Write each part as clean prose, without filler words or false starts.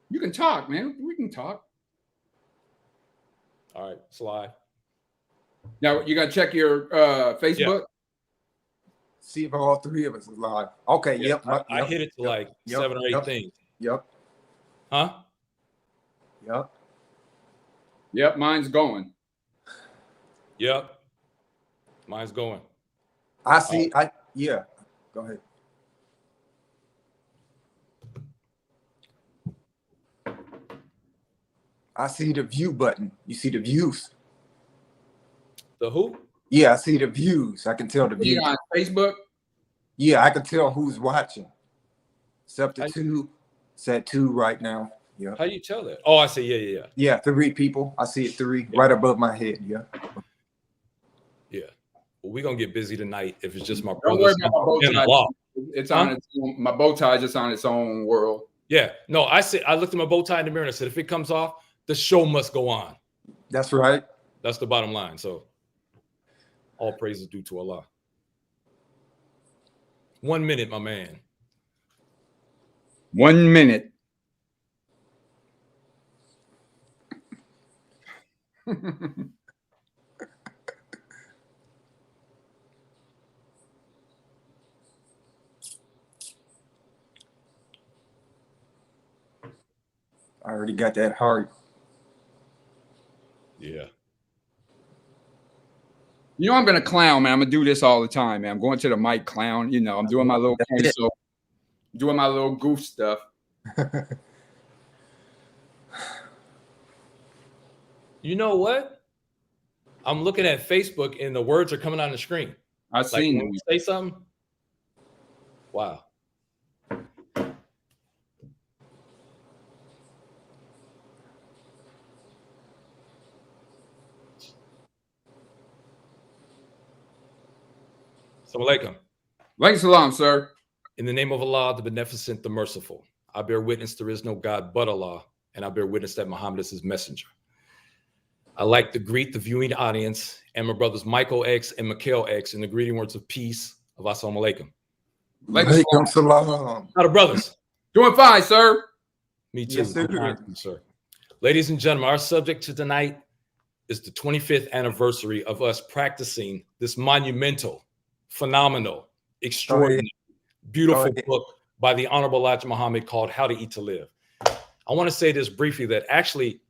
You can talk, man. We can talk. All right, slide. Now you got to check your Yeah, Facebook. See if all three of us is live. Okay. yeah. Yep. I hit it to like Yep. 7 or 8 Yep. things. Yep. Huh? Yep. Yep, mine's going. Yep. Mine's going. I see. Yeah. Go ahead. I see the view button. You see the views? The who? Yeah, I see the views. I can tell the views. On Facebook. Yeah, I can tell who's watching. It's up to 2. It's at 2 right now. Yeah. How do you tell that? Oh, I see. Yeah. Yeah, 3 people. I see it 3 right above my head. Yeah. Yeah. Well, we're gonna get busy tonight if it's just my Don't worry brothers about my bow in tie. law. It's on its own, my bow tie is just on its own world. Yeah. No, I looked at my bow tie in the mirror and I said, if it comes off, the show must go on. That's right. That's the bottom line. So all praise is due to Allah. 1 minute, my man. 1 minute. I already got that heart. Yeah. You know I'm gonna clown, man. I'm gonna do this all the time, man. I'm going to the mic clown. You know, I'm doing my little so doing my little goof stuff. You know what? I'm looking at Facebook and the words are coming on the screen. I've seen when them. you say something. Wow. Assalamu alaikum. Walaikum salam, sir. In the name of Allah, the Beneficent, the Merciful, I bear witness there is no God but Allah, and I bear witness that Muhammad is his messenger. I like to greet the viewing audience and my brothers Michael X and Mikhail X in the greeting words of peace of Assalamu alaikum. Alaikum salam. How the brothers? Doing fine, sir. Me too. Yes, sir. Ladies and gentlemen, our subject to tonight is the 25th anniversary of us practicing this monumental, phenomenal, extraordinary, beautiful book by the Honorable Elijah Muhammad called How to Eat to Live. I want to say this briefly that actually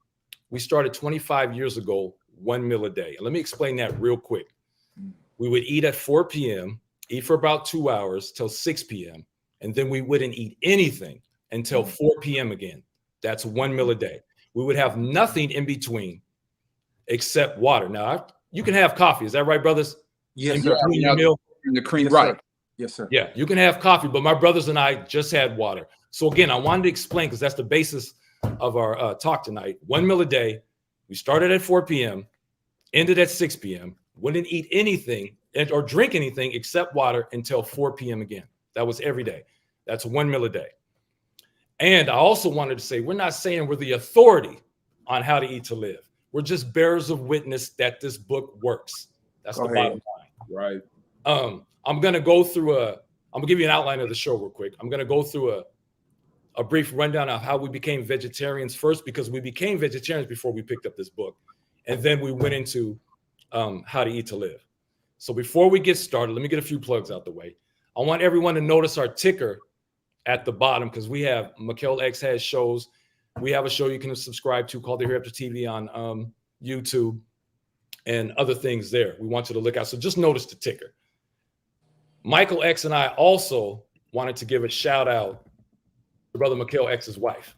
we started 25 years ago, 1 meal a day. And let me explain that real quick. We would eat at 4 p.m., eat for about 2 hours till 6 p.m., and then we wouldn't eat anything until 4 p.m. again. That's 1 meal a day. We would have nothing in between except water. Now, you can have coffee. Is that right, brothers? Yes, in sir. between your meal? The cream, Yes, right? sir. Yes, sir. Yeah, you can have coffee, but my brothers and I just had water. So again, I wanted to explain because that's the basis of our talk tonight. 1 meal a day. We started at 4 p.m., ended at 6 p.m., wouldn't eat anything or drink anything except water until 4 p.m. again. That was every day. That's 1 meal a day. And I also wanted to say, we're not saying we're the authority on how to eat to live. We're just bearers of witness that this book works. That's the bottom line. Right. I'm going to go through I'm going to give you an outline of the show real quick. I'm going to go through a brief rundown of how we became vegetarians first, because we became vegetarians before we picked up this book. And then we went into how to eat to live. So before we get started, let me get a few plugs out the way. I want everyone to notice our ticker at the bottom, because we have Mikhail X has shows. We have a show you can subscribe to called The Hereafter TV on YouTube and other things there. We want you to look out. So just notice the ticker. Michael X and I also wanted to give a shout out to Brother Mikhail X's wife.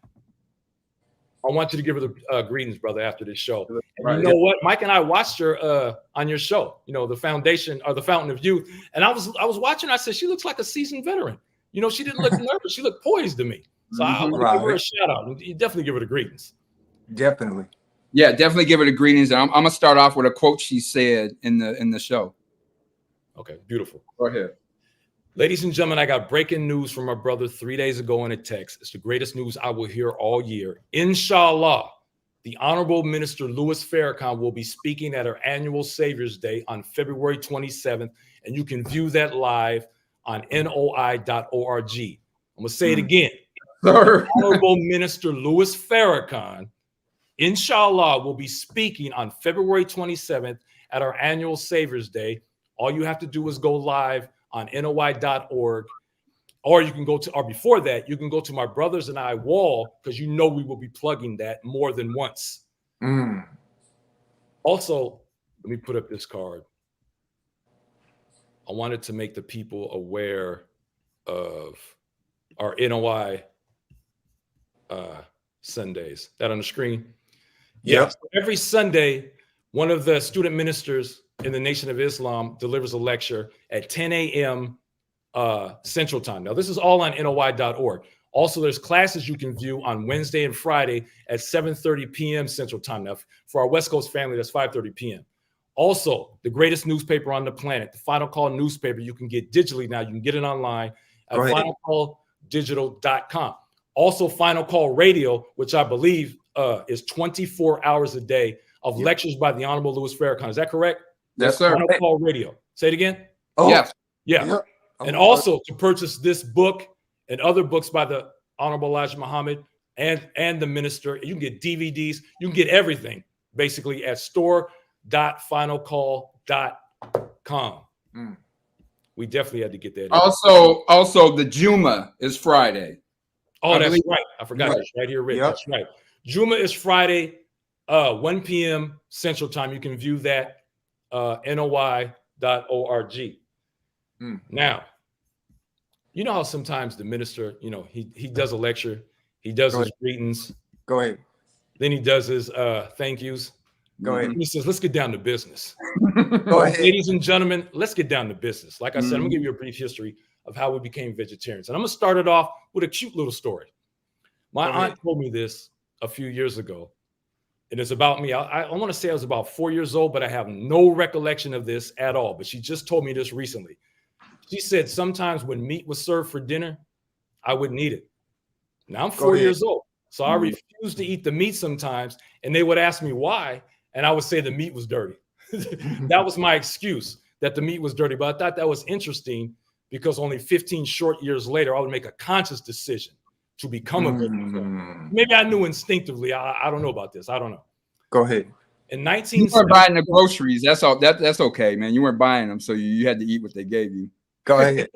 I want you to give her the greetings, brother, after this show. And you know what? Mike and I watched her on your show, you know, the foundation or the Fountain of Youth. And I was watching. I said, she looks like a seasoned veteran. You know, she didn't look nervous. She looked poised to me. So I want to give her a shout out. You definitely give her the greetings. Definitely. Yeah, definitely give her the greetings. And I'm going to start off with a quote she said in the show. Okay, beautiful. Go ahead. Ladies and gentlemen, I got breaking news from my brother 3 days ago in a text. It's the greatest news I will hear all year. Inshallah, the Honorable Minister Louis Farrakhan will be speaking at our annual Savior's Day on February 27th, and you can view that live on noi.org. I'm going to say it again. sir. Honorable Minister Louis Farrakhan, inshallah, will be speaking on February 27th at our annual Saviors Day. All you have to do is go live on NOI.org, or you can go to, or before that, you can go to my brothers and I wall, because you know we will be plugging that more than once. Also, let me put up this card. I wanted to make the people aware of our NOI Sundays. That on the screen? Yep. So every Sunday, one of the student ministers in the Nation of Islam delivers a lecture at 10 a.m. Central Time. Now, this is all on NOI.org. Also, there's classes you can view on Wednesday and Friday at 7:30 p.m. Central Time. Now, for our West Coast family, that's 5:30 p.m. Also, the greatest newspaper on the planet, the Final Call newspaper, you can get digitally now. You can get it online at finalcalldigital.com. Also, Final Call Radio, which I believe is 24 hours a day of lectures by the Honorable Louis Farrakhan. Is that correct? Yes, sir. Final Call Radio. Say it again. Oh, Yes. Yeah. Yep. And also to purchase this book and other books by the Honorable Elijah Muhammad and the minister, you can get DVDs, you can get everything basically at store.finalcall.com. We definitely had to get that. Also, the Juma is Friday. Oh, that's right. I forgot. It's right here written. Yep. That's right. Juma is Friday, 1 p.m. Central Time. You can view that NOI.org. Now, you know how sometimes the minister, you know, he does a lecture, he does his greetings. Go ahead. Then he does his thank yous. Go ahead. He says, let's get down to business. Go ahead. Ladies and gentlemen, let's get down to business. Like I said, I'm going to give you a brief history of how we became vegetarians. And I'm going to start it off with a cute little story. My aunt told me this a few years ago. And it's about me. I want to say I was about 4 years old, but I have no recollection of this at all. But she just told me this recently. She said sometimes when meat was served for dinner, I wouldn't eat it. Now I'm 4 years old. So I refused to eat the meat sometimes. And they would ask me why. And I would say the meat was dirty. That was my excuse, that the meat was dirty. But I thought that was interesting because only 15 short years later, I would make a conscious decision to become a vegetarian. Maybe I knew instinctively. I don't know about this. I don't know. Go ahead. In You weren't buying the groceries. That's all. That's okay, man. You weren't buying them, so you had to eat what they gave you. Go ahead.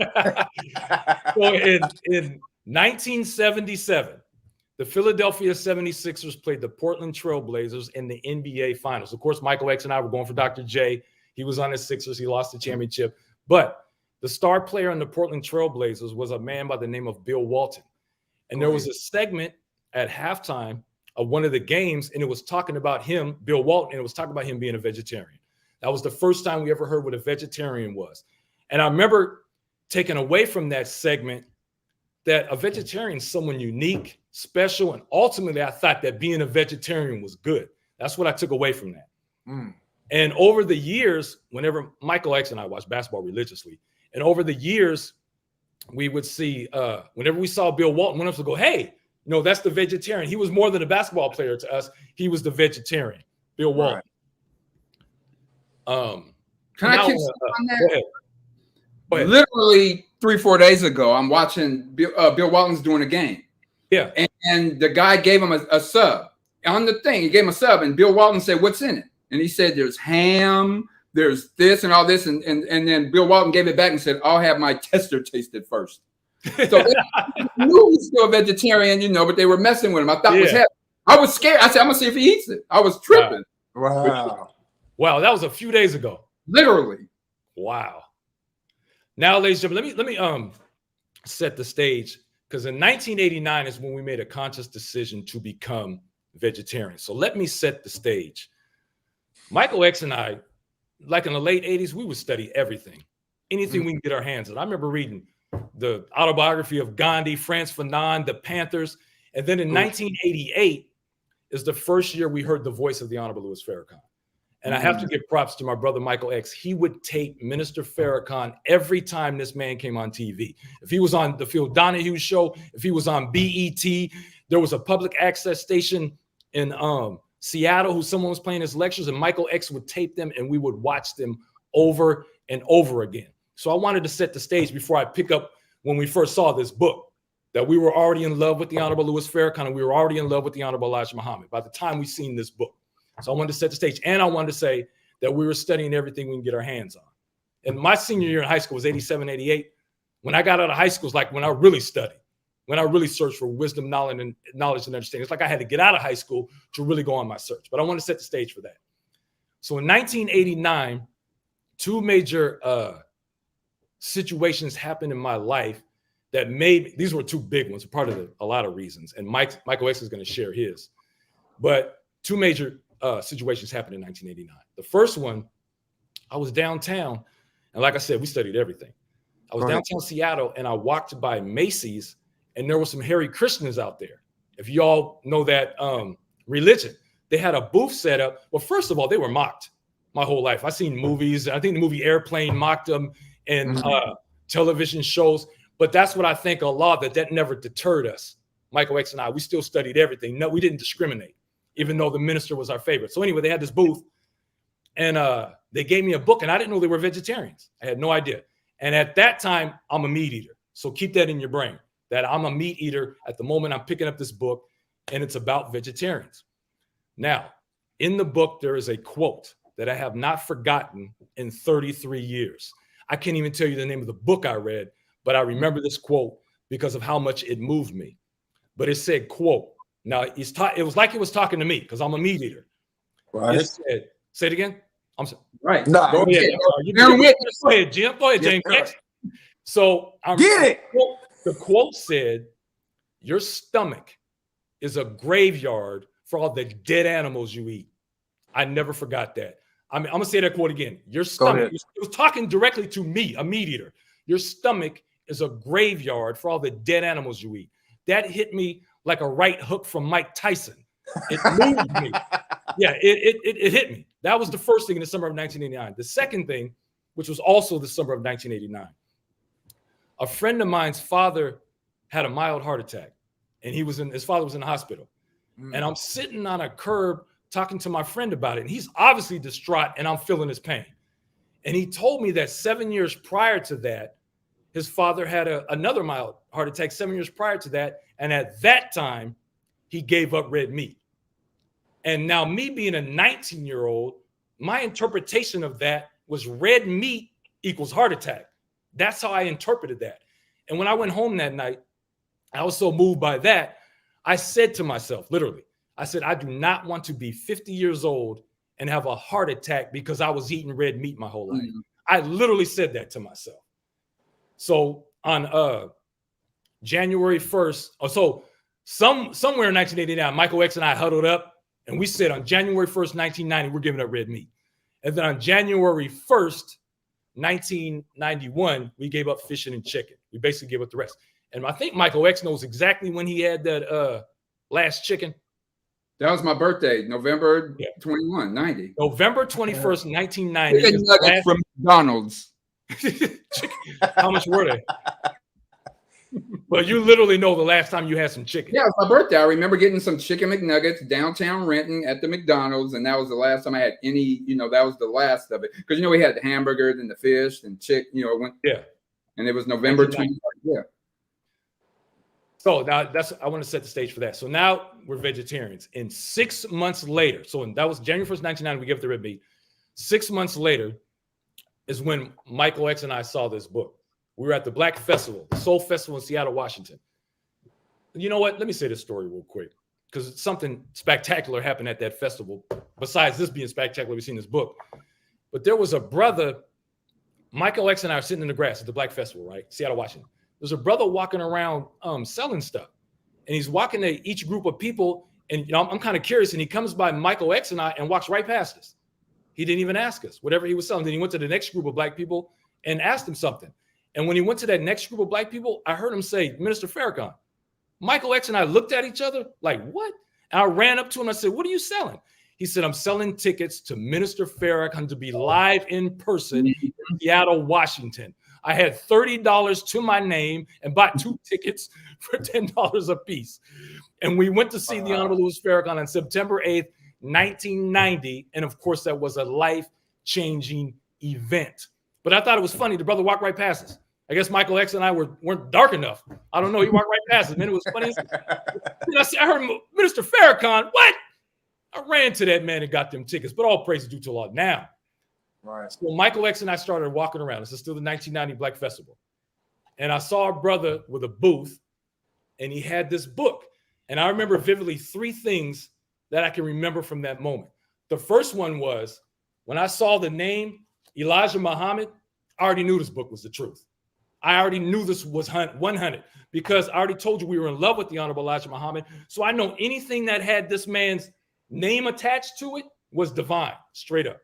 So in 1977, the Philadelphia 76ers played the Portland Trail Blazers in the NBA Finals. Of course, Michael X and I were going for Dr. J. He was on the Sixers. He lost the championship. But the star player on the Portland Trail Blazers was a man by the name of Bill Walton. And there was a segment at halftime of one of the games, and it was talking about him, Bill Walton, and it was talking about him being a vegetarian. That was the first time we ever heard what a vegetarian was. And I remember taking away from that segment that a vegetarian is someone unique, special, and ultimately I thought that being a vegetarian was good. That's what I took away from that. And over the years, whenever Michael X and I watched basketball religiously, and over the years, we would see, whenever we saw Bill Walton, one of us would go, hey, no, that's the vegetarian. He was more than a basketball player to us. He was the vegetarian, Bill Walton. Can I keep on that? Go ahead. Literally 3-4 days ago, I'm watching Bill Walton's doing a game. Yeah. And the guy gave him a sub. On the thing, he gave him a sub, and Bill Walton said, what's in it? And he said, there's ham, there's this and all this. And then Bill Walton gave it back and said, I'll have my tester tasted first. So they knew he's still a vegetarian, you know, but they were messing with him. I thought it was heavy. I was scared. I said, I'm going to see if he eats it. I was tripping. Wow. Wow, that was a few days ago. Literally. Wow. Now, ladies and gentlemen, let me set the stage, because in 1989 is when we made a conscious decision to become vegetarians. So let me set the stage. Michael X and I, like in the late 80s, we would study everything, anything we can get our hands on. I remember reading the autobiography of Gandhi, Frantz Fanon, the Panthers. And then in 1988 is the first year we heard the voice of the Honorable Louis Farrakhan. And I have to give props to my brother, Michael X. He would tape Minister Farrakhan every time this man came on TV. If he was on the Phil Donahue show, if he was on BET, there was a public access station in Seattle who someone was playing his lectures, and Michael X would tape them and we would watch them over and over again. So I wanted to set the stage before I pick up when we first saw this book. that we were already in love with the Honorable Louis Farrakhan, and we were already in love with the Honorable Elijah Muhammad by the time we seen this book. So I wanted to set the stage, and I wanted to say that we were studying everything we can get our hands on. And my senior year in high school was 87, 88. When I got out of high school, it's like when I really studied, when I really searched for wisdom, knowledge, and understanding. It's like I had to get out of high school to really go on my search. But I want to set the stage for that. So in 1989, two major situations happened in my life that made, these were two big ones, part of a lot of reasons. And Michael X is going to share his. But two major situations happened in 1989. The first one, I was downtown. And like I said, we studied everything. I was downtown Seattle, and I walked by Macy's, and there were some Hare Krishnas out there. If y'all know that religion, they had a booth set up. Well, first of all, they were mocked my whole life. I've seen movies. I think the movie Airplane mocked them in television shows. But that's what I think Allah, that never deterred us. Michael X and I, we still studied everything. No, we didn't discriminate, even though the minister was our favorite. So anyway, they had this booth, and they gave me a book, and I didn't know they were vegetarians. I had no idea. And at that time, I'm a meat eater. So keep that in your brain, that I'm a meat eater at the moment I'm picking up this book, and it's about vegetarians. Now, in the book, there is a quote that I have not forgotten in 33 years. I can't even tell you the name of the book I read, but I remember this quote because of how much it moved me. But it said, quote, now it was like it was talking to me because I'm a meat eater. Right. It said, say it again. I'm sorry. Right. No, Go ahead. Go ahead, Jim. Go ahead, James. Yeah. So Get it. The quote said, your stomach is a graveyard for all the dead animals you eat. I never forgot that. I'm going to say that quote again. Your stomach, it was talking directly to me, a meat eater. Your stomach is a graveyard for all the dead animals you eat. That hit me like a right hook from Mike Tyson. It moved me. Yeah, it hit me. That was the first thing in the summer of 1989. The second thing, which was also the summer of 1989, a friend of mine's father had a mild heart attack, and his father was in the hospital. And I'm sitting on a curb talking to my friend about it, and he's obviously distraught, and I'm feeling his pain. And he told me that 7 years prior to that, his father had another mild heart attack 7 years prior to that, and at that time, he gave up red meat. And now me being a 19-year-old, my interpretation of that was red meat equals heart attack. That's how I interpreted that. And when I went home that night, I was so moved by that, I said to myself, literally, I said, I do not want to be 50 years old and have a heart attack because I was eating red meat my whole life. I literally said that to myself. So on January 1st, somewhere in 1989, Michael X and I huddled up, and we said on January 1st, 1990, we're giving up red meat. And then on January 1st, 1991, we gave up fishing and chicken. We basically gave up the rest. And I think Michael X knows exactly when he had that last chicken. That was my birthday, November 21, 90. November 21st, 1990. From McDonald's. How much were they? But you literally know the last time you had some chicken. Yeah, it was my birthday. I remember getting some chicken McNuggets downtown Renton at the McDonald's, and that was the last time I had any, that was the last of it. Because, we had the hamburgers and the fish and chicken, and it was November 20. Yeah. So now I want to set the stage for that. So now we're vegetarians. And 6 months later, so that was January 1st, 1990, we gave up the red meat. 6 months later is when Michael X and I saw this book. We were at the Black Festival, the Soul Festival in Seattle, Washington. You know what? Let me say this story real quick, because something spectacular happened at that festival. Besides this being spectacular, we've seen this book. But there was a brother, Michael X and I are sitting in the grass at the Black Festival, right? Seattle, Washington. There's a brother walking around selling stuff. And he's walking to each group of people. And I'm kind of curious. And he comes by Michael X and I and walks right past us. He didn't even ask us, whatever he was selling. Then he went to the next group of Black people and asked him something. And when he went to that next group of Black people, I heard him say, Minister Farrakhan. Michael X and I looked at each other like, what? And I ran up to him. I said, what are you selling? He said, I'm selling tickets to Minister Farrakhan to be live in person in Seattle, Washington. I had $30 to my name and bought 2 tickets for $10 a piece. And we went to see the Honorable Louis Farrakhan on September 8th, 1990. And of course, that was a life-changing event. But I thought it was funny. The brother walked right past us. I guess Michael X and I weren't dark enough. I don't know. He walked right past us, man. It was funny. I heard Minister Farrakhan. What? I ran to that man and got them tickets. But all praise is due to Allah. Now, Right. so Michael X and I started walking around. This is still the 1990 Black Festival. And I saw a brother with a booth, and he had this book. And I remember vividly 3 things that I can remember from that moment. The first one was when I saw the name Elijah Muhammad, I already knew this book was the truth. I already knew this was 100 because I already told you we were in love with the Honorable Elijah Muhammad. So I know anything that had this man's name attached to it was divine, straight up.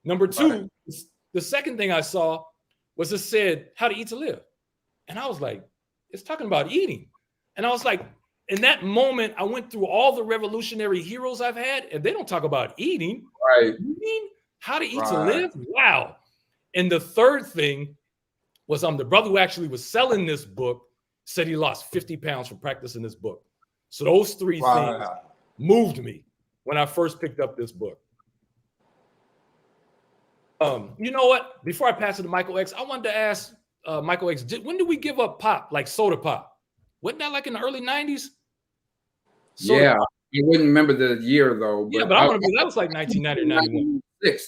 Number 2, right. The second thing I saw was it said how to eat to live. And I was like, it's talking about eating. And I was like, in that moment, I went through all the revolutionary heroes I've had, and they don't talk about eating. Right. You mean how to eat to live? Wow. And the third thing was the brother who actually was selling this book said he lost 50 pounds from practicing this book. So those 3 things moved me when I first picked up this book. You know what? Before I pass it to Michael X, I wanted to ask Michael X, when did we give up pop, like soda pop? Wasn't that like in the early 90s? Yeah, I wouldn't remember the year though. But I want to be, that was like 1990 or 91.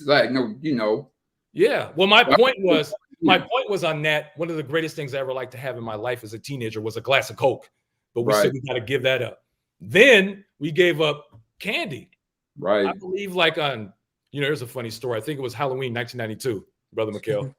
Like, no, you know. Yeah. Well, my point was on that. One of the greatest things I ever liked to have in my life as a teenager was a glass of Coke. But we said we got to give that up. Then we gave up candy. Right. I believe like on, here's a funny story. I think it was Halloween 1992, Brother Mikhail.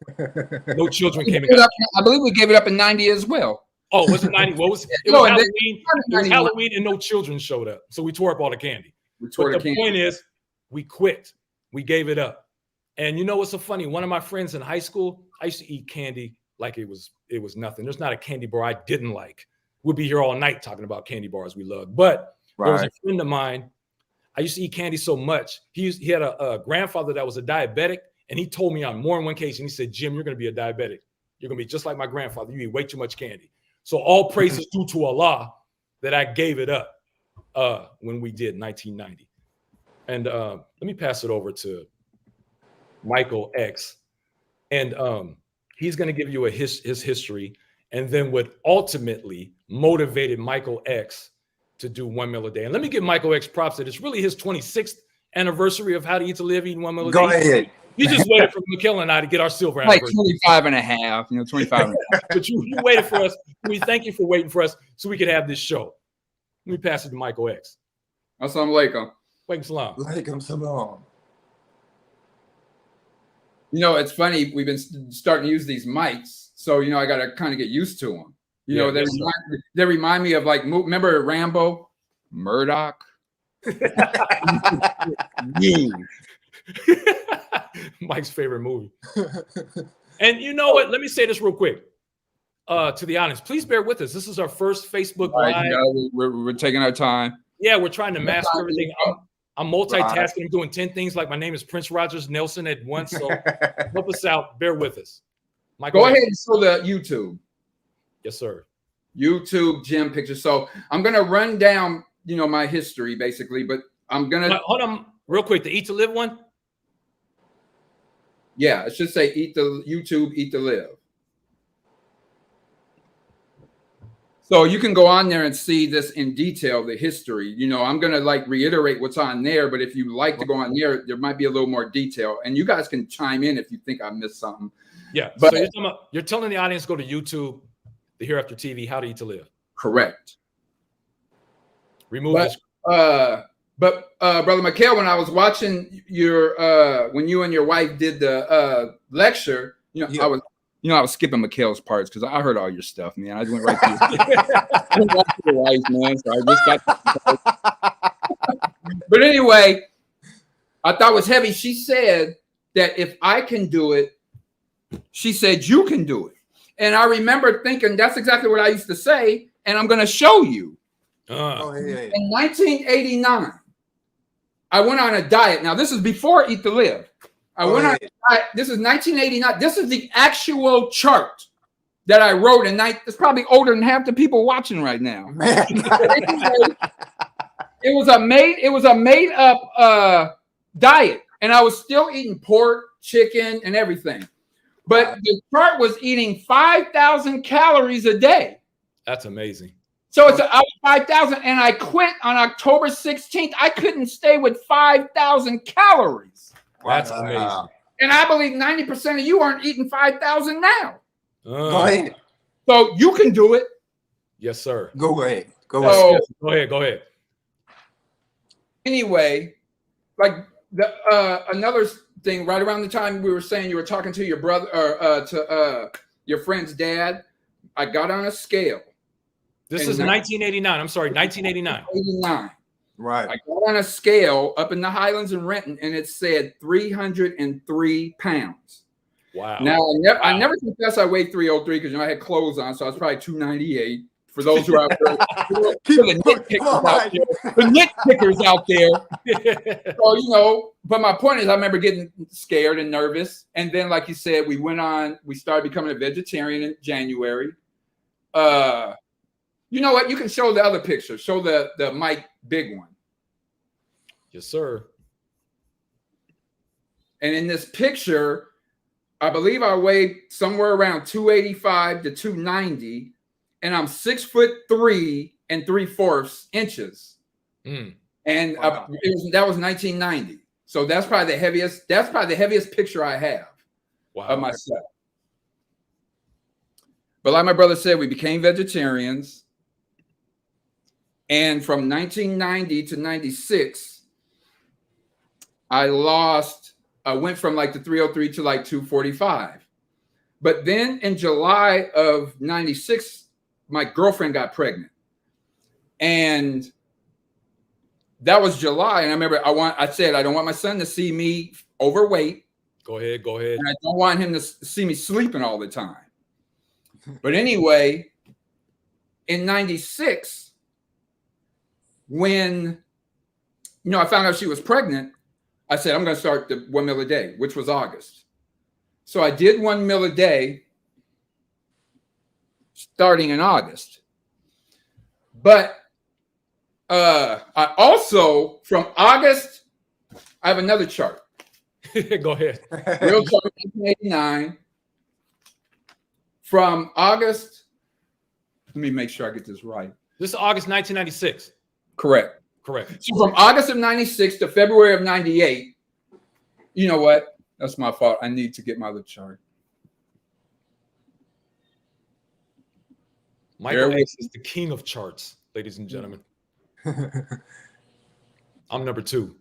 No children came in. I believe we gave it up in 90 as well. Oh, was it 90? What was it? It was Halloween. It was Halloween and no children showed up. So we tore up all the candy. The point is, we quit. We gave it up. And you know what's so funny? One of my friends in high school, I used to eat candy like it was nothing. There's not a candy bar I didn't like. We'll be here all night talking about candy bars we love. But there was a friend of mine. I used to eat candy so much. He had a grandfather that was a diabetic, and he told me on more than one occasion, he said, Jim, you're going to be a diabetic. You're going to be just like my grandfather. You eat way too much candy. So all praise is due to Allah that I gave it up when we did 1990. And let me pass it over to Michael X. And he's going to give you his history and then what ultimately motivated Michael X to do 1 meal a day. And let me give Michael X props that it's really his 26th anniversary of How to Eat to Live, eating 1 meal a day. Go ahead. You just waited for Mikhail and I to get our silver like anniversary. 25 and a half, 25 and a half. But you waited for us. We thank you for waiting for us so we could have this show. Let me pass it to Michael X. Assalamu alaikum. Walaikum salam. Walaikum salam. It's funny. We've been starting to use these mics. So, I got to kind of get used to them. They remind me of like, remember Rambo? Murdoch? Mike's favorite movie. And you know what? Let me say this real quick to the audience. Please bear with us. This is our first Facebook Live. We're taking our time. Yeah, we're trying to master everything. I'm multitasking. I'm doing 10 things like my name is Prince Rogers Nelson at once. So help us out. Bear with us. Michael, go ahead and show the YouTube. Yes, sir. YouTube gym picture. So I'm going to run down, my history basically, but I'm going to hold on real quick. The Eat to Live one. Yeah, it should say Eat to Live. So you can go on there and see this in detail, the history. I'm going to reiterate what's on there, but if you like to go on there, there might be a little more detail. And you guys can chime in if you think I missed something. Yeah, but so you're telling the audience go to YouTube, the Hereafter TV, How to Eat to Live. Correct. Remove this. But Brother Mikhail, when I was watching your when you and your wife did the lecture, I was skipping Mikhail's parts because I heard all your stuff, man. I just went right through your wife, man. So I just got. But anyway, I thought it was heavy. She said that if I can do it, she said you can do it, and I remember thinking that's exactly what I used to say, and I'm going to show you. In 1989. I went on a diet. Now, this is before Eat to Live. I went on a diet. This is 1989. This is the actual chart that I wrote. And it's probably older than half the people watching right now. It was a made up diet. And I was still eating pork, chicken, and everything. But the chart was eating 5,000 calories a day. That's amazing. So it's 5,000, and I quit on October 16th. I couldn't stay with 5,000 calories. That's amazing. And I believe 90% of you aren't eating 5,000 now. Go ahead. So you can do it. Yes, sir. Go ahead. Go ahead. Anyway, like another thing, right around the time we were saying you were talking to your brother or to your friend's dad, I got on a scale. This is 1989. I'm sorry, 1989. 89. Right. I got on a scale up in the Highlands in Renton, and it said 303 pounds. Wow. Now, I never confess I weighed 303 because I had clothes on, so I was probably 298. For those who are out there, the nitpickers out there. So, but my point is, I remember getting scared and nervous. And then, like you said, we started becoming a vegetarian in January. You know what? You can show the other picture. Show the Mike big one. Yes, sir. And in this picture, I believe I weighed somewhere around 285 to 290. And I'm 6'3" 3/4 inches. And wow. that was 1990. So that's probably the heaviest. That's probably the heaviest picture I have of myself. But like my brother said, we became vegetarians. And from 1990 to 96, I went from like the 303 to like 245. But then in July of 96, my girlfriend got pregnant. And that was July. And I remember I said, I don't want my son to see me overweight. Go ahead. And I don't want him to see me sleeping all the time. But anyway, in 96, when I found out she was pregnant, I said, I'm going to start the 1 meal a day, which was August. So I did 1 meal a day starting in August. But I also, from August, I have another chart. Go ahead. Real chart 1989. From August, let me make sure I get this right. This is August 1996. Correct. So from August of 96 to February of 98, you know what? That's my fault. I need to get my other chart. Michael X is the king of charts, ladies and gentlemen. I'm number 2.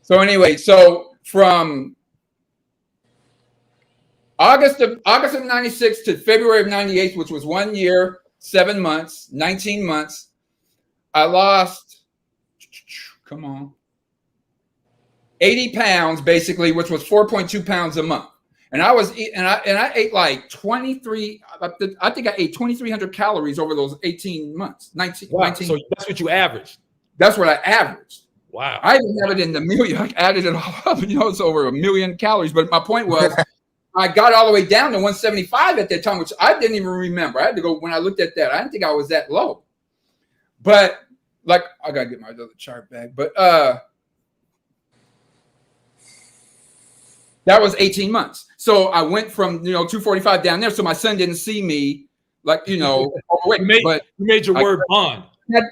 So anyway, from August of 96 to February of 98, which was 1 year, 7 months, 19 months, I lost, 80 pounds basically, which was 4.2 pounds a month. And I ate like 23. I think I ate 2,300 calories over those 18 months. 19. Wow. 19. So that's what you averaged. That's what I averaged. Wow. I didn't have it in the million. I added it all up. It's over 1 million calories. But my point was, I got all the way down to 175 at that time, which I didn't even remember. I had to go when I looked at that. I didn't think I was that low. But like, I gotta get my other chart back. But that was 18 months. So I went from 245 down there. So my son didn't see me overweight. You made your word bond.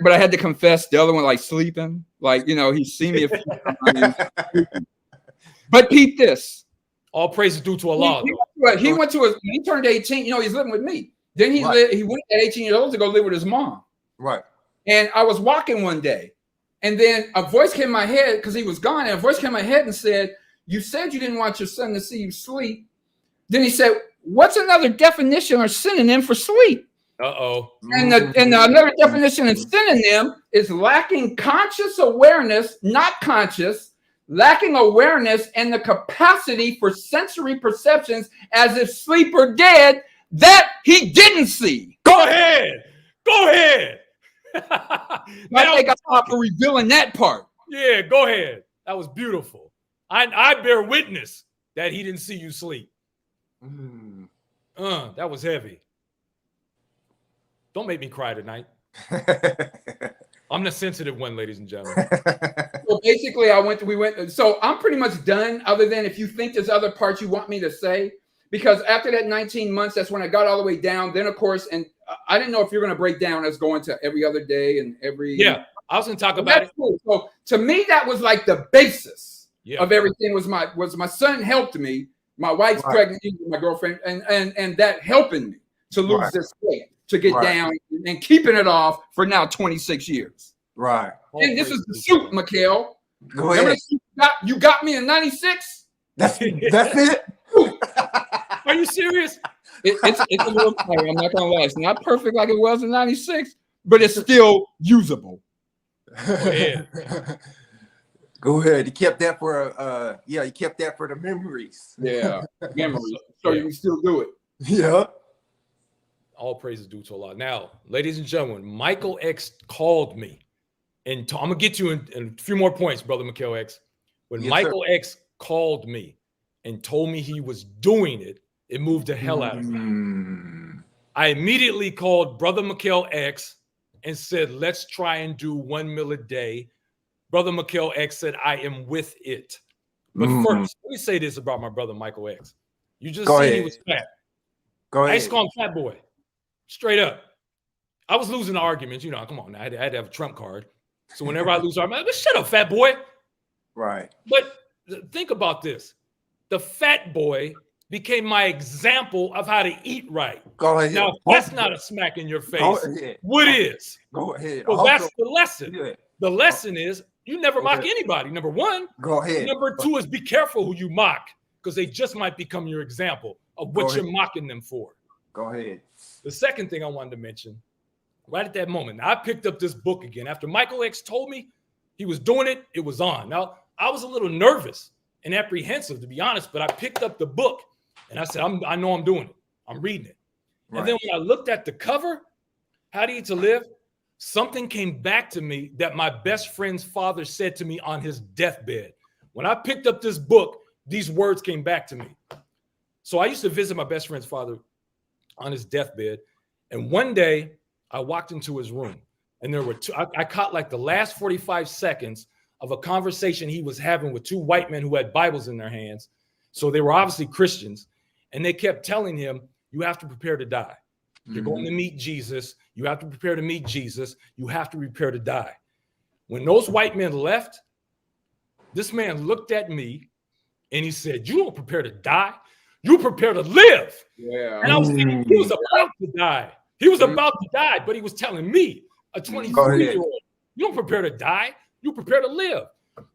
But I had to confess the other one like sleeping. Like, he's seen me a few times. But peep this. All praise is due to Allah. He turned 18, he's living with me. Then he went at 18 years old to go live with his mom. Right. And I was walking one day, and then a voice came in my head because he was gone, and a voice came in my head and said, "You said you didn't want your son to see you sleep." Then he said, "What's another definition or synonym for sleep?" And another definition and synonym is lacking conscious awareness, not conscious, lacking awareness and the capacity for sensory perceptions as if sleep or dead that he didn't see. Go ahead. I think I stopped for revealing that part. Yeah, go ahead. That was beautiful. I bear witness that he didn't see you sleep. That was heavy. Don't make me cry tonight. I'm the sensitive one, ladies and gentlemen. So basically, we went. So I'm pretty much done. Other than if you think there's other parts you want me to say, because after that 19 months, that's when I got all the way down. Then of course, and I didn't know if you're going to break down as going to every other day and every. Yeah, I was going to talk about it. Cool. So to me, that was like the basis of everything. Was my son helped me. My wife's pregnant, my girlfriend, and that helping me to lose this weight, to get down and keeping it off for now 26 years. Right. And this is the suit, Mikhail. Go ahead. You got me in 96? That's it? Are you serious? It's a little tight. I'm not going to lie. It's not perfect like it was in 96, but it's still usable. Go ahead. Go ahead. You kept that for you kept that for the memories. Yeah, memories. So you can still do it. Yeah. All praises due to Allah. Now, ladies and gentlemen, Michael X called me, and I'm gonna get you in a few more points, brother Mikhail X. When Michael X called me and told me he was doing it, it moved the hell out of me. I immediately called brother Mikhail X and said, "Let's try and do 1 meal a day." Brother Mikhail X said, "I am with it." But first, let me say this about my brother Michael X. You just said he was fat. Go ahead. I used to call him fat boy. Straight up. I was losing the arguments. You know, come on. I had to have a trump card. So whenever I lose argument, I'm like, shut up, fat boy. Right. But think about this. The fat boy became my example of how to eat right. Go ahead. Now, that's not a smack in your face. What is? Go ahead. Well, that's the lesson. Yeah. The lesson is you never mock anybody, number one. Go ahead. Number two is be careful who you mock, because they just might become your example of what you're mocking them for. Go ahead. The second thing I wanted to mention, right at that moment, I picked up this book again. After Michael X told me he was doing it, it was on. Now, I was a little nervous and apprehensive, to be honest, but I picked up the book and I said, I know I'm doing it. I'm reading it. Right. And then when I looked at the cover, How to Eat to Live, something came back to me that my best friend's father said to me on his deathbed. When I picked up this book, these words came back to me. So I used to visit my best friend's father on his deathbed. And one day I walked into his room and there were I caught like the last 45 seconds of a conversation he was having with two white men who had Bibles in their hands. So they were obviously Christians. And they kept telling him, you have to prepare to die. You're going to meet Jesus. You have to prepare to meet Jesus. You have to prepare to die. When those white men left, this man looked at me and he said, you don't prepare to die. You prepare to live. Yeah. And I was thinking, he was about to die. He was about to die, but he was telling me, a 23-year-old, you don't prepare to die. You prepare to live.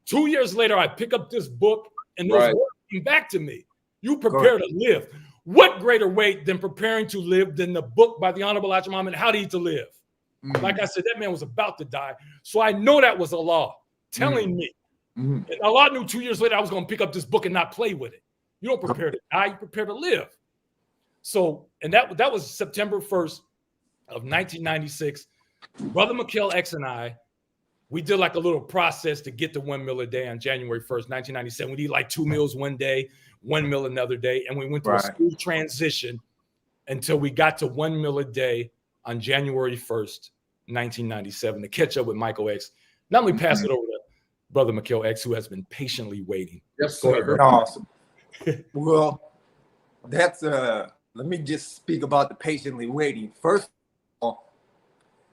2 years later, I pick up this book and those words came back to me. You prepare to live. What greater way than preparing to live than the book by the Honorable Elijah Muhammad, How to Eat to Live? Like I said, that man was about to die. So I know that was Allah telling me. And Allah knew 2 years later I was going to pick up this book and not play with it. You don't prepare to die, you prepare to live. So, and that was September 1st of 1996. Brother Mikhail X and I, we did like a little process to get to 1 meal a day on January 1st, 1997. We did like 2 meals one day, 1 meal another day. And we went through a smooth transition until we got to 1 meal a day on January 1st, 1997 to catch up with Michael X. Not only pass it over to Brother Mikhail X, who has been patiently waiting. Yes, sir. Awesome. Well, that's let me just speak about the patiently waiting. First of all,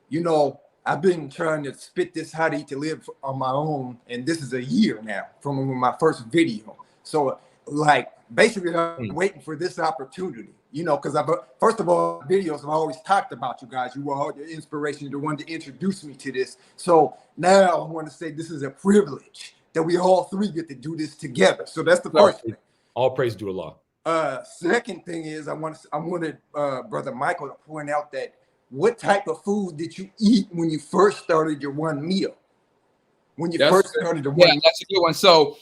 you know, I've been trying to spit this How to Eat to Live on my own, and this is a year now from my first video. So, like, basically, I'm waiting for this opportunity, you know, because first of all, videos I've always talked about you guys. You were all the inspiration, the one to introduce me to this. So now I want to say this is a privilege that we all three get to do this together. So that's the first thing. All praise to Allah. Second thing is I wanted Brother Michael to point out that what type of food did you eat when you first started your 1 meal? When you first started the one, that's a good one. So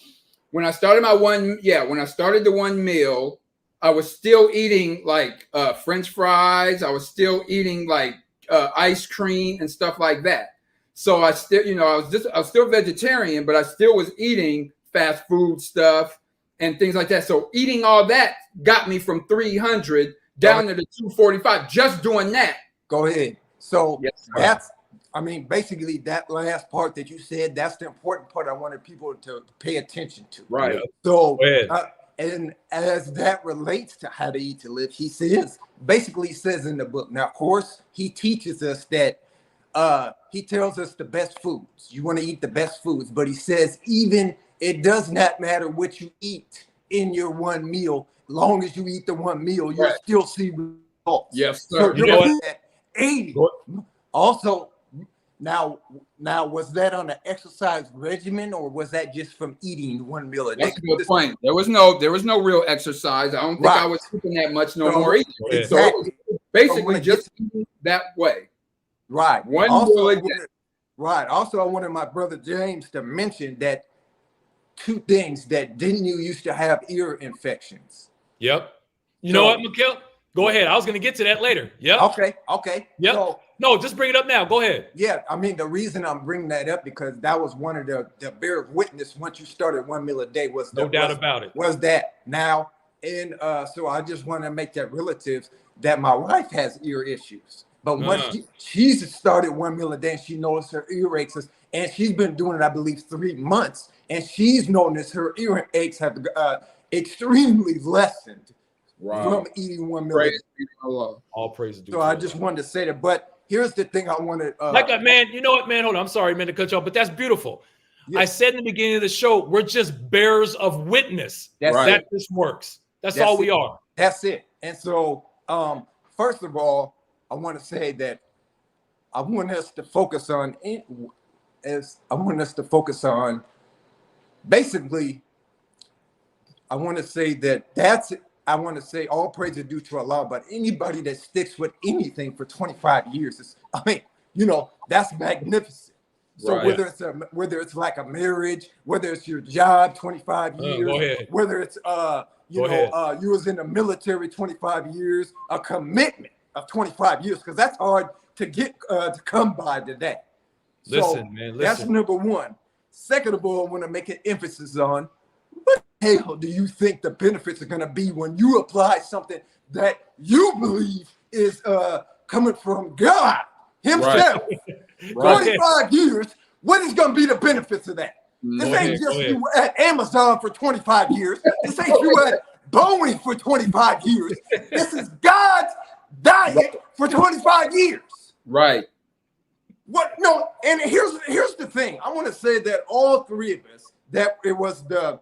when I started when I started the 1 meal, I was still eating like French fries. I was still eating like ice cream and stuff like that. So I still, you know, I was still vegetarian, but I still was eating fast food stuff and things like that. So eating all that got me from 300 down to the 245, just doing that. Go ahead. So I mean, basically that last part that you said, that's the important part I wanted people to pay attention to. Right. So, and as that relates to how to eat to live, he basically says in the book, now, of course, he teaches us that he tells us the best foods. You want to eat the best foods, but he says even it does not matter what you eat in your one meal. Long as you eat the one meal, you'll still see results. Yes, sir. So you know what? At 80. Also, now was that on an exercise regimen or was that just from eating one meal a day? That's a good point. There was no real exercise. I don't think I was eating that much no more either. Exactly. So it was basically just eating that way. Right. One also, meal a day. Right. Also, I wanted my brother James to mention that two things that didn't you used to have ear infections. Yep. You know what, Mikhail? Go ahead. I was going to get to that later. Yep. Okay. Yep. So, no, just bring it up now. Go ahead. Yeah, I mean, the reason I'm bringing that up because that was one of the bear of witness once you started one meal a day was no doubt about it. Was that now? And so I just want to make that relative that my wife has ear issues. But once she's started one meal a day and she noticed her earaches, and she's been doing it, I believe, 3 months, and she's noticed her earaches have extremely lessened from eating one meal a day. All praise to So I just wanted to say that. But here's the thing I wanted. Man, you know what, man? Hold on. I'm sorry, man, to cut you off, but that's beautiful. Yes. I said in the beginning of the show, we're just bearers of witness. That this works. That's all we are. That's it. And so, first of all, I want to say that I want us to focus on basically. I want to say that I want to say all praise is due to Allah, but anybody that sticks with anything for 25 years that's magnificent. So whether it's like a marriage, whether it's your job, 25 years, whether it's you was in the military 25 years, a commitment of 25 years, because that's hard to get to come by today. Listen, man. That's number one. Second of all, I want to make an emphasis on what the hell do you think the benefits are going to be when you apply something that you believe is coming from God himself? 25 years, what is going to be the benefits of that? This ain't just you at Amazon for 25 years. This ain't you at Boeing for 25 years. This is God's diet for 25 years. Right. What? No, and here's the thing. I want to say that all three of us, that it was the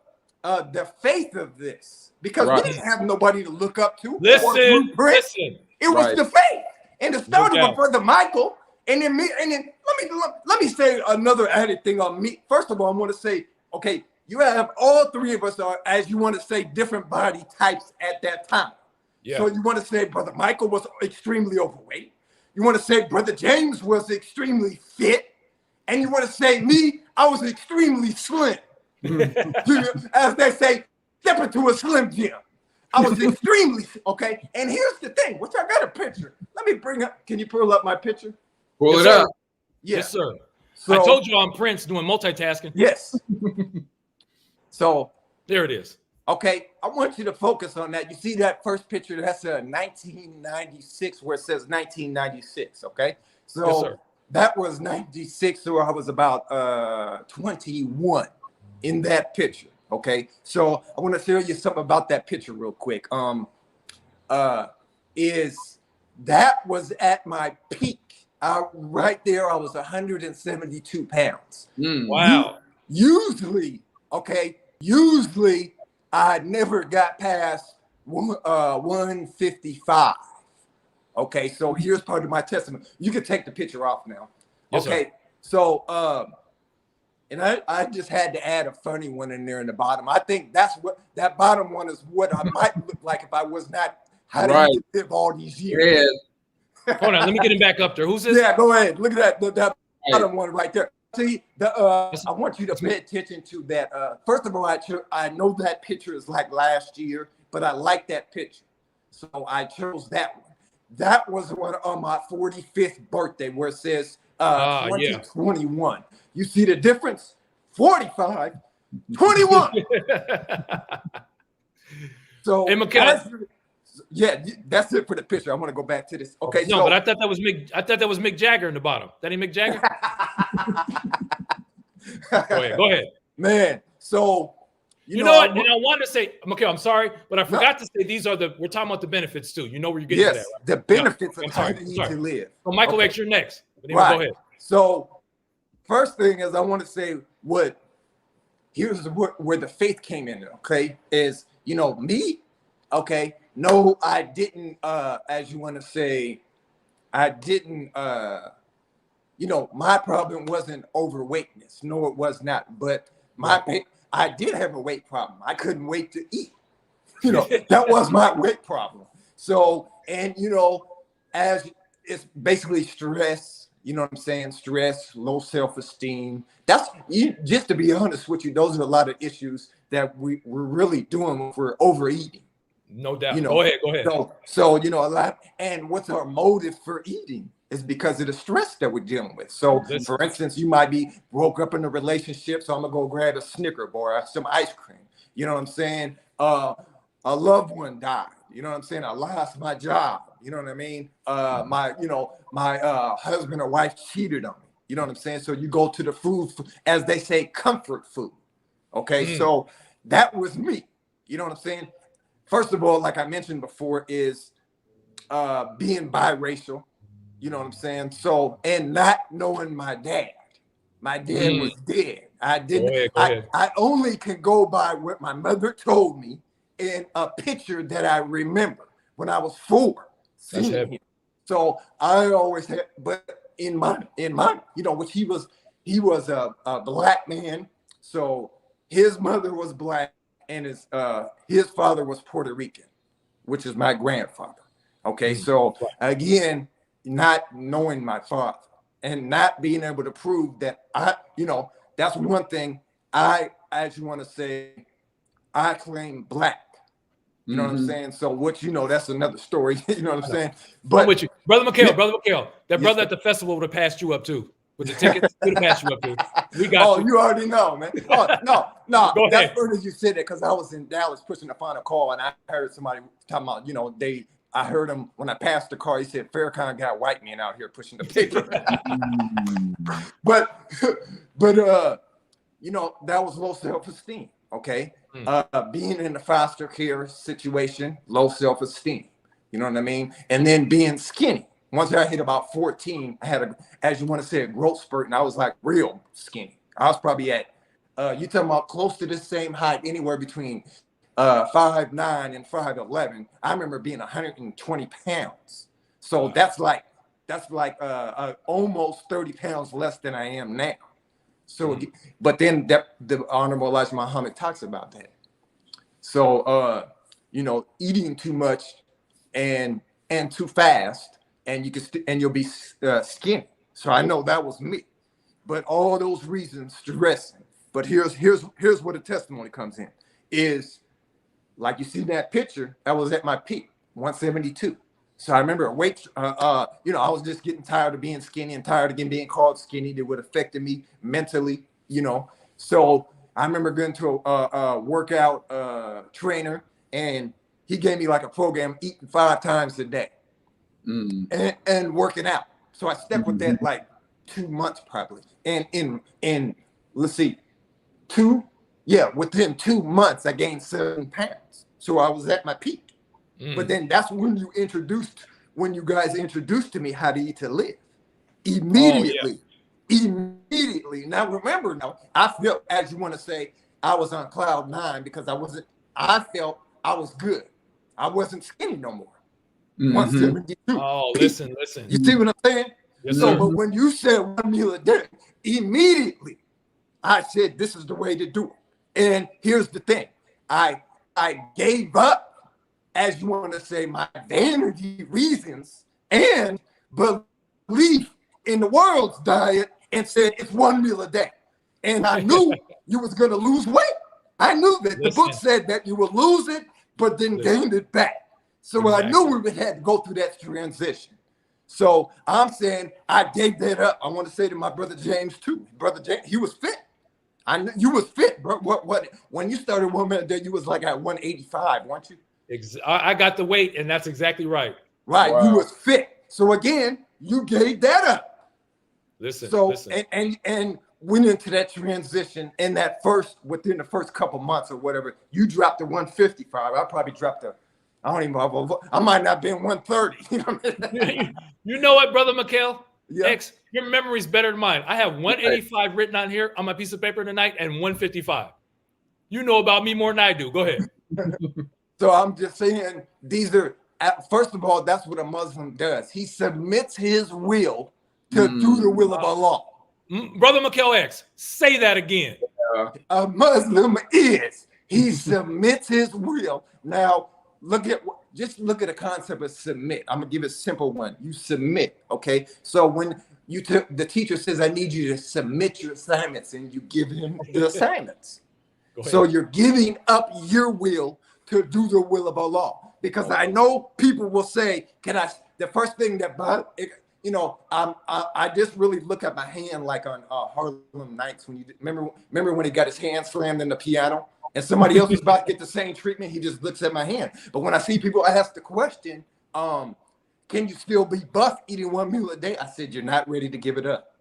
faith of this, because we didn't have nobody to look up to. Listen. It was the faith, and it started with Brother Michael, and then me. And then let me say another added thing on me. First of all, I want to say, okay, you have all three of us are, as you want to say, different body types at that time. Yeah. So you want to say Brother Michael was extremely overweight. You want to say Brother James was extremely fit, and you want to say me, I was extremely slim. As they say, step into a slim Jim. I was extremely okay. And here's the thing, which I got a picture. Let me bring up. Can you pull up my picture? Pull it up. Yes, sir. So, I told you I'm Prince doing multitasking. Yes. So there it is. Okay, I want you to focus on that. You see that first picture? That's a 1996, where it says 1996. Okay, so that was 96, so I was about 21 in that picture. Okay, so I want to tell you something about that picture real quick. Is that was at my peak. Right there, I was 172 pounds. Wow. Usually, I never got past 155. Okay, so here's part of my testimony. You can take the picture off now. Yes, okay, sir. So and I just had to add a funny one in there in the bottom. I think that's what that bottom one is, what I might look like if I was not how to live all these years. Yeah. Hold on, let me get him back up there. Who's this? Yeah, go ahead. Look at that bottom one right there. See, I want you to pay attention to that. First of all, I know that picture is like last year, but I like that picture, so I chose that one. That was one on my 45th birthday, where it says 2021. Yeah. You see the difference? 45, 21. So, hey, Yeah, that's it for the picture. I want to go back to this. Okay, No, so but I thought that was Mick Jagger in the bottom. That ain't Mick Jagger. Go ahead. Man, so You know what? And I wanted to say, okay, I'm sorry, but I forgot to say we're talking about the benefits too. You know where you're getting to that, right? The benefits of how I'm you need to live. So Michael X, you're next. But Right. Go ahead. So first thing is I want to say here's where the faith came in, okay, is, me, okay, no, I didn't, as you want to say, I didn't, my problem wasn't overweightness. No, it was not. But I did have a weight problem. I couldn't wait to eat. That was my weight problem. So, and, as it's basically stress, you know what I'm saying? Stress, low self-esteem. Just to be honest with you, those are a lot of issues that we're really doing when we're overeating. No doubt. Go ahead. So, a lot. And what's our motive for eating is because of the stress that we're dealing with. So, for instance, you might be broke up in a relationship. So I'm going to go grab a Snicker bar or some ice cream. You know what I'm saying? A loved one died. You know what I'm saying? I lost my job. You know what I mean? My husband or wife cheated on me. You know what I'm saying? So you go to the food, as they say, comfort food. Okay, so that was me. You know what I'm saying? First of all, like I mentioned before, is being biracial. You know what I'm saying? So, and not knowing my dad. My dad was dead. I didn't. I only can go by what my mother told me in a picture that I remember when I was 4. Seeing him. So I always had, but in my, which he was a black man. So his mother was black and his father was Puerto Rican, which is my grandfather. Okay, so again, not knowing my father and not being able to prove that that's one thing as you want to say, I claim black. You know what I'm saying? So that's another story. You know what I'm saying? But I'm with you. Brother McHale, that brother at the festival would have passed you up too. With the tickets, would have passed you up too. We got you. You already know, man. Oh, no. Go That's ahead. funny you said that because I was in Dallas pushing the final call and I heard somebody talking about, I heard him when I passed the car, he said, Farrakhan got white men out here pushing the paper. but that was low self-esteem. Okay. Being in the foster care situation, low self-esteem, you know what I mean? And then being skinny. Once I hit about 14, I had as you want to say, a growth spurt, and I was like real skinny. I was probably at, you talking about close to the same height, anywhere between 5'9" and 5'11". I remember being 120 pounds. So that's like almost 30 pounds less than I am now. So, but then the Honorable Elijah Muhammad talks about that. So, eating too much and too fast, and you'll be skinny. So I know that was me. But all those reasons, stressing. But here's where the testimony comes in. Is like you see that picture, I was at my peak, 172. So I remember I was just getting tired of being skinny and tired of being called skinny. That would affected me mentally, So I remember going to a workout trainer, and he gave me like a program, eating 5 times a day and working out. So I stuck with that like 2 months probably. And in let's see, within 2 months, I gained 7 pounds. So I was at my peak. But then that's when you guys introduced to me how to eat to live. Immediately. Now remember, I felt, as you want to say, I was on cloud 9 because I felt I was good. I wasn't skinny no more. 172. Oh, listen. You see what I'm saying? Yes, so, sir. but when you said 1 meal a day, immediately I said, this is the way to do it. And here's the thing. I gave up, as you want to say, my vanity reasons and belief in the world's diet and said it's 1 meal a day. And I knew you was going to lose weight. I knew that. The book said that you would lose it, but then gain it back. So I knew we would have to go through that transition. So I'm saying I gave that up. I want to say to my brother James too. Brother James, he was fit. I knew you was fit, bro. What when you started 1 minute a day, you was like at 185, weren't you? I got the weight, and that's exactly right. Right. Wow. You was fit. So again, you gave that up. Listen. And went into that transition in that within the first couple months or whatever, you dropped to 155. I probably dropped to, I don't even know, I might not have been 130. You know what, Brother Mikhail? Yeah. X, your memory's better than mine. I have 185 written on here on my piece of paper tonight and 155. You know about me more than I do. Go ahead. So I'm just saying, these are, first of all, that's what a Muslim does. He submits his will to do the will of Allah. Brother Mikhail X, say that again. A Muslim he submits his will. Now, just look at the concept of submit. I'm gonna give a simple one. You submit, okay? So when the teacher says, I need you to submit your assignments, and you give him the assignments. So you're giving up your will to do the will of Allah. Because I know people will say, the first thing that, I just really look at my hand like on Harlem Nights when you remember when he got his hand slammed in the piano and somebody else was about to get the same treatment. He just looks at my hand. But when I see people ask the question, can you still be buff eating one meal a day? I said, you're not ready to give it up.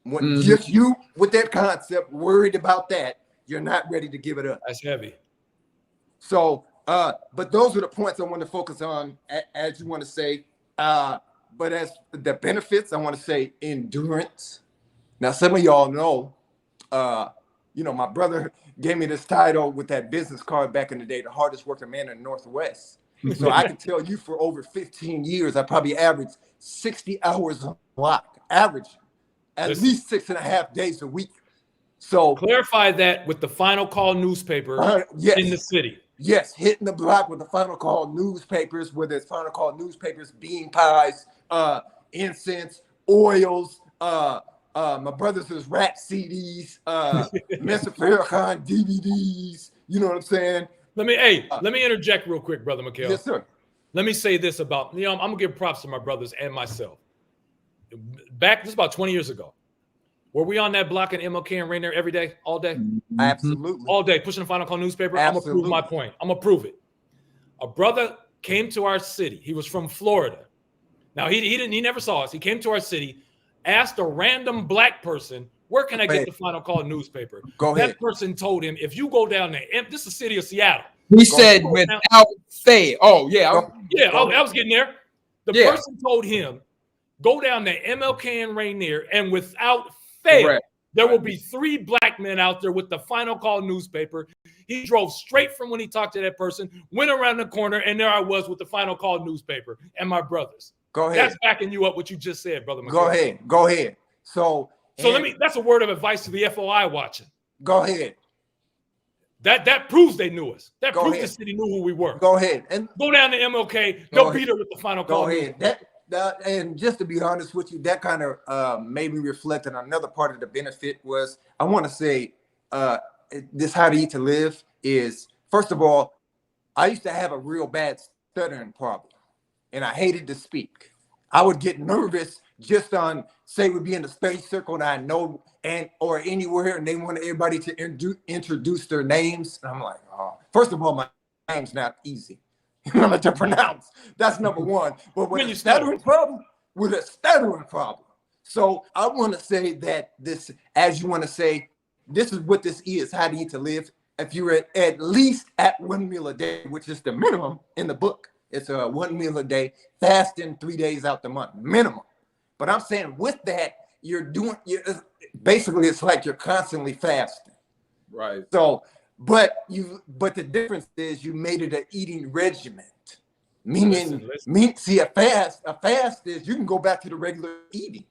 When just you with that concept, worried about that, you're not ready to give it up. That's heavy. So, but those are the points I want to focus on, as you want to say. But as the benefits, I want to say endurance. Now, some of y'all know, my brother gave me this title with that business card back in the day, the hardest working man in the Northwest. So I can tell you for over 15 years, I probably averaged 60 hours a block, average at least 6.5 days a week. So clarify that with the Final Call newspaper in the city. Yes, hitting the block with the Final Call newspapers, whether it's Final Call newspapers, bean pies, incense, oils, my brother's rap CDs, Mr. Farrakhan DVDs. You know what I'm saying? Let me interject real quick, Brother Mikhail. Yes, sir. Let me say this about, I'm gonna give props to my brothers and myself. This is about 20 years ago. Were we on that block in MLK and Rainier every day, all day? Absolutely. All day, pushing the Final Call newspaper. Absolutely. I'm gonna prove my point. I'm gonna prove it. A brother came to our city. He was from Florida. Now he never saw us. He came to our city, asked a random black person, where can I get the Final Call newspaper? Go ahead. That person told him, if you go down there, this is the city of Seattle. He said without fail. Oh, yeah. I was getting there. The person told him, go down to MLK and Rainier, and without fail, correct, there will be 3 black men out there with the Final Call newspaper. He drove straight from when he talked to that person, went around the corner, and there I was with the Final Call newspaper and my brothers. Go ahead. That's backing you up what you just said, Brother McCall. Go ahead. So that's a word of advice to the FOI watching. Go ahead. That proves they knew us. That proves ahead. the city knew who we were. Go ahead. And go down to MLK. They'll beat her with the Final Call. Go ahead. And just to be honest with you, that kind of made me reflect on another part of the benefit was, I want to say, this how to eat to live is, first of all, I used to have a real bad stuttering problem, and I hated to speak. I would get nervous just on, say, we'd be in the space circle and I know, or anywhere, and they want everybody to introduce their names. And I'm like, oh, first of all, my name's not easy to pronounce. That's number one. But with a stuttering problem. So I want to say that this, as you want to say, this is what this is, how to eat to live. If you're at least at 1 meal a day, which is the minimum in the book, it's a 1 meal a day, fasting 3 days out the month, minimum. But I'm saying with that, basically it's like you're constantly fasting. Right. So, but the difference is you made it an eating regimen. Meaning, a fast is you can go back to the regular eating.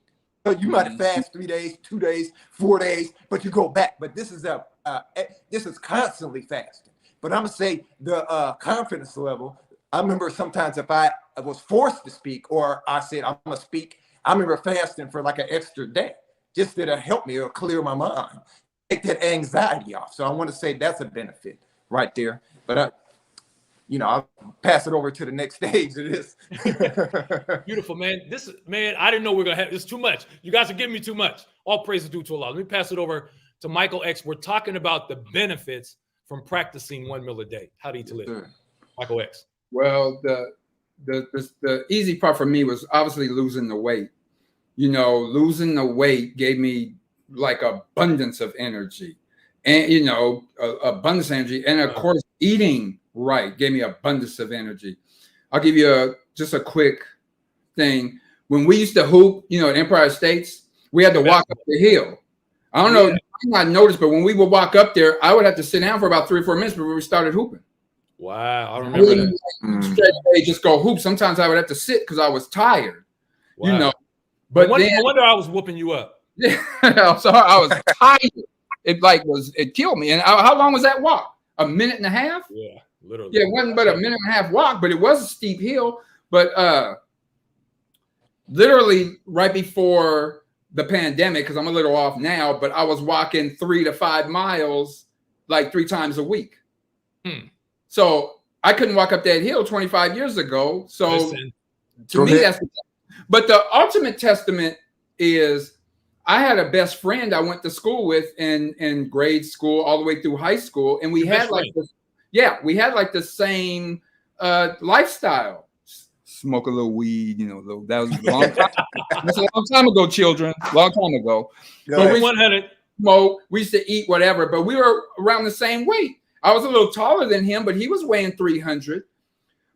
So you might have fast 3 days, 2 days, 4 days, but you go back. But this is constantly fasting. But I'm gonna say the confidence level. I remember sometimes if I was forced to speak, or I said I'm gonna speak, I remember fasting for like an extra day, just to help me or clear my mind, take that anxiety off. So I want to say that's a benefit right there. But I'll pass it over to the next stage of this. Beautiful, man. I didn't know we are gonna have this too much. You guys are giving me too much. All praise is due to Allah. Let me pass it over to Michael X. We're talking about the benefits from practicing 1 meal a day. How to eat to live. Sure. Michael X. Well, the easy part for me was obviously losing the weight. You know, losing the weight gave me like abundance of energy, and abundance of energy, and of course, eating right gave me abundance of energy. I'll give you just a quick thing. When we used to hoop, at Empire States, we had to walk up the hill. I don't know, you might not notice, but when we would walk up there, I would have to sit down for about 3 or 4 minutes before we started hooping. Wow, I remember that. Straight away, just go hoop. Sometimes I would have to sit because I was tired. Wow. But no wonder I was whooping you up. Yeah, so I was tired. It killed me. And how long was that walk? A minute and a half? Yeah, literally. Yeah, it wasn't but a minute and a half walk, but it was a steep hill. But literally right before the pandemic, because I'm a little off now, but I was walking 3 to 5 miles like 3 times a week. So I couldn't walk up that hill 25 years ago. So to me, that's. But the ultimate testament is I had a best friend I went to school with in grade school all the way through high school, and we had like the same lifestyle. Smoke a little weed, that was a long time. That's a long time ago, children. Long time ago. But we 100. Smoke. We used to eat whatever, but we were around the same weight. I was a little taller than him, but he was weighing 300.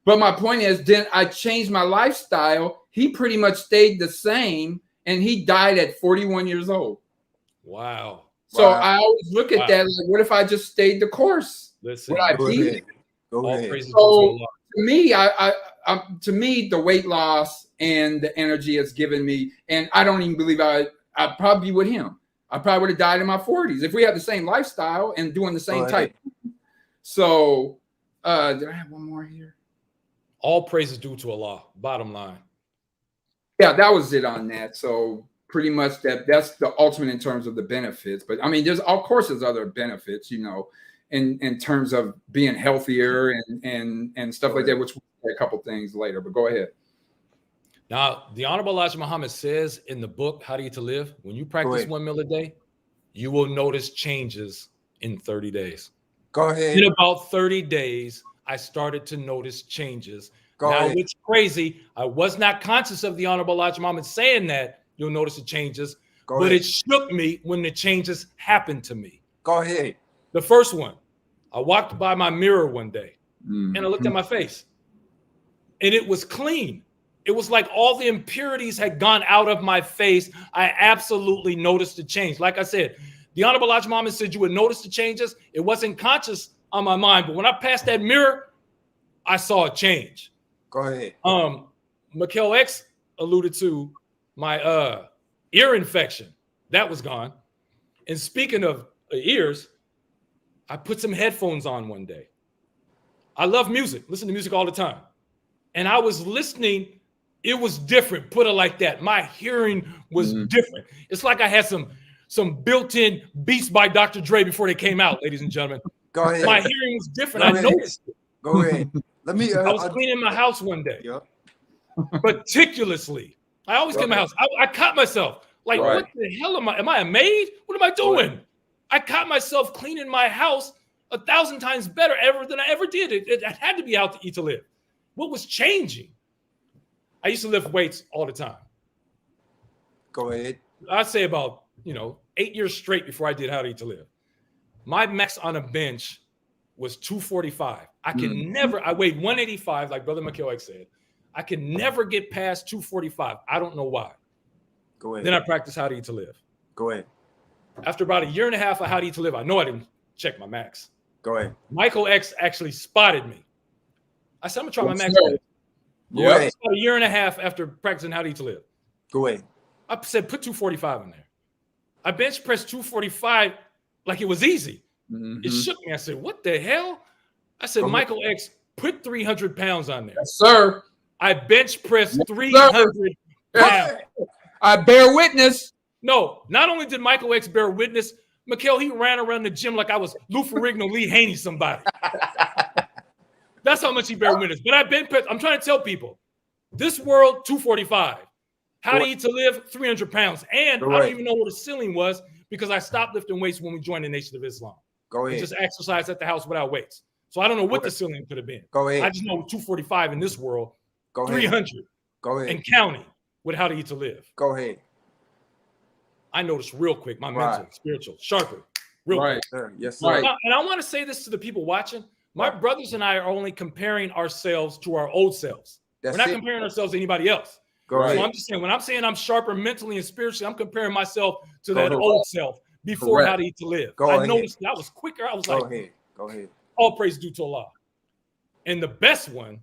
But my point is, then I changed my lifestyle. He pretty much stayed the same, and he died at 41 years old. Wow. So I always look at that like, what if I just stayed the course? Listen, would I be? Go ahead. So to me, the weight loss and the energy it's given me, and I don't even believe I'd probably be with him. I probably would have died in my 40s if we had the same lifestyle and doing the same type. So, did I have one more here? All praise is due to Allah. Bottom line. Yeah, that was it on that. So pretty much that's the ultimate in terms of the benefits. But I mean, there's other benefits, in terms of being healthier and stuff like that, which we'll say a couple things later. But go ahead. Now, the Honorable Elijah Muhammad says in the book, How to Eat to Live, when you practice 1 meal a day, you will notice changes in 30 days. Go ahead. In about 30 days, I started to notice changes. It's crazy. I was not conscious of the Honorable Elijah Muhammad saying that you'll notice the changes, but it shook me when the changes happened to me. Go ahead. The first one, I walked by my mirror one day and I looked at my face and it was clean. It was like all the impurities had gone out of my face. I absolutely noticed the change. Like I said, the Honorable Elijah Muhammad said you would notice the changes. It wasn't conscious on my mind, but when I passed that mirror, I saw a change. Go ahead. Michael X alluded to my ear infection. That was gone. And speaking of ears, I put some headphones on one day. I love music, listen to music all the time. And I was listening. It was different, put it like that. My hearing was different. It's like I had some built-in beats by Dr. Dre before they came out, ladies and gentlemen. Go ahead. My hearing was different. I noticed it. Go ahead. I was cleaning my house one day, meticulously. I always clean my house. I caught myself. Like, what the hell am I? Am I a maid? What am I doing? I caught myself cleaning my house 1,000 times better than I ever did. It had to be How to Eat to Live. What was changing? I used to lift weights all the time. Go ahead. I'd say about 8 years straight before I did How to Eat to Live. My max on a bench was 245. I weighed 185, like Brother McKellick said. I can never get past 245. I don't know why. Go ahead. Then I practiced How to Eat to Live. Go ahead. After about a year and a half of How to Eat to Live, I know I didn't check my max. Go ahead. Michael X actually spotted me. I said, I'm going to try my max. Yeah. It's about a year and a half after practicing How to Eat to Live. Go ahead. I said, put 245 in there. I bench pressed 245 like it was easy. It shook me. I said, what the hell? I said, Michael X, put 300 pounds on there. Yes, sir. I bench pressed 300 pounds. I bear witness. No, not only did Michael X bear witness, Mikhail, he ran around the gym like I was Lou Ferrigno, Lee Haney, somebody. That's how much he bear witness. But I'm trying to tell people, this world, 245. How to Eat to Live, 300 pounds. And I don't even know what the ceiling was because I stopped lifting weights when we joined the Nation of Islam. Go ahead. We just exercised at the house without weights. So I don't know what the ceiling could have been. Go ahead. I just know 245 in this world, Go ahead. 300 Go ahead. and counting with How to Eat to Live. Go ahead. I noticed real quick my mental, spiritual, sharper, real quick. Sir. Yes, sir. And I want to say this to the people watching. My brothers and I are only comparing ourselves to our old selves. We're not comparing ourselves to anybody else. Go ahead. So I'm just saying, when I'm saying I'm sharper mentally and spiritually, I'm comparing myself to that old self before How to Eat to Live. I noticed that I was quicker. I was like, go ahead. All praise due to Allah. And the best one,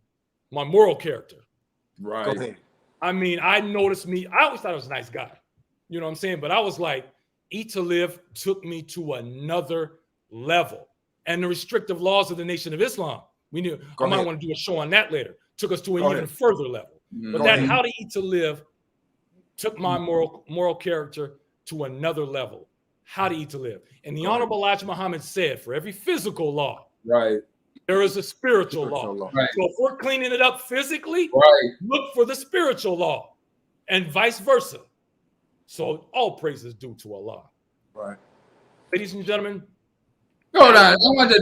my moral character. Right. Go ahead. I mean, I noticed me. I always thought I was a nice guy. You know what I'm saying? But I was like, Eat to Live took me to another level. And the restrictive laws of the Nation of Islam, we knew. I might want to do a show on that later. Took us to an even further level. But that How to Eat to Live took my moral character to another level. How to Eat to Live. And the Honorable Elijah Muhammad said, for every physical law, there is a spiritual law. Right. So if we're cleaning it up physically, look for the spiritual law, and vice versa. So all praise is due to Allah. Right. Ladies and gentlemen. Hold on.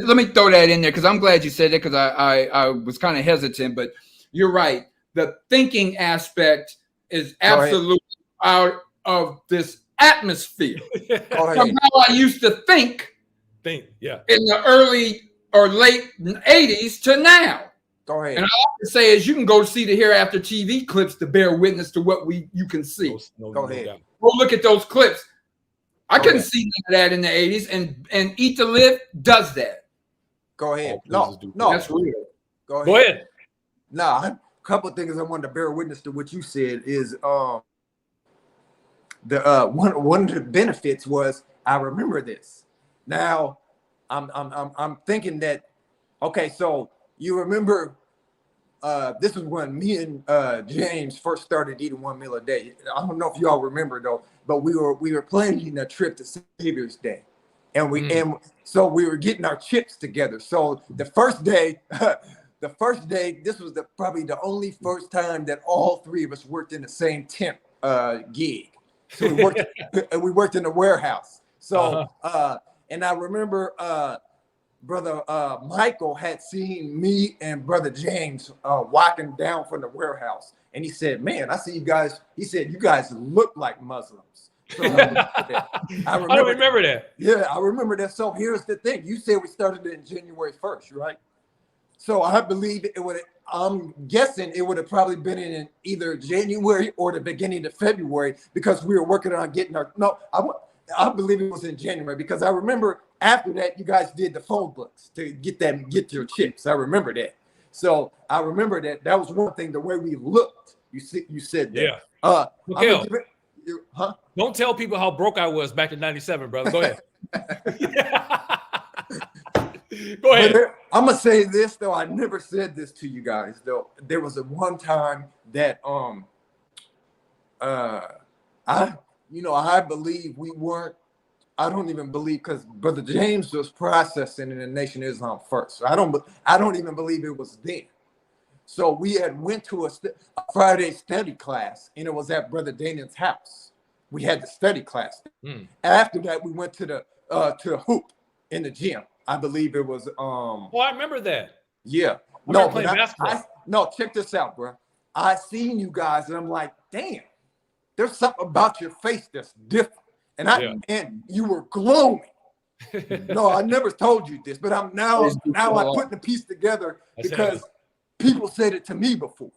Let me throw that in there because I'm glad you said that because I was kind of hesitant, but you're right. The thinking aspect is absolutely out of this atmosphere. From how I used to think in the early or late 80s to now. Go ahead. And all I have to say is you can go see the Hereafter TV clips to bear witness to what you can see. Go ahead. Go look at those clips. I couldn't see none of that in the 80s, and Eat to Live does that. Go ahead. No, that's real. Go ahead. Nah, a couple of things I wanted to bear witness to what you said is one of the benefits was I remember this. Now I'm thinking that so you remember this is when me and James first started eating one meal a day. I don't know if y'all remember though, but we were planning a trip to Savior's Day, and so we were getting our chips together. So the first day, this was probably the only first time that all three of us worked in the same temp gig. So we worked in the warehouse. So and I remember Brother Michael had seen me and Brother James walking down from the warehouse. And he said, man, I see you guys. He said, you guys look like Muslims. So I remember that. Yeah, I remember that. So here's the thing. You said we started it in January 1st, right? So I believe it would, I'm guessing it would have probably been in either January or the beginning of February because we were working on getting I believe it was in January because I remember after that, you guys did the phone books to get your chips. I remember that. So I remember that was one thing, the way we looked. You said that. Yeah. Don't tell people how broke I was back in 97, brother. Go ahead. Go ahead. I'm going to say this, though. I never said this to you guys, though. There was a one time that I believe we weren't. I don't even believe because Brother James was processing in the Nation of Islam first. So I don't even believe it was then. So we had went to a Friday study class, and it was at Brother Daniel's house. We had the study class. After that, we went to the hoop in the gym. I believe it was. I remember that. Yeah. Playing basketball. No, check this out, bro. I seen you guys, and I'm like, damn. There's something about your face that's different. And you were glowing. No, I never told you this, but I'm putting the piece together because people said it to me before.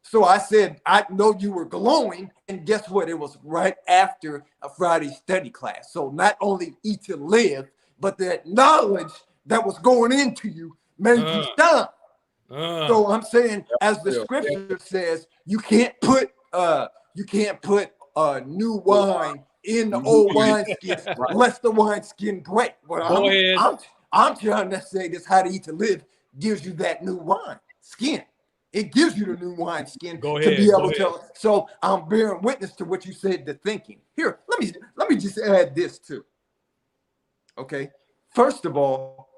So I said, I know you were glowing, and guess what? It was right after a Friday study class. So not only eat to live, but that knowledge that was going into you made you shine. So I'm saying, as the scripture says, you can't put new wine in the old wineskin, lest the wineskin break. But I'm trying to say this: How to Eat to Live gives you that new wine skin. It gives you the new wine skin to be able to. So I'm bearing witness to what you said. The thinking here. Let me just add this too. Okay, first of all,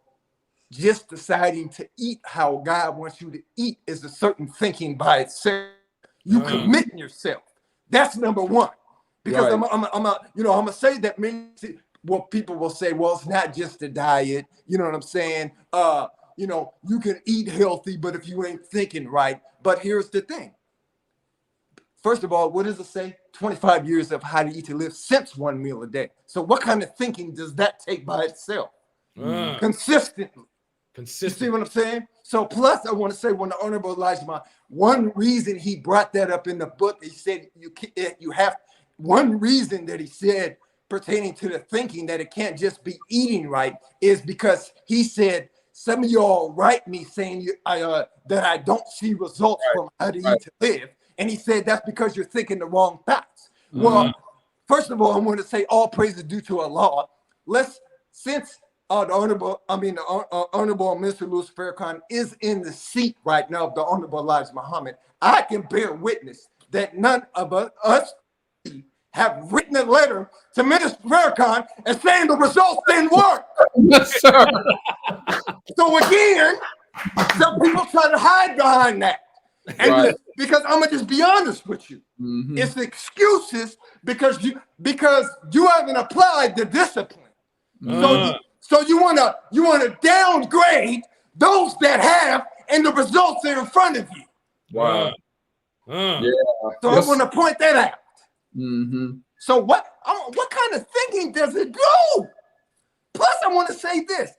just deciding to eat how God wants you to eat is a certain thinking by itself. You committing yourself. That's number one. Because I'm gonna say that people will say, well, it's not just a diet. You know what I'm saying? you know, you can eat healthy, but if you ain't thinking right. But here's the thing. First of all, what does it say? 25 years of how to eat to live since 1 meal a day. So what kind of thinking does that take by itself? Consistently. You see what I'm saying? So plus, I want to say, when the Honorable Elijah, one reason he brought that up in the book, he said one reason that he said pertaining to the thinking that it can't just be eating right is because he said, some of y'all write me saying that I don't see results from how to eat to live. And he said, that's because you're thinking the wrong thoughts. Well, first of all, I want to say all praise is due to Allah. Since the Honorable Mr. Louis Farrakhan is in the seat right now of the Honorable Elijah Muhammad, I can bear witness that none of us have written a letter to Minister Farrakhan and saying the results didn't work. Yes, sir. So again, some people try to hide behind that. And because I'm gonna just be honest with you, it's excuses because you haven't applied the discipline. So you wanna downgrade those that have, and the results are in front of you. Wow. Yeah. So I want to point that out. So what kind of thinking does it do? Plus, I want to say this: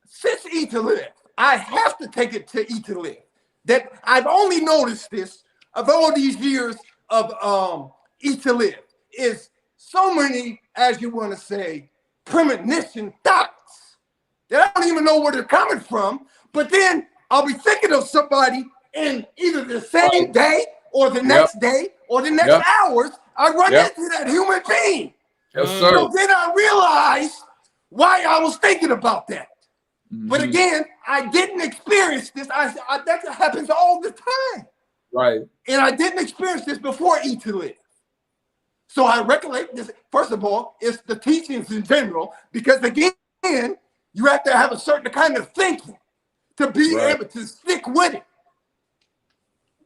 since Eat to Live, I have to take it to Eat to Live. That I've only noticed this of all these years of Eat to Live is so many, as you want to say, premonition thoughts that I don't even know where they're coming from. But then I'll be thinking of somebody in either the same day or the next day or the next hours. I run into that human being. Yes, sir. So then I realized why I was thinking about that. But again, I didn't experience this. That happens all the time. Right. And I didn't experience this before Eat to Live. So I recollect this. First of all, it's the teachings in general, because again, you have to have a certain kind of thinking to be able to stick with it.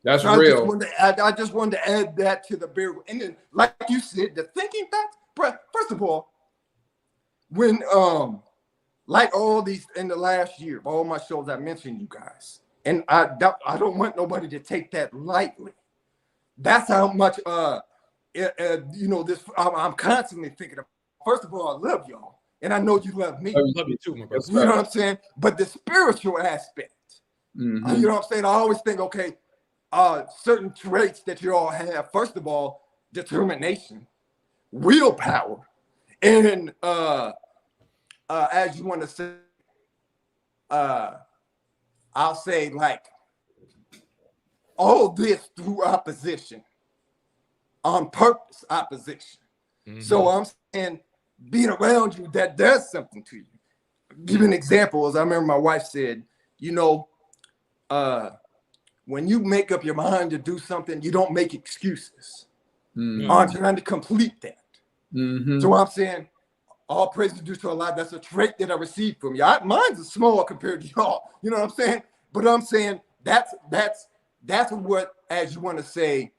That's so real. I just wanted to add that to the beer. And then, like you said, the thinking facts. First of all, when like all these in the last year, all my shows I mentioned you guys, and I don't want nobody to take that lightly. That's how much this I'm constantly thinking of. First of all, I love y'all, and I know you love me. I love you too, my brother. You know what I'm saying? But the spiritual aspect, you know what I'm saying? I always think, okay, certain traits that you all have. First of all, determination, willpower, and as you want to say, I'll say like all this through opposition, on purpose opposition. So I'm saying being around you, that does something to you. Give an example. As I remember my wife said, when you make up your mind to do something, you don't make excuses on trying to complete that. So I'm saying, all praise is due to Allah. That's a trait that I received from you. Mine's small compared to y'all. You know what I'm saying? But I'm saying that's what, as you want to say,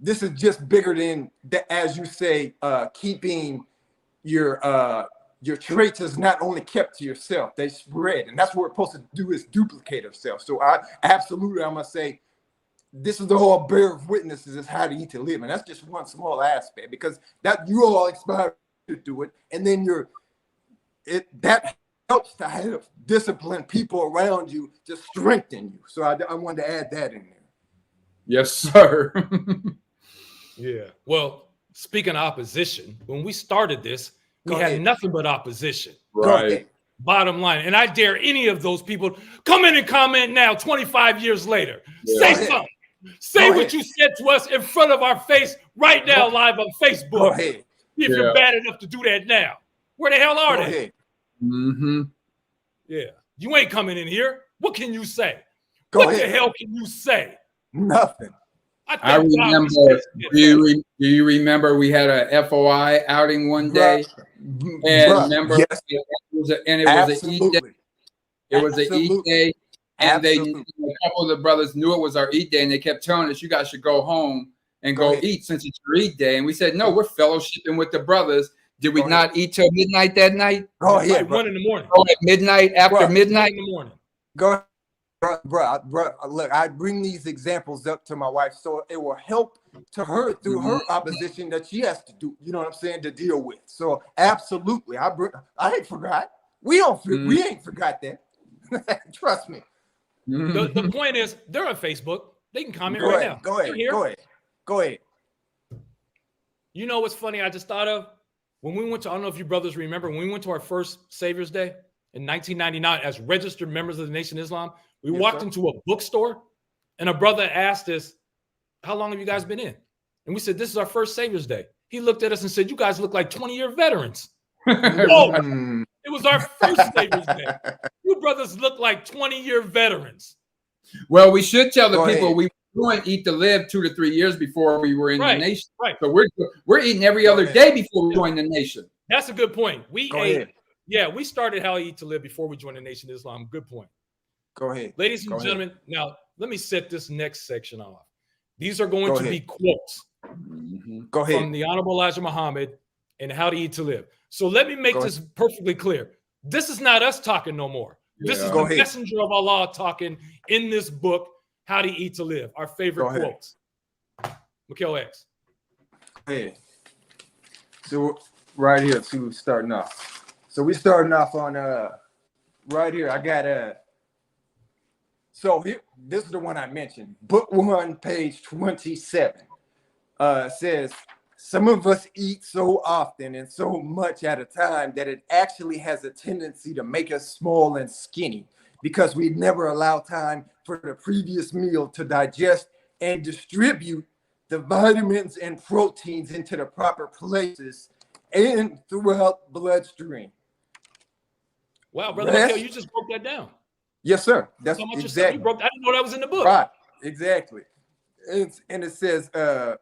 this is just bigger than that. As you say, keeping your traits is not only kept to yourself; they spread, and that's what we're supposed to do, is duplicate ourselves. So I'm gonna say, this is the whole bear of witnesses is how to eat to live, and that's just one small aspect, because that you all inspired to do it, and then that helps to have disciplined people around you to strengthen you. So I wanted to add that in there. Yes, sir. Yeah. Well, speaking of opposition, when we started this, we had nothing but opposition. Right. Bottom line. And I dare any of those people come in and comment now, 25 years later. Say something. Say what you said to us in front of our face right now, live on Facebook. Go ahead. If you're bad enough to do that now. Where the hell are they? Yeah. You ain't coming in here. What can you say? What the hell can you say? Nothing. I remember. Do you remember we had a FOI outing one day? And remember, it was an eat day. It was an eat day, and a couple of the brothers knew it was our eat day, and they kept telling us, "You guys should go home and go eat since it's your eat day." And we said, "No, we're fellowshipping with the brothers." Did we not eat till midnight that night? Go ahead. Like 1 in the morning. Oh, at midnight, after midnight? 1 in the morning. Go ahead, bro. Look, I bring these examples up to my wife so it will help to her through her opposition that she has to do. You know what I'm saying, to deal with. So absolutely, I ain't forgot. We ain't forgot that. Trust me. The point is, they're on Facebook. They can comment Go right ahead, now. Go ahead. You know what's funny? I just thought of when we went to, I don't know if you brothers remember, when we went to our first Savior's Day in 1999 as registered members of the Nation of Islam, we walked into a bookstore and a brother asked us, how long have you guys been in? And we said, this is our first Savior's Day. He looked at us and said, you guys look like 20-year veterans. Whoa, it was our first Savior's Day. You brothers look like 20-year veterans. Well, we should tell the people we were doing Eat to Live 2 to 3 years before we were in the nation. Right. So we're eating every other day before we join the nation. That's a good point. We ate. Yeah, we started How I Eat to Live before we joined the Nation of Islam. Good point. Go ahead. Ladies and gentlemen, now let me set this next section off. These are going to be quotes from the Honorable Elijah Muhammad and How to Eat to Live. So let me make this perfectly clear. This is not us talking no more. This is the messenger of Allah talking in this book, How to Eat to Live, our favorite quotes. Mikhail X. Hey, so right here, see, we're starting off. So we're starting off on right here. I got so here, this is the one I mentioned. Book 1, page 27. Says, some of us eat so often and so much at a time that it actually has a tendency to make us small and skinny because we never allow time for the previous meal to digest and distribute the vitamins and proteins into the proper places and throughout bloodstream. Wow, Brother Mikhail, you just broke that down. Yes, sir. That's exactly. I didn't know that was in the book. Right, exactly. And it says,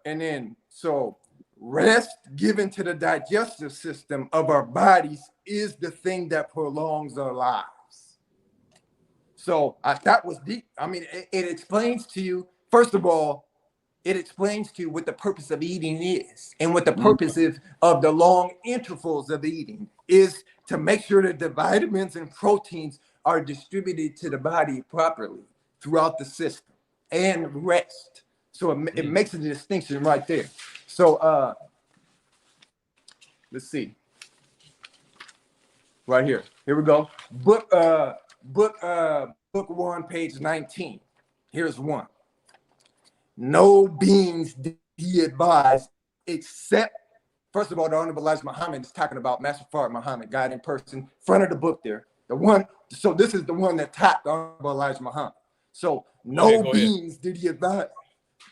and then, so rest given to the digestive system of our bodies is the thing that prolongs our lives. So that was deep. I mean, it explains to you, first of all, it explains to you what the purpose of eating is and what the purpose is of the long intervals of eating is to make sure that the vitamins and proteins are distributed to the body properly throughout the system and rest. So it makes a distinction right there. So let's see. Right here. Here we go. Book 1, page 19. Here's one. No beings did he advise except, first of all, the Honorable Elijah Muhammad is talking about Master Fard Muhammad, God in person, front of the book there. The one, so this is the one that taught the Honorable Elijah Muhammad. So no beings did he advise.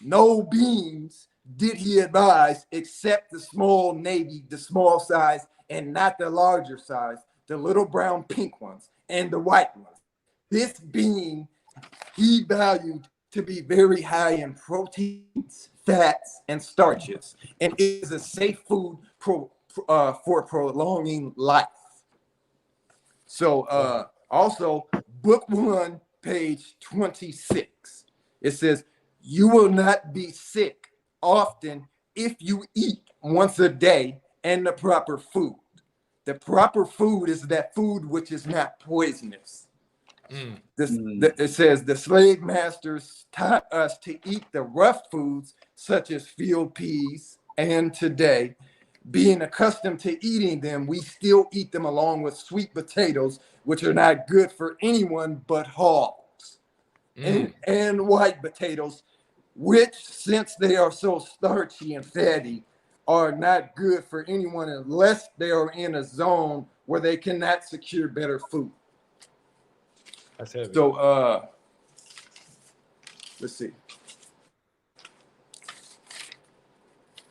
No beings did he advise except the small navy, the small size, and not the larger size, the little brown pink ones and the white ones. This being he valued to be very high in proteins, fats, and starches, and is a safe food for prolonging life. So also, book 1, page 26, it says, you will not be sick often if you eat once a day and the proper food. The proper food is that food which is not poisonous. It says the slave masters taught us to eat the rough foods such as field peas, and today, being accustomed to eating them, we still eat them along with sweet potatoes, which are not good for anyone but hogs, and white potatoes, which, since they are so starchy and fatty, are not good for anyone unless they are in a zone where they cannot secure better food. That's heavy. So let's see.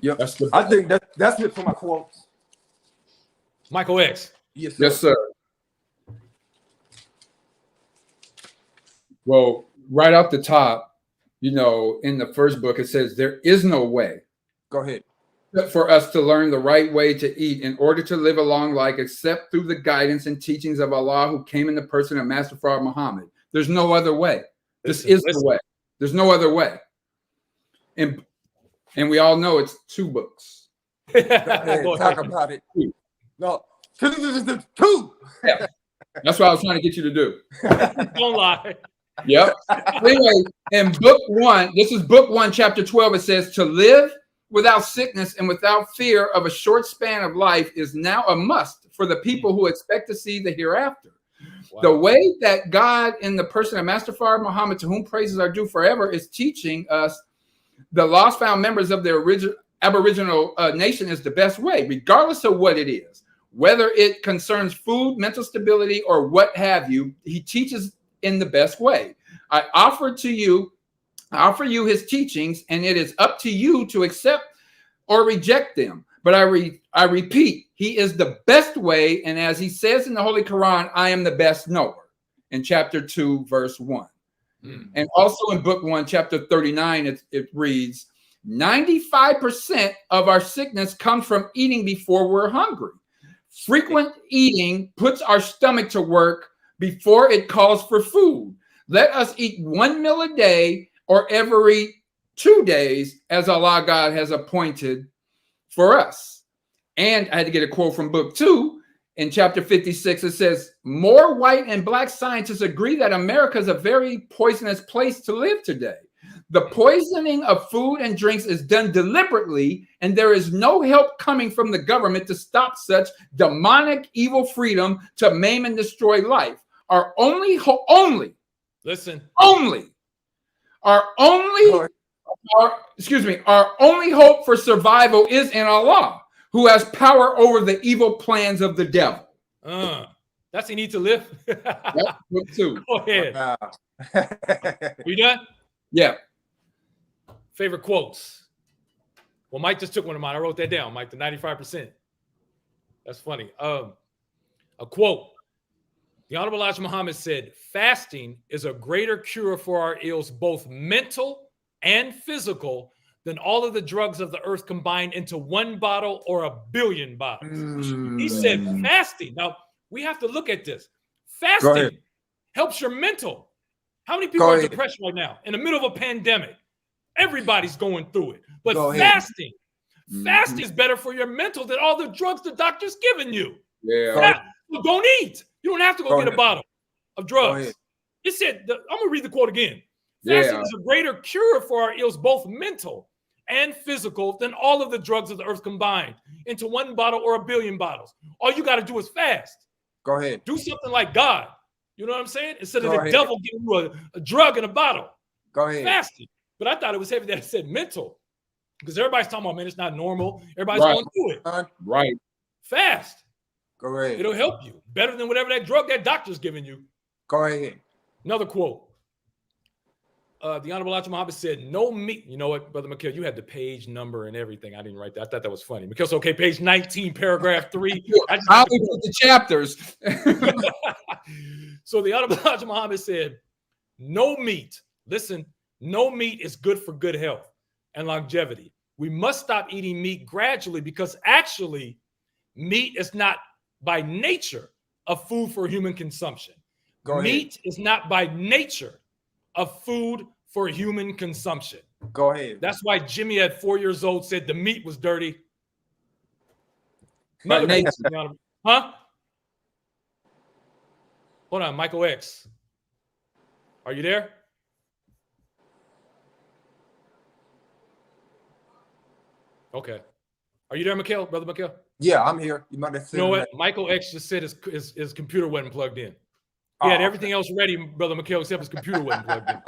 Yep, I think that's it for my quotes. Michael X. Yes, sir. Yes, sir. Well, right off the top, you know, in the first book, it says there is no way. Go ahead. For us to learn the right way to eat in order to live a long life, except through the guidance and teachings of Allah, who came in the person of Master Fard Muhammad. There's no other way. This is the way. There's no other way. And we all know it's 2 books. Talk about it. No, 2. Yeah. That's what I was trying to get you to do. Don't lie. Yep. Anyway, in book 1, this is book 1, chapter 12. It says, to live without sickness and without fear of a short span of life is now a must for the people who expect to see the hereafter. Wow. The way that God, in the person of Master Fard Muhammad, to whom praises are due forever, is teaching us the lost found members of the Aboriginal nation is the best way, regardless of what it is, whether it concerns food, mental stability, or what have you. He teaches in the best way. I offer you his teachings, and it is up to you to accept or reject them. But I repeat, he is the best way. And as he says in the Holy Quran, I am the best knower in chapter 2, verse 1. And also in book 1, chapter 39, it reads, 95% of our sickness comes from eating before we're hungry. Frequent eating puts our stomach to work before it calls for food. Let us eat 1 meal a day or every 2 days as Allah God has appointed for us. And I had to get a quote from book 2 in chapter 56. It says, more white and black scientists agree that America is a very poisonous place to live today. The poisoning of food and drinks is done deliberately, and there is no help coming from the government to stop such demonic evil freedom to maim and destroy life. Our only hope for survival is in Allah, who has power over the evil plans of the devil. That's he need to live. That's book 2. Go ahead. Wow. You done? Yeah. Favorite quotes. Well, Mike just took one of mine. I wrote that down, Mike, the 95%. That's funny. A quote. The Honorable Elijah Muhammad said, fasting is a greater cure for our ills, both mental and physical, than all of the drugs of the earth combined into 1 bottle or 1 billion bottles. He said fasting. Now, we have to look at this. Fasting helps your mental. How many people are depressed right now in the middle of a pandemic? Everybody's going through it. But fasting is better for your mental than all the drugs the doctor's giving you. Yeah. So don't eat. You don't have to go get a bottle of drugs. It said, I'm going to read the quote again. Fasting is a greater cure for our ills, both mental and physical, than all of the drugs of the earth combined into 1 bottle or 1 billion bottles. All you got to do is fast. Go ahead. Do something like God. You know what I'm saying? Instead of the devil giving you a drug in a bottle. Go ahead. Fasting. But I thought it was heavy that it said mental. Because everybody's talking about, man, it's not normal. Everybody's going through it. Right. Fast. Go ahead. It'll help you. Better than whatever that drug that doctor's giving you. Go ahead. Another quote. The Honorable Elijah Muhammad said, no meat. You know what, Brother McKell, you had the page number and everything. I didn't write that. I thought that was funny. McKell's okay, page 19, paragraph 3. I'll put the chapters. So the Honorable Elijah Muhammad said, no meat. Listen, no meat is good for good health and longevity. We must stop eating meat gradually because actually meat is not by nature a food for human consumption. Meat is not by nature a food for human consumption. Go ahead. That's why Jimmy at 4 years old said the meat was dirty. Huh? Hold on, Michael X. Are you there? Okay. Are you there, McKell? Brother McKell? Yeah, I'm here. You might have said. You know what? Michael X just said his computer wasn't plugged in. He had everything else ready, Brother McKell, except his computer wasn't plugged in.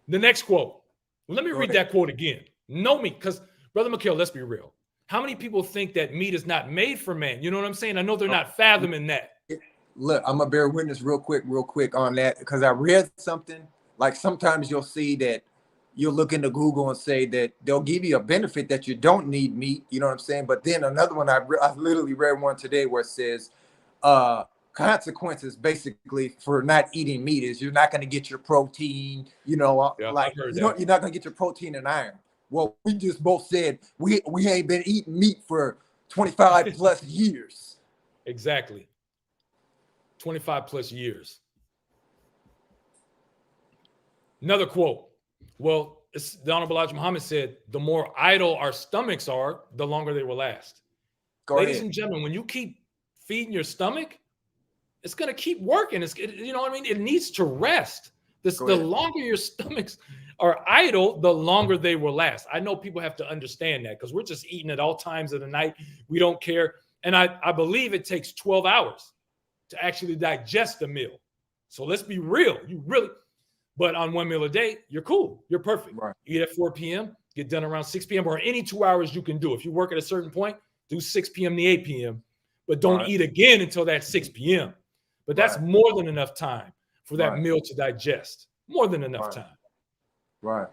The next quote. Let me read that quote again. No meat, because Brother McKell, let's be real. How many people think that meat is not made for man? You know what I'm saying? I know they're not fathoming that. Look, I'm going to bear witness real quick on that, because I read something. Like sometimes you'll see that you'll look into Google and say that they'll give you a benefit that you don't need meat. You know what I'm saying? But then another one, I literally read one today where it says, consequences basically for not eating meat is you're not going to get your protein, you're not going to get your protein and iron. Well, we just both said we ain't been eating meat for 25 plus years. Exactly. 25 plus years. Another quote. Well, the Honorable Elijah Muhammad said, the more idle our stomachs are, the longer they will last. Ladies and gentlemen, when you keep feeding your stomach, it's going to keep working. You know what I mean? It needs to rest. The longer your stomachs are idle, the longer they will last. I know people have to understand that because we're just eating at all times of the night. We don't care. And I believe it takes 12 hours to actually digest a meal. So let's be real. But on one meal a day, you're cool. You're perfect. Right. Eat at 4 p.m., get done around 6 p.m. or any 2 hours you can do. If you work at a certain point, do 6 p.m. to 8 p.m., but don't eat again until that 6 p.m. But that's more than enough time for that meal to digest. More than enough time. Right.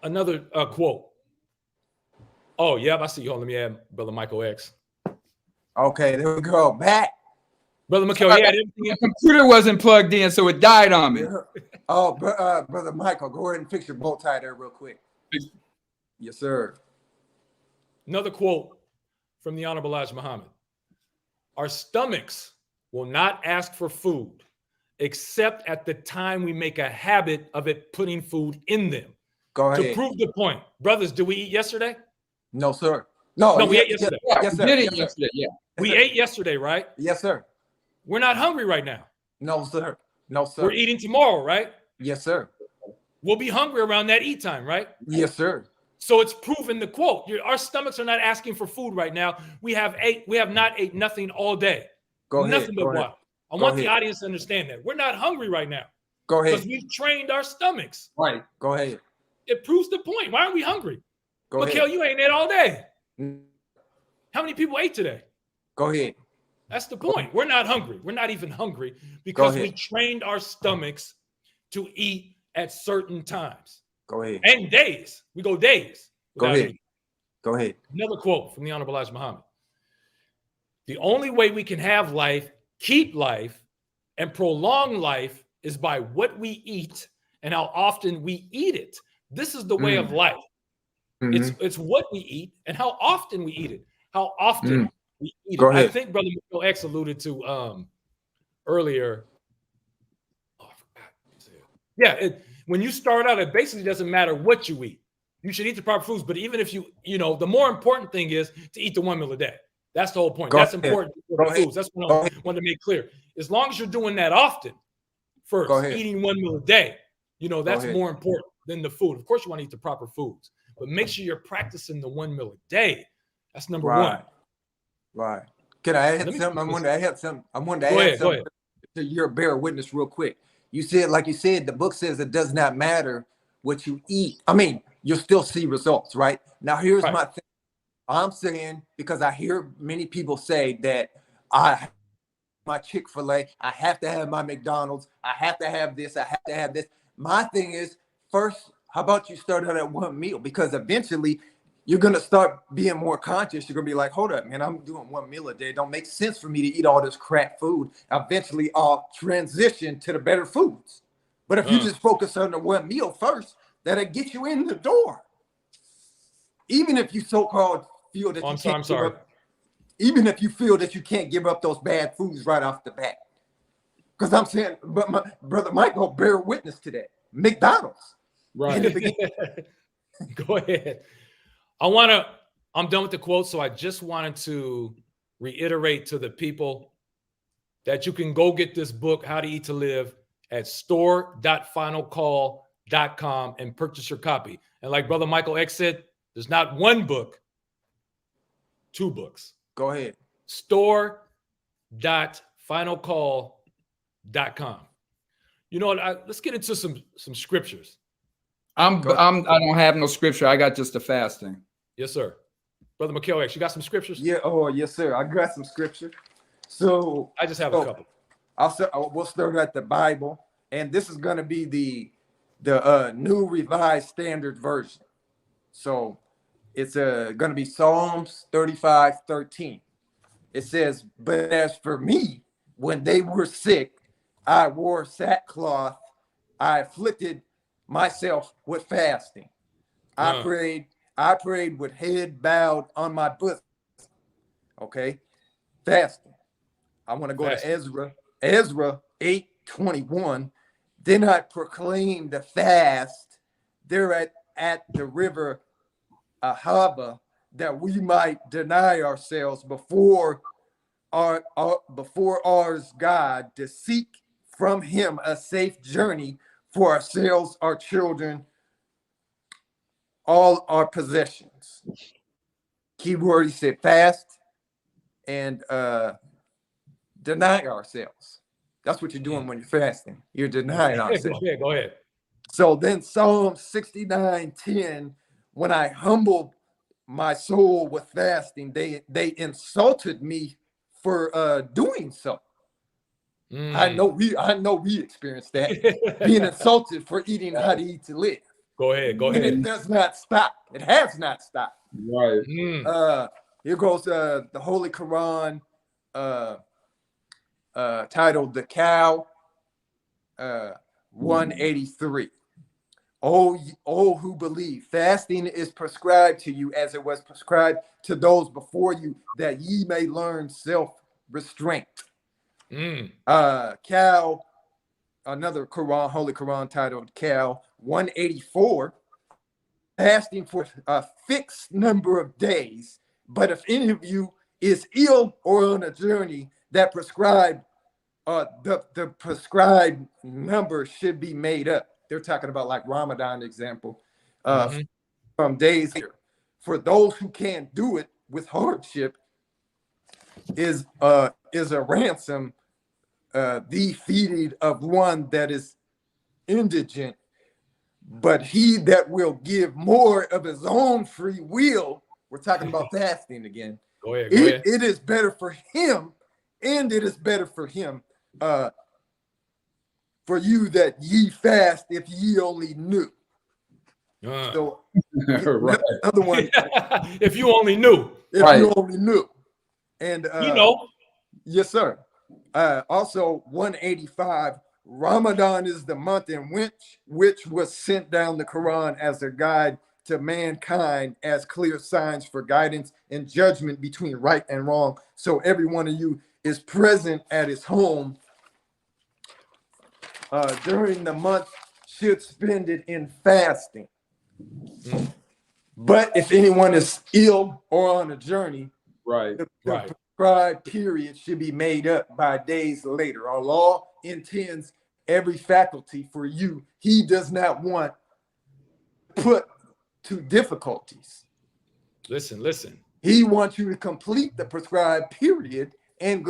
Another quote. Oh, yeah, I see you. Hold on, let me add Brother Michael X. Okay, there we go. Back. Brother Michael, everything. The computer wasn't plugged in, so it died on me. Oh, Brother Michael, go ahead and fix your bow tie there real quick. Yes, sir. Another quote from the Honorable Elijah Muhammad. Our stomachs will not ask for food except at the time we make a habit of it putting food in them. Go ahead. To prove the point. Brothers, did we eat yesterday? No, sir. No, we ate yesterday. Yes, sir. We did it yesterday, yeah. We ate yesterday, right? Yes, sir. We're not hungry right now. No, sir. No, sir. We're eating tomorrow, right? Yes, sir. We'll be hungry around that eat time, right? Yes, sir. So it's proven the quote. Our stomachs are not asking for food right now. We have not ate nothing all day. Nothing but water. I want the audience to understand that. We're not hungry right now. Go ahead. Because we've trained our stomachs. Right. Go ahead. It proves the point. Why aren't we hungry? Go Mikhail, ahead. you ain't ate all day. How many people ate today? Go ahead. That's the point. We're not hungry. We're not even hungry because we trained our stomachs to eat at certain times. Go ahead. And days. We go days. Go ahead. Eating. Go ahead. Another quote from the Honorable Elijah Muhammad. The only way we can have life, keep life, and prolong life is by what we eat and how often we eat it. This is the way of life. Mm-hmm. It's what we eat and how often we eat it. How often we eat it. I think Brother Michael X alluded to earlier. Oh, I forgot. Yeah, when you start out, it basically doesn't matter what you eat. You should eat the proper foods, but even if the more important thing is to eat the 1 meal a day. That's the whole point. That's important for the foods. That's what I want to make clear. As long as you're doing that often, first, eating 1 meal a day, that's more important than the food. Of course, you want to eat the proper foods, but make sure you're practicing the 1 meal a day. That's number one. Right. Can I add something? I wanted to add something to your bear witness real quick. You said, like you said, the book says it does not matter what you eat. I mean, you'll still see results, right? Now, here's my thing. I'm saying, because I hear many people say that my Chick-fil-A, I have to have my McDonald's, I have to have this, I have to have this. My thing is, first, how about you start out at 1 meal? Because eventually you're going to start being more conscious. You're going to be like, hold up, man, I'm doing 1 meal a day. It don't make sense for me to eat all this crap food. Eventually I'll transition to the better foods. But if you just focus on the 1 meal first, that'll get you in the door. Even if you so-called feel that you can't give up, even if you feel that you can't give up those bad foods right off the bat. Because I'm saying, but my brother Michael bear witness to that. McDonald's. Right. Go ahead. I'm done with the quote, so I just wanted to reiterate to the people that you can go get this book, How to Eat to Live, at store.finalcall.com and purchase your copy. And like Brother Michael X said, there's not one book, 2 books. Go ahead. Store.finalcall.com. You know what? Let's get into some scriptures. I don't have no scripture. I got just the fasting. Yes, sir. Brother Michael X, you got some scriptures? Yeah. Oh, yes, sir. I got some scripture. So I just have a couple. We'll start at the Bible, and this is going to be the New Revised Standard Version. So it's going to be Psalms 35:13. It says, "But as for me, when they were sick, I wore sackcloth. I afflicted myself with fasting. I prayed with head bowed on my bosom." Okay, fasting. I want to go to Ezra 8:21. Then I proclaimed the fast there at the river Ahava, that we might deny ourselves before before ours God, to seek from him a safe journey for ourselves, our children, all our possessions. Keyword, he said fast and deny ourselves. That's what you're doing when you're fasting. You're denying ourselves. Go ahead. So then Psalm 69:10, when I humbled my soul with fasting, they insulted me for doing so. I know we experienced that, being insulted for eating how to eat to live. Go ahead. And it does not stop. It has not stopped. Right. Here goes the Holy Quran, titled "The Cow," 183. Oh, who believe, fasting is prescribed to you as it was prescribed to those before you, that ye may learn self-restraint. Cow, another Quran, Holy Quran titled Cow, 184. Fasting for a fixed number of days, but if any of you is ill or on a journey, that prescribed the prescribed number should be made up. They're talking about like Ramadan example, from days later. For those who can't do it with hardship, is a ransom, defeated of one that is indigent. But he that will give more of his own free will, we're talking about fasting again. Go ahead. It is better for him, and it is better for him, for you that ye fast, if ye only knew. So, Right. other one, if you only knew. if you only knew. And yes, sir. Also, 185. Ramadan is the month in which was sent down the Quran as a guide to mankind, as clear signs for guidance and judgment between right and wrong. So every one of you is present at his home during the month should spend it in fasting. But if anyone is ill or on a journey, the prescribed period should be made up by days later. Allah intends every faculty for you. He does not want put to difficulties. Listen. He wants you to complete the prescribed period and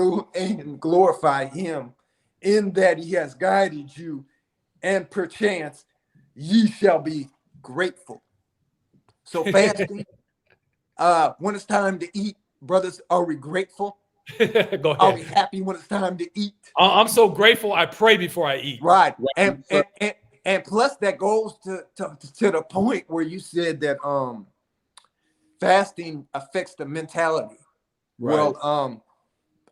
glorify him in that he has guided you, and perchance ye shall be grateful. So fasting, when it's time to eat, brothers, are we grateful? Go ahead. Are we happy when it's time to eat? I'm so grateful. I pray before I eat. Right. And plus that goes to the point where you said that fasting affects the mentality. Right. Well,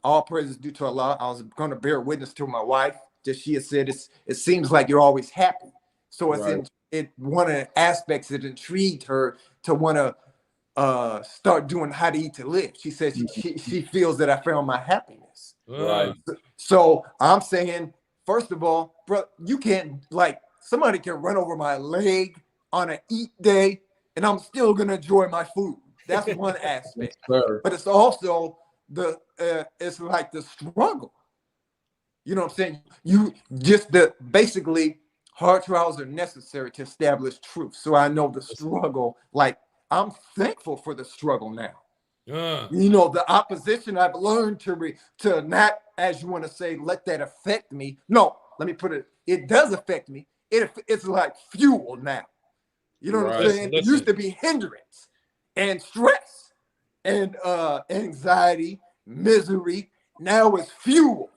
all praises due to Allah. I was going to bear witness to my wife that she had said it seems like you're always happy. So it's one of the aspects that intrigued her to want to start doing how to eat to live. She says she feels that I found my happiness. Right. So I'm saying, first of all, bro, you can't, like, somebody can run over my leg on an eat day and I'm still gonna enjoy my food. That's one aspect. But it's also it's like the struggle. You know what I'm saying? You just basically hard trials are necessary to establish truth. So I know the struggle, like I'm thankful for the struggle now. You know, the opposition, I've learned to not, as you want to say, let that affect me. No, let me put it does affect me. It's like fuel now. You know what I'm saying? It used to be hindrance and stress and anxiety, misery. Now it's fuel.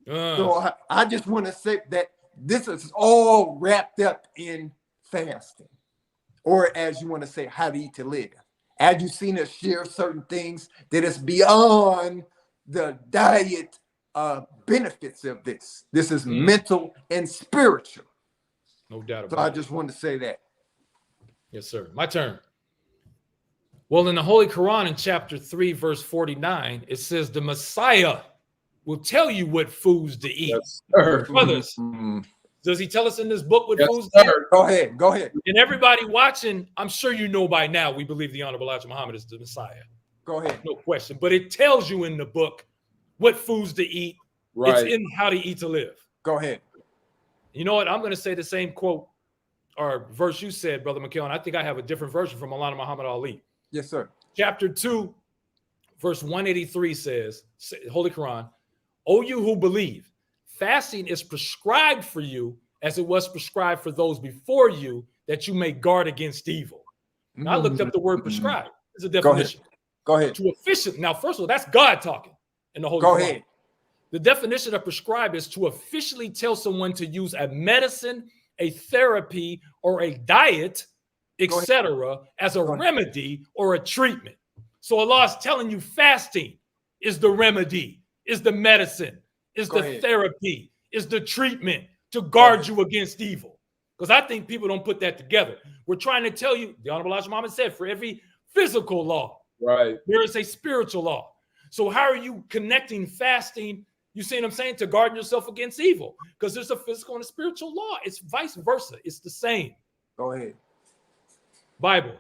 So I just want to say that this is all wrapped up in fasting, or as you want to say, how to eat to live. As you've seen us share certain things that is beyond the diet benefits of this. This is mental and spiritual. No doubt about it. So I just wanted to say that. Yes, sir. My turn. Well, in the Holy Quran, in chapter 3, verse 49, it says the Messiah will tell you what foods to eat. Yes, sir. Brothers, does he tell us in this book what foods sir. to eat? Go ahead. And everybody watching, I'm sure you know by now, we believe the Honorable Elijah Muhammad is the Messiah. Go ahead. No question. But it tells you in the book what foods to eat. Right. It's in How to Eat to Live. Go ahead. You know what? I'm going to say the same quote or verse you said, Brother McHale, and I think I have a different version from Maulana Muhammad Ali. Yes, sir. Chapter 2, verse 183 says, Holy Quran, O you who believe, fasting is prescribed for you as it was prescribed for those before you, that you may guard against evil. Now, I looked up the word prescribed. It's a definition. Go ahead. To officially, now, first of all, that's God talking in the Holy Go Quran. ahead. The definition of prescribe is to officially tell someone to use a medicine, a therapy, or a diet, etc., as a remedy or a treatment. So Allah is telling you fasting is the remedy, is the medicine, is the therapy, is the treatment to guard you against evil. Because I think people don't put that together. We're trying to tell you, the Honorable Elijah Muhammad said, for every physical law, right, there is a spiritual law. So how are you connecting fasting, you see what I'm saying, to guard yourself against evil? Because there's a physical and a spiritual law. It's vice versa. It's the same. Go ahead. Bible.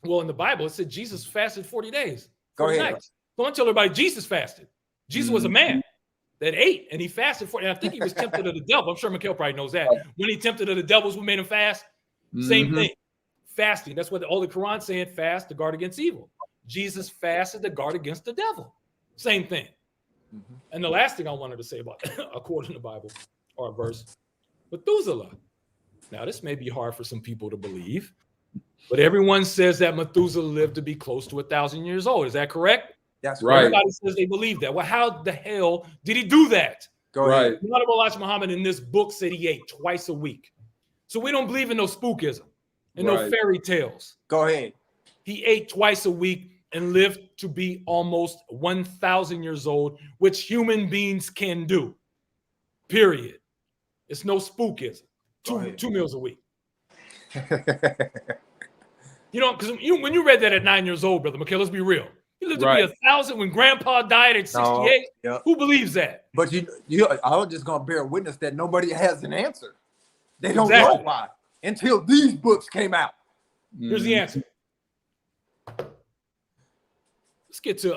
Well, in the Bible, it said Jesus fasted 40 days. 40 Go ahead. Nights. Don't tell everybody Jesus fasted. Jesus was a man that ate, and he fasted for, and I think he was tempted of the devil. I'm sure Mikhail probably knows that. When he tempted of the devils, what made him fast? Same thing. Fasting. That's what the Holy Quran saying, fast to guard against evil. Jesus fasted to guard against the devil. Same thing. And the last thing I wanted to say about, according to the Bible or a verse, Methuselah. Now, this may be hard for some people to believe, but everyone says that Methuselah lived to be close to 1,000 years old. Is that correct? That's right. Everybody says they believe that. Well, how the hell did he do that? Go ahead. The Honorable Elijah Muhammad in this book said he ate twice a week. So we don't believe in no spookism and no fairy tales. Go ahead. He ate twice a week and lived to be almost 1,000 years old, which human beings can do. Period. It's no spookism. Two meals a week. You know, because when you read that at 9 years old, Brother McKay, let's be real. You lived to be 1,000 when Grandpa died at 68. Who believes that? But I was just gonna bear witness that nobody has an answer. They don't know why until these books came out. Here's the answer. Let's get to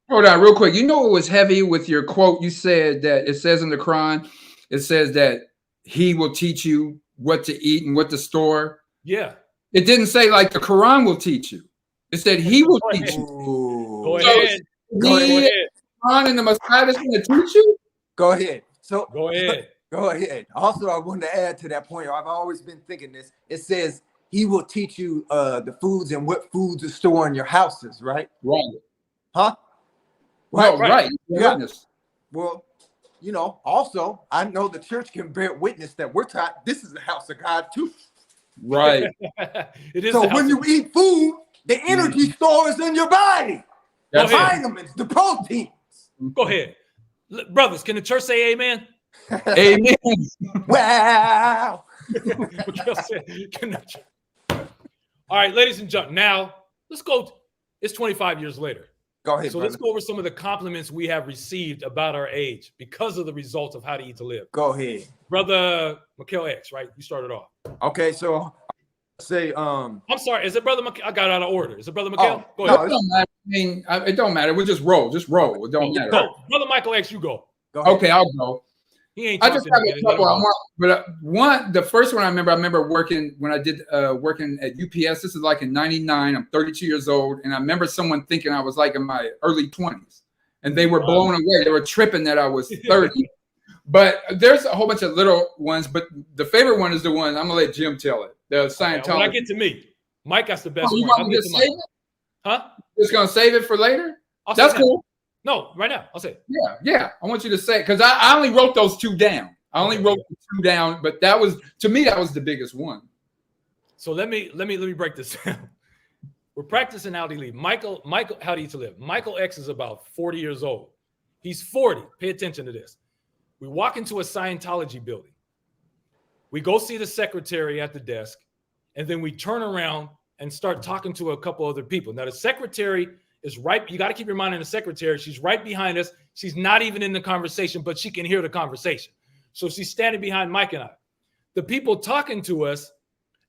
Hold on, real quick. You know what was heavy with your quote? You said that it says in the Quran, it says that he will teach you what to eat and what to store. Yeah. It didn't say like the Quran will teach you. It said he will teach you. Go ahead. Go ahead. Quran and the Messiah is going to teach you? Go ahead. So go ahead. Go ahead. Also, I wanted to add to that point. I've always been thinking this. It says he will teach you the foods and what foods to store in your houses, right? Right. Huh? Well, right. Yeah. Well, you know, also, I know the church can bear witness that we're taught this is the house of God too. Right. It is. So when you eat food, the energy stores in your body. The vitamins, the proteins. Go ahead. Brothers, can the church say amen? Amen. Wow. All right, ladies and gentlemen, now let's go. It's 25 years later. Go ahead. So let's go over some of the compliments we have received about our age because of the results of How to Eat to Live. Go ahead. Brother Mikhail X, right? You started off. Okay, so say I'm sorry, is it Brother Mikhail? I got out of order. Is it Brother Mikhail? Go no, ahead. it don't matter. I mean, it don't matter. We'll just roll. Just roll. It don't matter. Go. Brother Michael X, you go. Okay, I'll go. He ain't I just have a couple. The first one I remember working when I did working at UPS. This is like in '99. I'm 32 years old, and I remember someone thinking I was like in my early 20s, and they were blown away. They were tripping that I was 30. But there's a whole bunch of little ones, but the favorite one is the one I'm gonna let Jim tell it. The Scientology. When I get to me, Mike got the best one. You want me to save it? Huh? Just gonna save it for later? That's cool. No, right now. I'll say it. Yeah. I want you to say it because I only wrote those two down. The two down, but that was to me that was the biggest one. So let me break this down. We're practicing how to live. Michael, how to eat to live. Michael X is about 40 years old. He's 40. Pay attention to this. We walk into a Scientology building. We go see the secretary at the desk, and then we turn around and start talking to a couple other people. Now the secretary is right. You got to keep your mind on the secretary. She's right behind us. She's not even in the conversation, but she can hear the conversation. So she's standing behind Mike and I. The people talking to us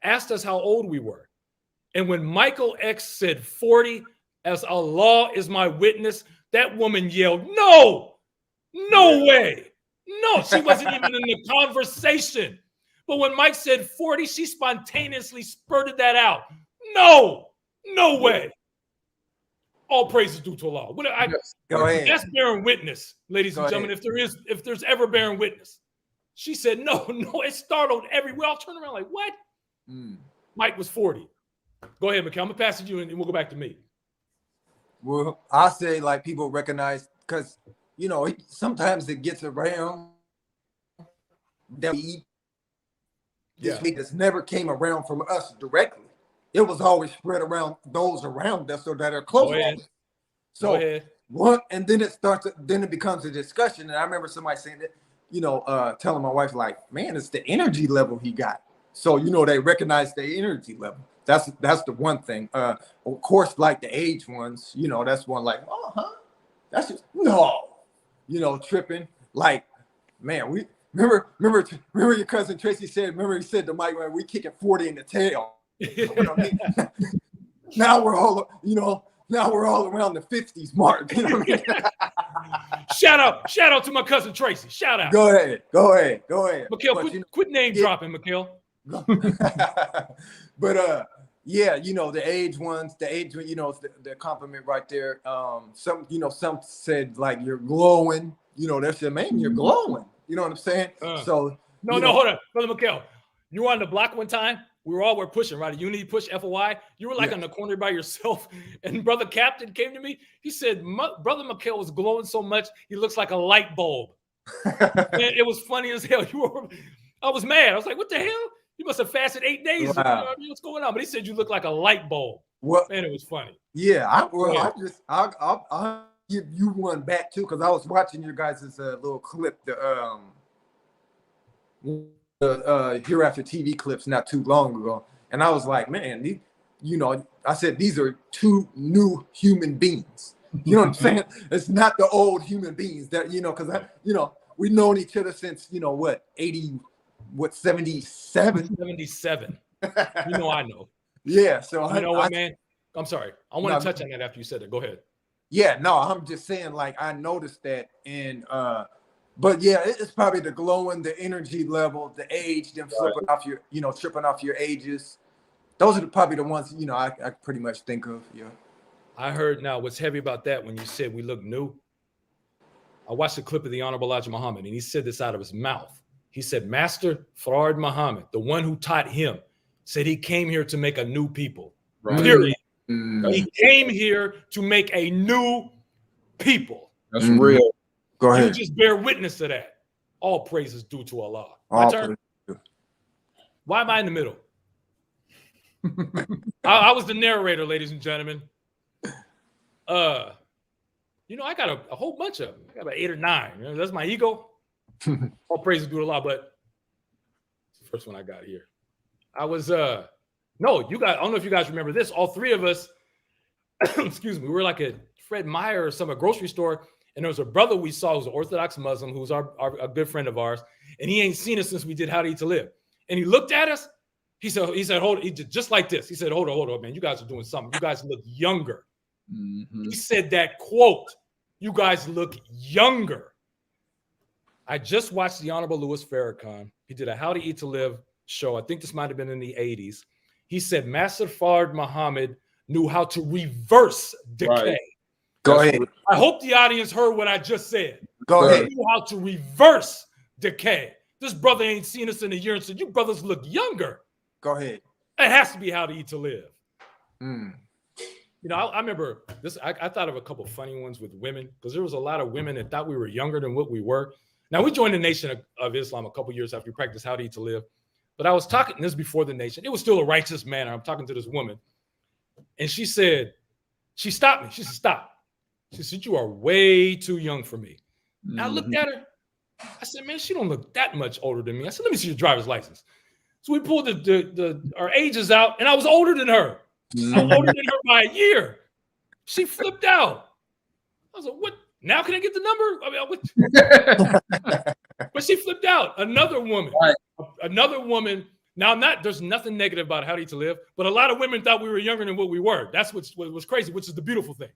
asked us how old we were. And when Michael X said 40, as Allah is my witness, that woman yelled, "No, No way. No, she wasn't even in the conversation. But when Mike said 40, she spontaneously spurted that out. No way. All praise is due to Allah. Go ahead. That's bearing witness, ladies and gentlemen. If there's ever bearing witness. She said, no, it startled everywhere. I'll turn around like, what? Mike was 40. Go ahead, Mikhail. I'm going to pass it to you and we'll go back to me. Well, I say like people recognize, because, you know, sometimes it gets around that we eat. This week that's never came around from us directly. It was always spread around those around us or that are close to us. So what, and then it becomes a discussion. And I remember somebody saying that, you know, telling my wife, like, man, it's the energy level he got. So, you know, they recognize the energy level. That's the one thing. Of course, like the age ones, you know, that's one like, that's just no, you know, tripping. Like, man, we remember your cousin Tracy said, he said to Mike, man, we kicking 40 in the tail. You know what I mean? Now we're all around the 50s mark. You know what I mean? Shout out to my cousin Tracy. Shout out. Go ahead. Mikhail, quit name dropping, Mikhail. But yeah, you know, the age ones, you know, the compliment right there. Some said like you're glowing, you know, they said, man, you're glowing. You know what I'm saying? So no, hold on, brother Mikhail. You were on the block one time. We were pushing, right? A Unity push, FOI. You were like on the corner by yourself, and brother Captain came to me. He said, brother Mikhail was glowing so much, he looks like a light bulb. Man, it was funny as hell. I was mad. I was like, what the hell? You must have fasted 8 days. Wow. You know what I mean? What's going on? But he said you look like a light bulb. What? Man, it was funny. Yeah, I'll give you one back too, because I was watching your guys' little clip, the Hereafter TV clips not too long ago, and I was like, man, I said these are two new human beings. You know what I'm saying? It's not the old human beings that, you know, because we've known each other since, you know, what, 77? 77. You know, I know. Yeah. So you know what, man? I'm sorry. I want to touch on that after you said it. Go ahead. Yeah, no, I'm just saying, like, I noticed that, and but yeah, it's probably the glowing, the energy level, the age, them tripping off your ages. Those are probably the ones, you know, I pretty much think of. Yeah. I heard now what's heavy about that when you said we look new. I watched a clip of the Honorable Elijah Muhammad, and he said this out of his mouth. He said, Master Fard Muhammad, the one who taught him, said he came here to make a new people. Right. Period. He came here to make a new people. That's real. Go ahead. You just bear witness to that. All praise is due to Allah. My turn. Why am I in the middle? I was the narrator, ladies and gentlemen. You know, I got a whole bunch of them. I got about 8 or 9. You know, that's my ego. All praise is due to Allah, but it's the first one I got here. I was no, you guys, I don't know if you guys remember this. All 3 of us, excuse me, we were like at Fred Meyer or a grocery store, and there was a brother we saw who's an Orthodox Muslim, who's a good friend of ours, and he ain't seen us since we did How to Eat to Live. And he looked at us. He said, hold on, he did just like this. He said, hold on, man. You guys are doing something. You guys look younger. Mm-hmm. He said that quote, you guys look younger. I just watched the Honorable Louis Farrakhan. He did a How to Eat to Live show. I think this might have been in the 80s. He said Master Fard Muhammad knew how to reverse decay. Right. Go ahead. I hope the audience heard what I just said. Go ahead. He knew how to reverse decay. This brother ain't seen us in a year and said, you brothers look younger. Go ahead. It has to be How to Eat to Live. Mm. You know, I remember this. I thought of a couple funny ones with women, because there was a lot of women that thought we were younger than what we were. Now, we joined the Nation of Islam a couple years after we practiced How to Eat to Live. But I was talking this before the Nation. It was still a righteous manner. I'm talking to this woman. And she said, she stopped me. She said, stop. She said, you are way too young for me. Mm-hmm. I looked at her. I said, man, she don't look that much older than me. I said, let me see your driver's license. So we pulled our ages out, and I was older than her. Mm-hmm. I'm older than her by a year. She flipped out. I was like, what? Now can I get the number? I mean, but she flipped out. Another woman. Now, there's nothing negative about How to Eat to Live, but a lot of women thought we were younger than what we were. That's what was crazy, which is the beautiful thing.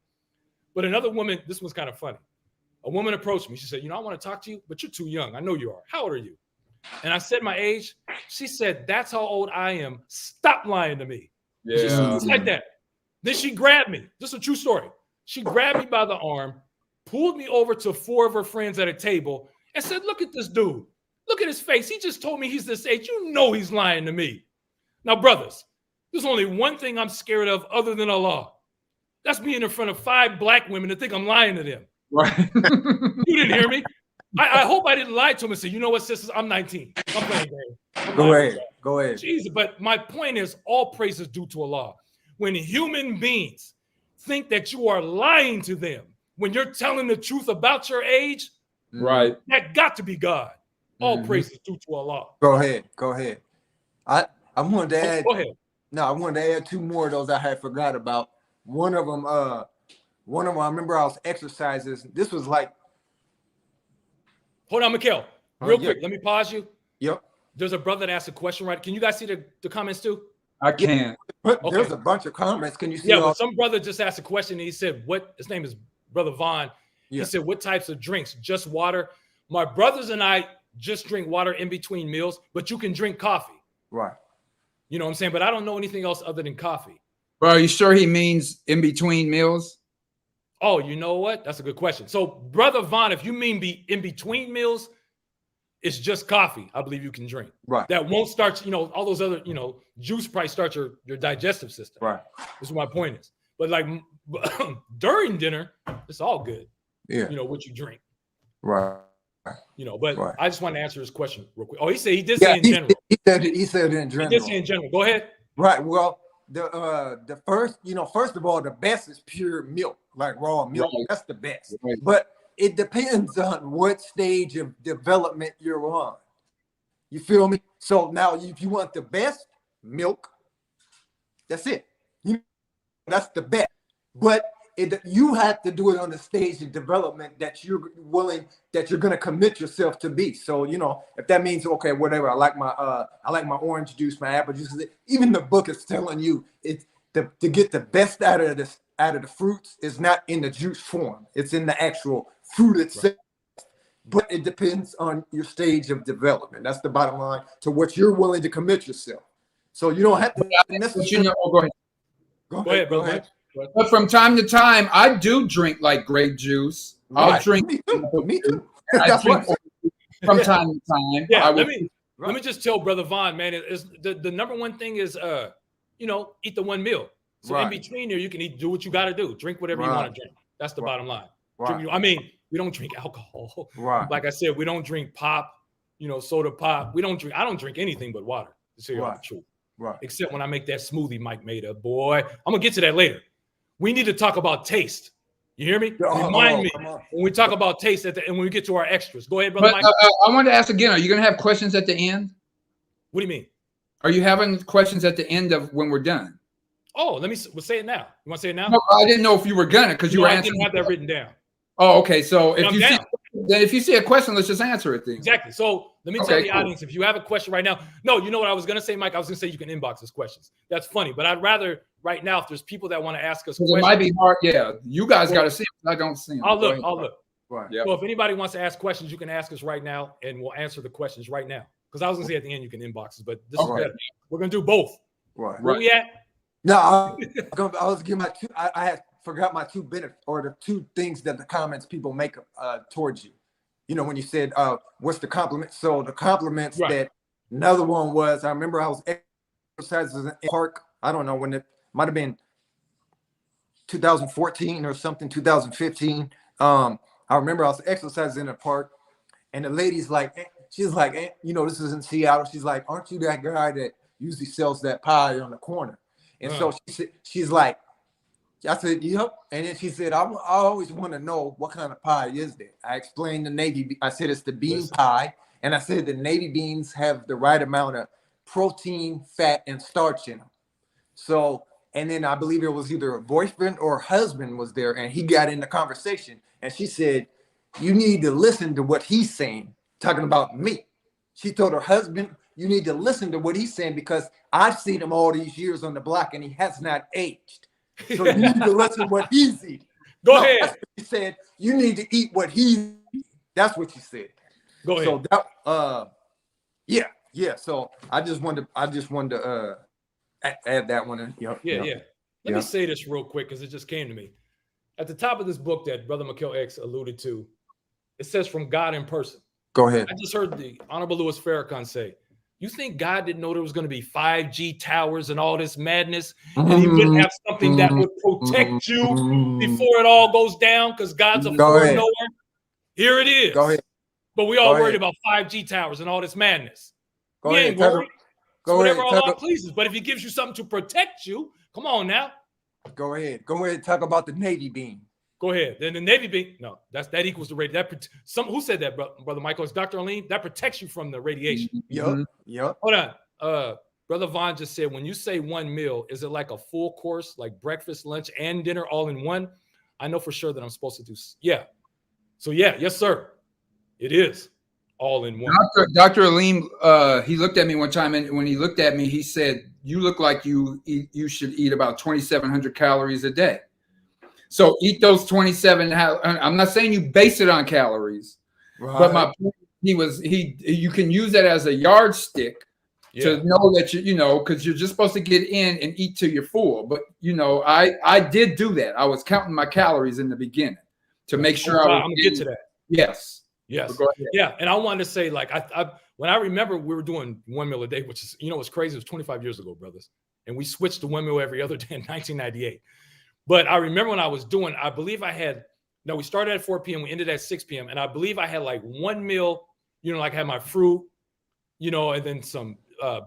But another woman, this one's kind of funny. A woman approached me. She said, I want to talk to you, but you're too young. I know you are. How old are you? And I said my age. She said, that's how old I am. Stop lying to me. Yeah. Just like that. Then she grabbed me. This is a true story. She grabbed me by the arm, pulled me over to 4 of her friends at a table, and said, look at this dude. Look at his face. He just told me he's this age. You know he's lying to me. Now, brothers, there's only one thing I'm scared of other than Allah. That's being in front of 5 black women to think I'm lying to them. Right. You didn't hear me. I hope I didn't lie to him and say, you know what, sisters, I'm 19. I'm playing games. Go ahead. Jesus, but my point is, all praise is due to Allah. When human beings think that you are lying to them, when you're telling the truth about your age, right, that got to be God. All praise is due to Allah. Go ahead. I wanted to add. Go ahead. No, I wanted to add 2 more of those I had forgot about. One of them, I remember I was exercising. This was like. Hold on, Mikhail. Real quick, let me pause you. Yep. There's a brother that asked a question, right? Can you guys see the comments too? I can. But there's a bunch of comments. Can you see? Yeah, some brother just asked a question and he said, his name is Brother Vaughn. Yeah. He said, what types of drinks? Just water. My brothers and I just drink water in between meals, but you can drink coffee. Right. You know what I'm saying? But I don't know anything else other than coffee. Bro, are you sure he means in between meals? Oh, you know what? That's a good question. So, Brother Vaughn, if you mean be in between meals, it's just coffee, I believe you can drink. Right. That won't start, all those other, juice probably start your digestive system. Right. This is what my point is. But like during dinner, it's all good. Yeah. What you drink. Right. But right. I just want to answer his question real quick. Oh, he did say in general. He said in general. He did say in general. Go ahead. Right. Well, the first, first of all, the best is pure milk, like raw milk. Right. That's the best. Right. But it depends on what stage of development you're on. You feel me? So now, if you want the best milk, that's it. That's the best. But you have to do it on the stage of development that you're willing, that you're going to commit yourself to be. So, if that means, okay, whatever, I like my orange juice, my apple juice. Even the book is telling you it's to get the best out of the fruits is not in the juice form. It's in the actual fruit itself. Right. But it depends on your stage of development. That's the bottom line to what you're willing to commit yourself. So you don't have to necessarily. Go ahead, brother. But from time to time, I do drink like grape juice. Right. I'll drink. Me too. I drink from time to time. Yeah, let me just tell Brother Vaughn, man, it's the number one thing is eat the one meal. So in between there, you can do what you got to do. Drink whatever you want to drink. That's the bottom line. Right. We don't drink alcohol. Right. Like I said, we don't drink pop, soda pop. I don't drink anything but water, to tell you the truth. Right. Except when I make that smoothie Mike made up, boy. I'm going to get to that later. We need to talk about taste. You hear me? Remind me when we talk about taste and when we get to our extras. Go ahead, brother Mike. I wanted to ask again, are you going to have questions at the end? What do you mean? Are you having questions at the end of when we're done? Oh, we'll say it now. You want to say it now? No, I didn't know if you were gonna because you were answering. I didn't have that written down. Oh, okay. So if you see a question, let's just answer it then. Exactly. So let me tell the audience, if you have a question right now, no, you know what I was gonna say, Mike? I was gonna say you can inbox us questions. That's funny, but I'd rather right now if there's people that want to ask us questions. It might be hard. Yeah, you guys got to see them. I don't see them. I'll look. Right. Yep. So if anybody wants to ask questions, you can ask us right now, and we'll answer the questions right now. Because I was gonna say at the end you can inbox us, but this is better. We're gonna do both. Right. Where we at? No, I was giving my two. I had forgot my 2 benefits or the 2 things that the comments people make towards you. When you said what's the compliment? So the compliments that another one was. I remember I was exercising in the park. I don't know when it might have been 2014 or something, 2015. I remember I was exercising in the park, and the lady's like, she's like, this is in Seattle. She's like, aren't you that guy that usually sells that pie on the corner? And so she's like, I said, yep. And then she said, I always want to know what kind of pie is that? I explained the navy. I said, it's the bean pie. And I said, the navy beans have the right amount of protein, fat, and starch in them. So, and then I believe it was either a boyfriend or a husband was there, and he got in the conversation. And she said, you need to listen to what he's saying, talking about me. She told her husband, you need to listen to what he's saying because I've seen him all these years on the block and he has not aged. So you need to listen to what he's eating. Go ahead. That's what she said. You need to eat what he. That's what she said. Go ahead. So that yeah. So I just wanted to add that one in. Yep, yeah. yep. Let me say this real quick because it just came to me. At the top of this book that Brother Mikhail X alluded to, it says from God in person. Go ahead. I just heard the Honorable Louis Farrakhan say, you think God didn't know there was going to be 5G towers and all this madness, and he wouldn't have something that would protect you before it all goes down because God's a foreknower? Here it is. Go ahead. But we all worried about 5G towers and all this madness. Go we ahead. ain't worried. Whatever ahead. Allah pleases. But if he gives you something to protect you, come on now. Go ahead. Go ahead. Talk about the Navy beam. Go ahead. Then the Navy beam. No, that equals the radiation. Who said that, Brother Michael? It's Dr. Aline. That protects you from the radiation. Yep. Hold on. Brother Vaughn just said, when you say one meal, is it like a full course, like breakfast, lunch, and dinner all in one? I know for sure that I'm supposed to do. Yeah. So yes, sir. It is all in one. Dr. Alim, he looked at me one time, and when he looked at me, he said, "You look like you should eat about 2,700 calories a day. So eat those 27. I'm not saying you base it on calories, but my point, you can use that as a yardstick to know that because you're just supposed to get in and eat till you're full. But I did do that. I was counting my calories in the beginning to make sure I'm gonna get to that. Yes. Yeah. And I wanted to say, like, when I remember we were doing one meal a day, which is, what's crazy, it was 25 years ago, brothers. And we switched to one meal every other day in 1998. But I remember when I was doing, I believe we started at 4 p.m. We ended at 6 p.m. And I believe I had like one meal, like I had my fruit, and then some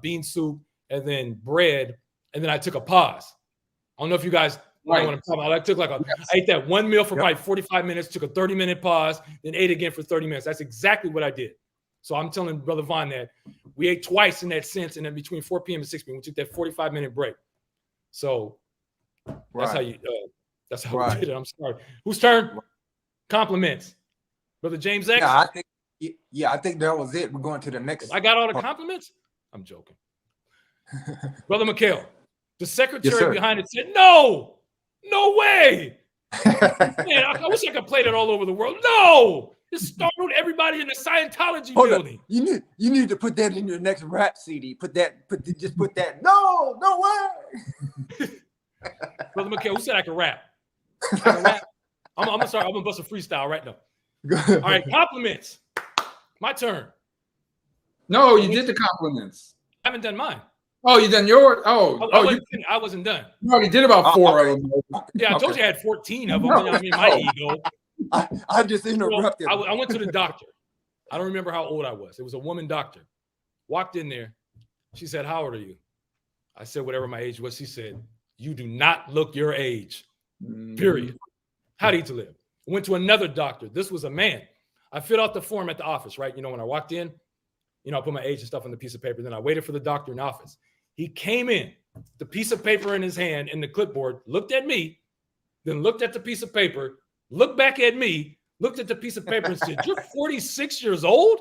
bean soup and then bread. And then I took a pause. I don't know if you guys know what I'm talking about. I took I ate that one meal for probably 45 minutes, took a 30-minute pause, then ate again for 30 minutes. That's exactly what I did. So I'm telling Brother Vaughn that we ate twice in that sense. And then between 4 p.m. and 6 p.m., we took that 45-minute break. So that's how we did it. I'm sorry. Whose turn? Compliments. Brother James X? I think that was it. We're going to the next. I got all the compliments? I'm joking. Brother Mikhail, the secretary behind it said, no way. Man, I wish I could play that all over the world. No, it startled everybody in the Scientology building. You need to put that in your next rap CD. Just put that. No way. Brother Mikhail, who said I can rap? I'm gonna start. I'm gonna bust a freestyle right now. All right, compliments. My turn. No, you did the compliments. I haven't done mine. Oh, you done yours? I wasn't done. You already did about 4 of them. Yeah, I told you I had 14 of them. I mean, my ego. I just interrupted. I went to the doctor. I don't remember how old I was. It was a woman doctor. Walked in there. She said, "How old are you?" I said, "Whatever my age was." She said, "You do not look your age. Period. How do you live?" Went to another doctor. This was a man. I filled out the form at the office, right? When I walked in, I put my age and stuff on the piece of paper. Then I waited for the doctor in the office. He came in, the piece of paper in his hand and the clipboard, looked at me, then looked at the piece of paper, looked back at me, looked at the piece of paper and said, "You're 46 years old?"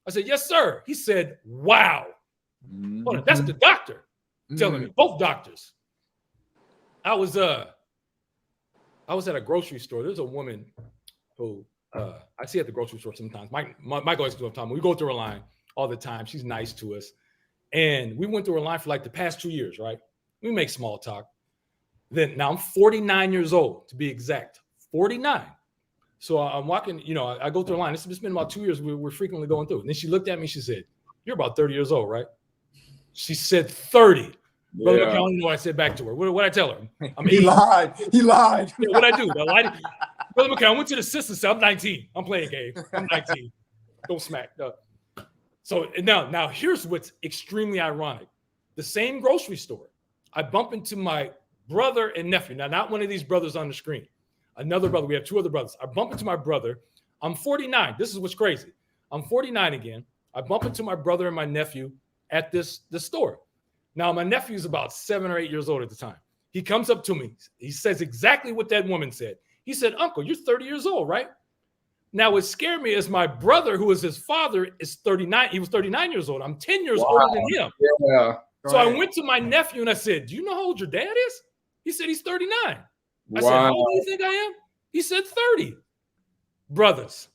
I said, "Yes, sir." He said, "Wow." Hold on, that's the doctor telling me, both doctors. I was at a grocery store. There's a woman who I see at the grocery store sometimes. Mike always do it all the time. We go through her line all the time. She's nice to us. And we went through her line for like the past 2 years, right? We make small talk. Now I'm 49 years old, to be exact. 49. So I'm walking, I go through her line. It's been about 2 years. We're frequently going through. And then she looked at me. She said, "You're about 30 years old, right?" She said 30. Yeah. Brother, I don't even know what I said back to her. What I tell her? He lied. Yeah, what I do? I lied. Brother McCall, I went to the sister cell. I'm 19. I'm playing game. I'm 19. Don't smack. No. So now here's what's extremely ironic. The same grocery store, I bump into my brother and nephew. Now, not one of these brothers on the screen. Another brother. We have 2 other brothers. I bump into my brother. I'm 49. This is what's crazy. I'm 49 again. I bump into my brother and my nephew at this store. Now, my nephew is about 7 or 8 years old at the time. He comes up to me. He says exactly what that woman said. He said, "Uncle, you're 30 years old, right?" Now, what scared me is my brother, who is his father, is 39. He was 39 years old. I'm 10 years older than him. Yeah. So I went to my nephew and I said, "Do you know how old your dad is?" He said, "He's 39. I said, "How old do you think I am?" He said 30. Brothers,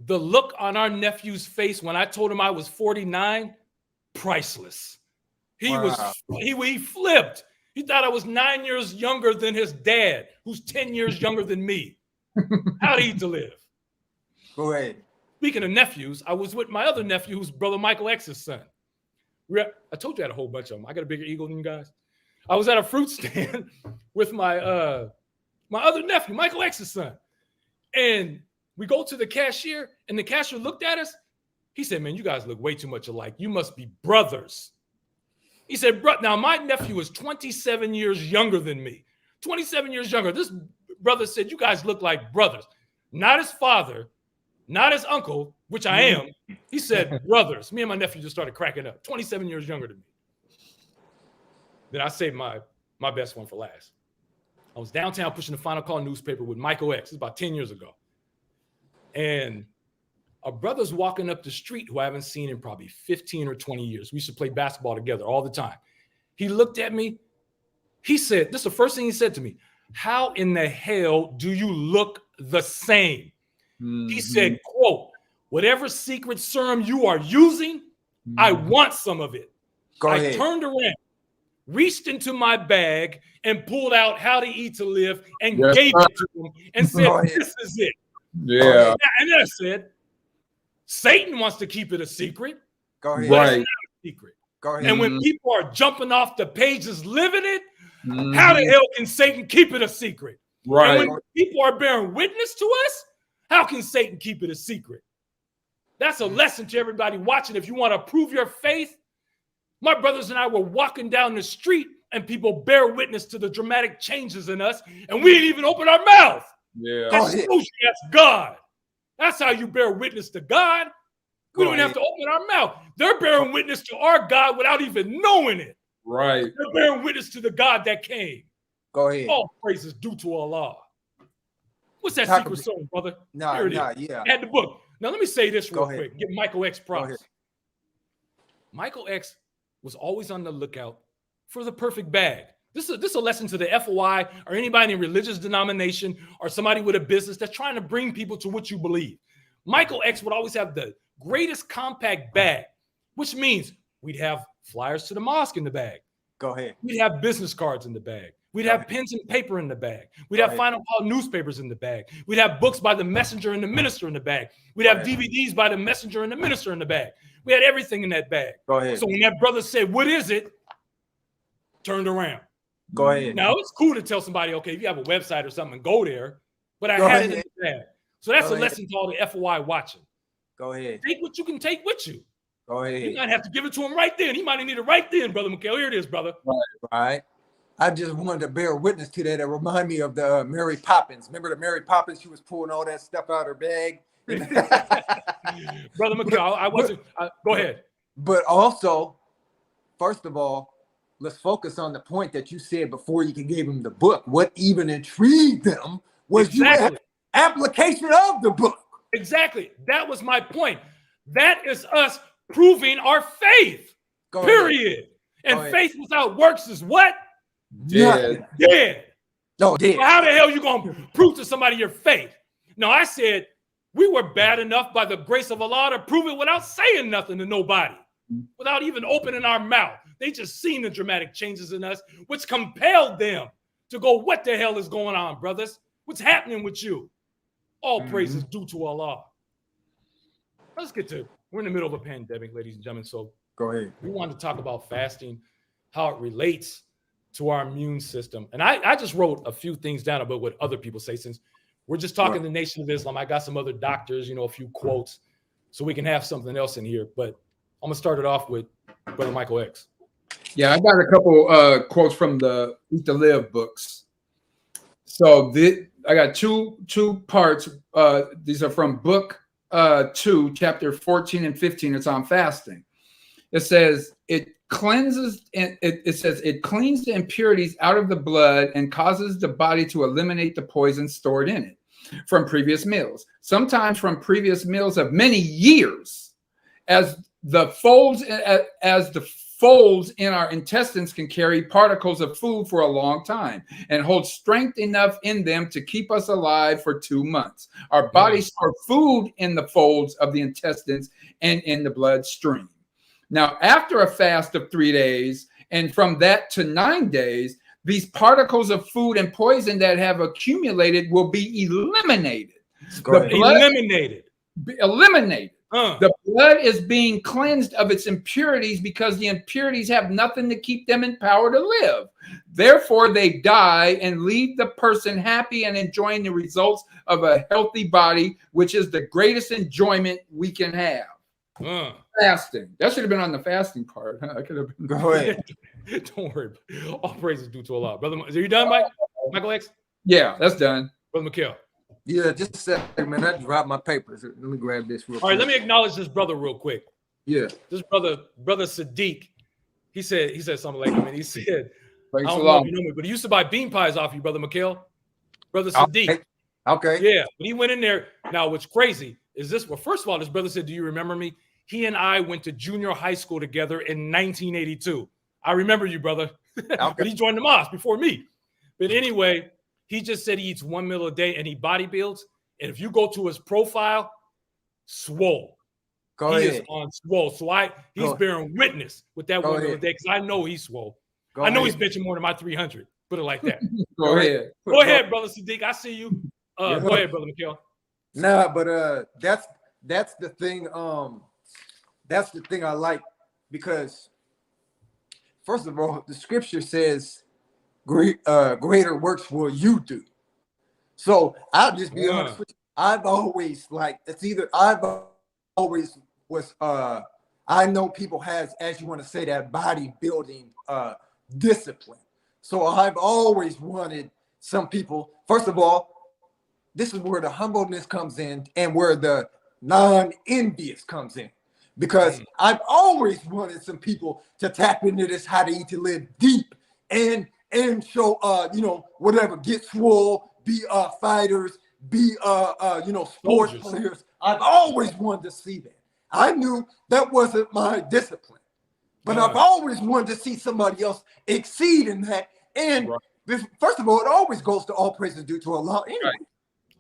the look on our nephew's face when I told him I was 49, priceless. He flipped. He thought I was 9 years younger than his dad, who's 10 years younger than me. How'd he to live? Go ahead. Speaking of nephews, I was with my other nephew, who's brother Michael X's son. I told you I had a whole bunch of them. I got a bigger ego than you guys. I was at a fruit stand with my other nephew, Michael X's son. And we go to the cashier, and the cashier looked at us. He said, man, you guys look way too much alike. You must be brothers. He said, now my nephew is 27 years younger than me. 27 years younger. This brother said, you guys look like brothers. Not his father, not his uncle, which I am. He said, brothers. Me and my nephew just started cracking up. 27 years younger than me. Then I saved my best one for last. I was downtown pushing the Final Call newspaper with Michael X. It's about 10 years ago. And a brother's walking up the street who I haven't seen in probably 15 or 20 years. We used to play basketball together all the time. He looked at me. He said, this is the first thing he said to me. How in the hell do you look the same? Mm-hmm. He said, quote, whatever secret serum you are using, I want some of it. Go ahead. I turned around, reached into my bag and pulled out How to Eat to Live and gave it to him and said, this is it. Yeah. And then I said, Satan wants to keep it a secret. Go ahead. But it's not a secret. Go ahead. And when people are jumping off the pages living it, how the hell can Satan keep it a secret? Right. And when people are bearing witness to us, how can Satan keep it a secret? That's a lesson to everybody watching. If you want to prove your faith, my brothers and I were walking down the street and people bear witness to the dramatic changes in us, and we didn't even open our mouth. Yeah. That's God. That's how you bear witness to God. We don't have to open our mouth. They're bearing witness to our God without even knowing it. Right. They're bearing witness to the God that came. Go ahead. All praises due to Allah. What's that secret song, brother? Yeah. Add the book. Now let me say this real quick. Give Michael X props. Michael X was always on the lookout for the perfect bag. This is a lesson to the FOI or anybody in a religious denomination or somebody with a business that's trying to bring people to what you believe. Michael X would always have the greatest compact bag, which means we'd have flyers to the mosque in the bag. Go ahead. We'd have business cards in the bag. We'd have pens and paper in the bag. We'd have Final Call newspapers in the bag. We'd have books by the messenger and the minister in the bag. We'd have DVDs by the messenger and the minister in the bag. We had everything in that bag. Go ahead. So when that brother said, what is it? Turned around. Go ahead. Now, it's cool to tell somebody, okay, if you have a website or something, go there. But I had it in the bag. So that's a lesson to all the FOI watching. Go ahead. Take what you can take with you. Go ahead. You might have to give it to him right then. He might need it right then, Brother McHale. Here it is, brother. Right. I just wanted to bear witness to that. It reminded me of the Mary Poppins. Remember the Mary Poppins? She was pulling all that stuff out of her bag. Brother McHale, I wasn't. Go ahead. But also, first of all, let's focus on the point that you said before you gave him the book. What even intrigued them was the application of the book. Exactly. That was my point. That is us proving our faith. Period. And faith without works is what? Dead. Dead. No, dead. So how the hell are you going to prove to somebody your faith? No, I said we were bad enough by the grace of Allah to prove it without saying nothing to nobody, without even opening our mouth. They just seen the dramatic changes in us, which compelled them to go, what the hell is going on, brothers? What's happening with you? All praise is due to Allah. Let's get to, we're in the middle of a pandemic, ladies and gentlemen. So go ahead. We wanted to talk about fasting, how it relates to our immune system. And I just wrote a few things down about what other people say, since we're just talking the Nation of Islam. I got some other doctors, a few quotes, so we can have something else in here. But I'm going to start it off with Brother Michael X. Yeah, I got a couple quotes from the Eat to Live books. So I got two parts. These are from book 2, chapter 14 and 15. It's on fasting. It says it cleanses, and it says it cleans the impurities out of the blood and causes the body to eliminate the poison stored in it from previous meals, sometimes from previous meals of many years, as the folds in our intestines can carry particles of food for a long time and hold strength enough in them to keep us alive for 2 months. Our bodies store food in the folds of the intestines and in the bloodstream. Now, after a fast of 3 days, and from that to 9 days, these particles of food and poison that have accumulated will be eliminated. Eliminated. The blood is being cleansed of its impurities because the impurities have nothing to keep them in power to live. Therefore, they die and leave the person happy and enjoying the results of a healthy body, which is the greatest enjoyment we can have. Fasting. That should have been on the fasting part. I could have been. Go ahead. Don't worry. All praises due to Allah. Brother, are you done, Mike? Michael X? Yeah, that's done. Brother McKell. Yeah, just a second, man. I dropped my papers. Let me grab this real quick. All right, let me acknowledge this brother real quick. Yeah. This brother Sadiq, he said something like, he said, I Thanks don't a know lot. if you know me, but he used to buy bean pies off you, Brother McKell. Brother Sadiq. Okay. Yeah, but he went in there. Now, what's crazy is this. Well, first of all, this brother said, do you remember me? He and I went to junior high school together in 1982. I remember you, brother. But he joined the mosque before me. But anyway, he just said he eats 1 meal a day and he body builds. And if you go to his profile, swole. He is on swole. So he's bearing witness with that 1 meal a day because I know he's swole. I know he's benching more than my 300. Put it like that. Go ahead. Go ahead, Brother Sadiq. I see you. Go ahead, Brother McKell. Nah, but that's the thing. That's the thing I like because first of all, the scripture says greater works will you do. So I'll just be honest with you. I've always was I know people has, as you want to say, that bodybuilding discipline. So I've always wanted some people, first of all, this is where the humbleness comes in and where the non-envious comes in. Because I've always wanted some people to tap into this how to eat to live deep and show whatever, get swole, be fighters, be sports players. I've always wanted to see that. I knew that wasn't my discipline, but I've always wanted to see somebody else exceed in that. And first of all, it always goes to all praises due to Allah anyway. Right.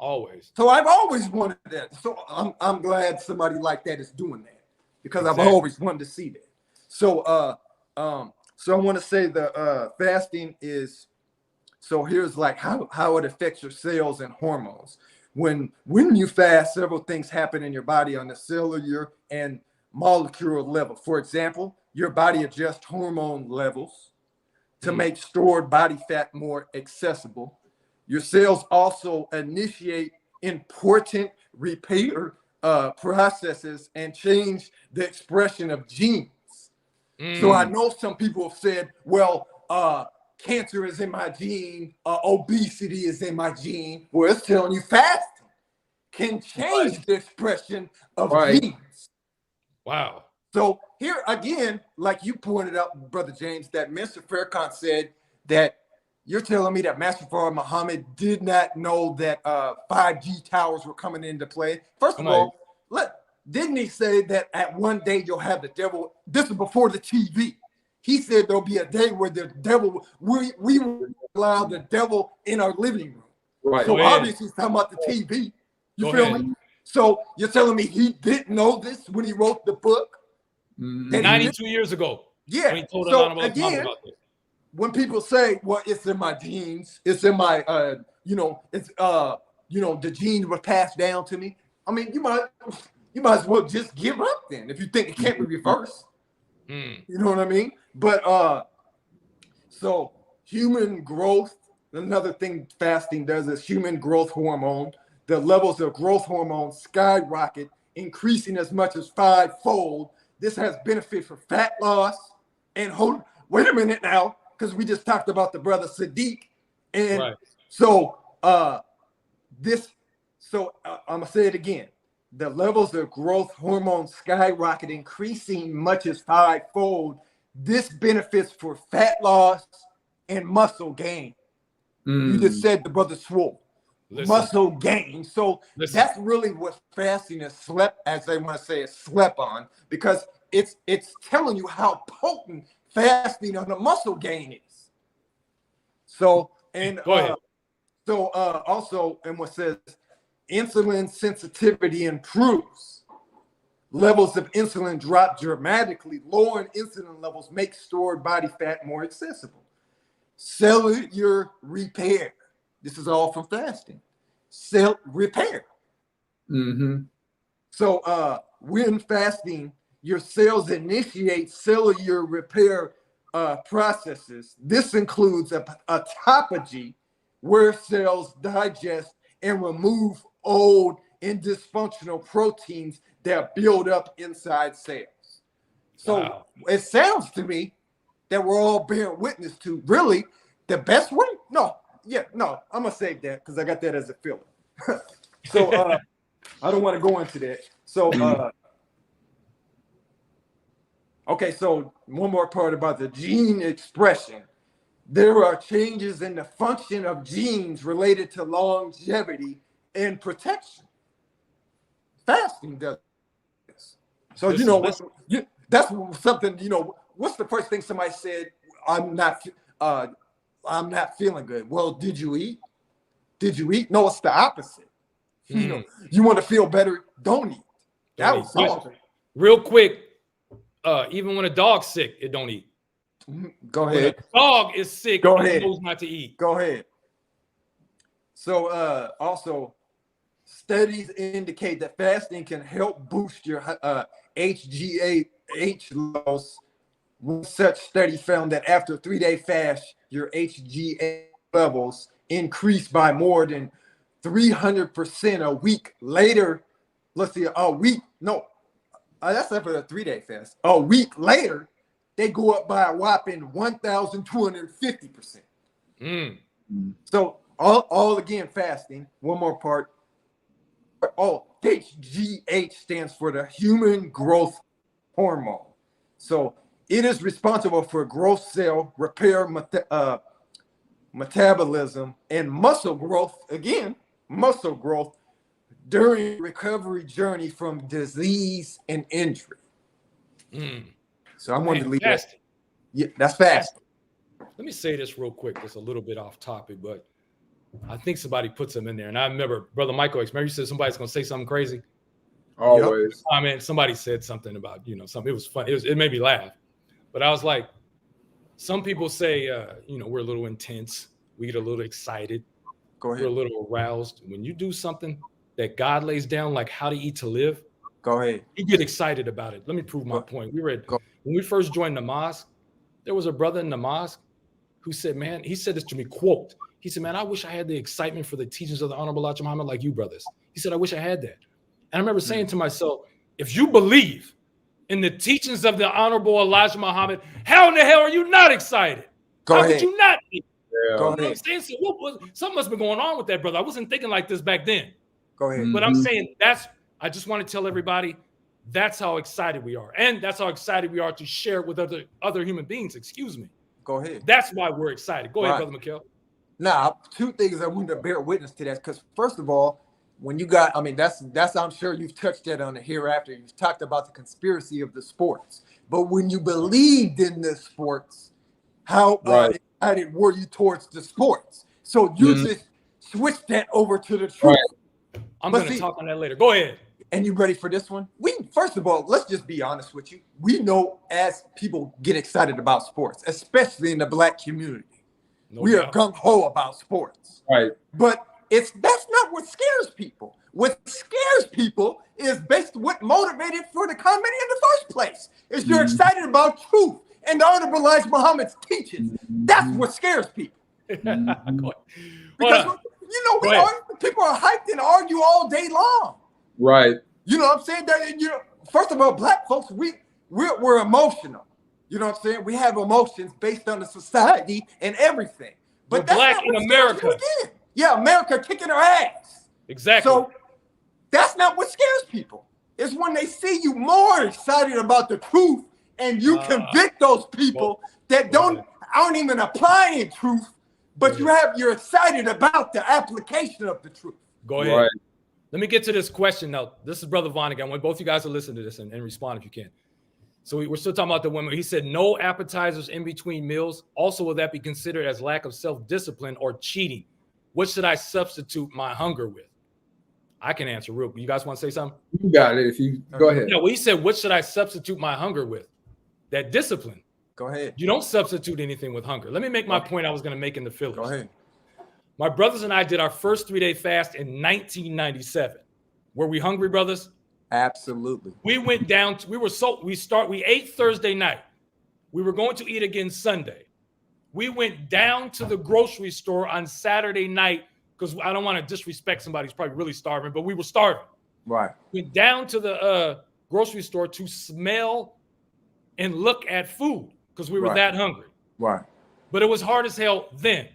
Always. So I've always wanted that. So I'm glad somebody like that is doing that because I've always wanted to see that. So so I want to say the fasting is. So here's like how it affects your cells and hormones. When you fast, several things happen in your body on the cellular and molecular level. For example, your body adjusts hormone levels to make stored body fat more accessible. Your cells also initiate important repair processes and change the expression of genes. So I know some people have said, well, cancer is in my gene, obesity is in my gene. Well, it's telling you fasting can change the expression of genes. Wow. So here again, like you pointed out, Brother James, that Mr. Farrakhan said that you're telling me that Master Fard Muhammad did not know that 5G towers were coming into play. First of all, didn't he say that at one day you'll have the devil? This is before the TV. He said there'll be a day where the devil, we will allow the devil in our living room. Right. So obviously he's talking about the TV. You feel me? So you're telling me he didn't know this when he wrote the book? 92 years ago. Yeah. When he told So again, when people say, well, it's in my genes, it's in my, the genes were passed down to me. I mean, you might as well just give up then if you think it can't be reversed. You know what I mean? But so human growth, another thing fasting does is human growth hormone. The levels of growth hormone skyrocket, increasing as much as 5-fold. This has benefit for fat loss and wait a minute now, because we just talked about the brother Sadiq. And so I'm gonna say it again. The levels of growth hormone skyrocket, increasing much as 5-fold. This benefits for fat loss and muscle gain. You just said the brother swole. Muscle gain. So that's really what fasting is slept, as they want to say, is slept on, because it's telling you how potent fasting on the muscle gain is. So and also, and what says insulin sensitivity improves. Levels of insulin drop dramatically. Lowering insulin levels makes stored body fat more accessible. Cellular repair. This is all from fasting. Cell repair. Mm-hmm. So when fasting, your cells initiate cellular repair processes. This includes autophagy, where cells digest and remove old and dysfunctional proteins that build up inside cells. So It sounds to me that we're all bearing witness to really the best way. I'm gonna save that because I got that as a filler. So I don't want to go into that. So okay, so one more part about the gene expression. There are changes in the function of genes related to longevity and protection. Fasting does this. So that's something, what's the first thing somebody said? I'm not feeling good. Well, did you eat? No, it's the opposite. You want to feel better, don't eat. That was something. Real quick, even when a dog's sick, it don't eat. Go ahead. When a dog is sick, it knows not to eat. Go ahead. So also, studies indicate that fasting can help boost your HGH levels. One such study found that after a 3-day fast, your HGH levels increased by more than 300% a week later. Let's see, that's after a 3-day fast. A week later, they go up by a whopping 1,250%. So all again, fasting. One more part. HGH stands for the human growth hormone. So it is responsible for growth cell repair, metabolism, and muscle growth. Again, muscle growth during recovery journey from disease and injury. So I wanted to leave that. Yeah, that's fast. Let me say this real quick. It's a little bit off topic, but I think somebody put some in there. And I remember Brother Michael, remember you said somebody's going to say something crazy? Always. I mean, somebody said something about, something. It was fun. It made me laugh. But I was like, some people say, we're a little intense. We get a little excited. Go ahead. We're a little aroused. When you do something that God lays down, like how to eat to live, go ahead. You get excited about it. Let me prove my point. When we first joined the mosque, there was a brother in the mosque who said, man, he said this to me, quote, he said, man, I wish I had the excitement for the teachings of the Honorable Elijah Muhammad like you brothers. He said, I wish I had that. And I remember saying to myself, if you believe in the teachings of the Honorable Elijah Muhammad, how in the hell are you not excited? How could you not be? Go ahead. I'm saying? So something must be going on with that, brother. I wasn't thinking like this back then. Go ahead. But I'm saying I just want to tell everybody that's how excited we are. And that's how excited we are to share it with other human beings. Excuse me. Go ahead. That's why we're excited. Go ahead, Brother Mikhail. Now, two things I want to bear witness to that. Because first of all, when you got, that's I'm sure you've touched that on the hereafter. You've talked about the conspiracy of the sports. But when you believed in the sports, how excited were you towards the sports? So you just switched that over to the truth. Right. I'm going to talk on that later. Go ahead. And you ready for this one? First of all, let's just be honest with you. We know as people get excited about sports, especially in the Black community, we are gung-ho about sports. Right. But that's not what scares people. What scares people is what motivated for the comment in the first place. Is you're excited about truth and the Honorable Elijah Muhammad's teachings. That's what scares people. Because people are hyped and argue all day long. Right. You know what I'm saying? First of all, Black folks, we're emotional. You know what I'm saying? We have emotions based on the society and everything. But that's Black in America. Yeah, America kicking our ass. Exactly. So that's not what scares people. It's when they see you more excited about the truth and you convict those people that aren't even applying truth, but you're excited about the application of the truth. Go ahead. Right. Let me get to this question now. This is Brother Vonnegut. I want both you guys to listen to this and respond if you can. So we're still talking about the women. He said no appetizers in between meals. Also, will that be considered as lack of self-discipline or cheating? What should I substitute my hunger with? I can answer real quick. You guys want to say something? You got it. If you go ahead. Yeah, well, he said, what should I substitute my hunger with? That discipline. Go ahead. You don't substitute anything with hunger. Let me make my point I was going to make in the fillers. Go ahead. My brothers and I did our first 3-day fast in 1997. Were we hungry, brothers? Absolutely. We went down to, we ate Thursday night. We were going to eat again Sunday. We went down to the grocery store on Saturday night because I don't want to disrespect somebody who's probably really starving, but we were starving. Right. Went down to the grocery store to smell and look at food because we were that hungry. Right. But it was hard as hell then.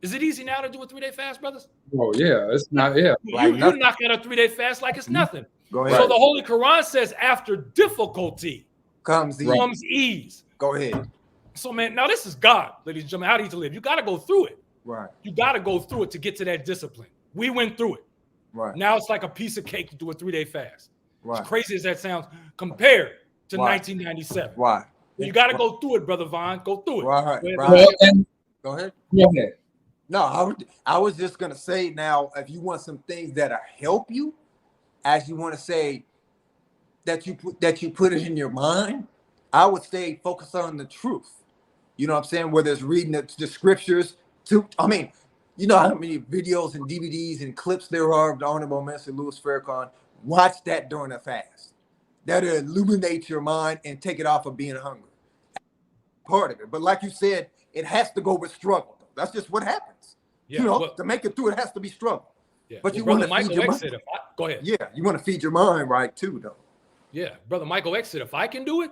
Is it easy now to do a 3-day fast, brothers? Oh, yeah. It's not, yeah. You knock out a 3-day fast like it's nothing. Go ahead. So the Holy Quran says after difficulty comes ease. Go ahead. So, man, now this is God, ladies and gentlemen. How do you live? You got to go through it. Right. You got to go through it to get to that discipline. We went through it. Right. Now it's like a piece of cake to do a 3-day fast. Right. As crazy as that sounds, compared to 1997. Why? You got to go through it, Brother Vaughn. Go through it. Right. Go ahead. Go ahead. No, I was just gonna say now, if you want some things that'll help you, as you want to say that you put it in your mind, I would say focus on the truth. You know what I'm saying? Whether it's reading the scriptures you know how many videos and DVDs and clips there are of the Honorable Minister Louis Farrakhan. Watch that during a fast. That'll illuminate your mind and take it off of being hungry. Part of it. But like you said, it has to go with struggle. That's just what happens. Yeah, to make it through, it has to be struggle. Yeah. But you Brother want to feed your mind. Go ahead. Yeah, you want to feed your mind right too, though. Yeah, Brother Michael X said, if I can do it,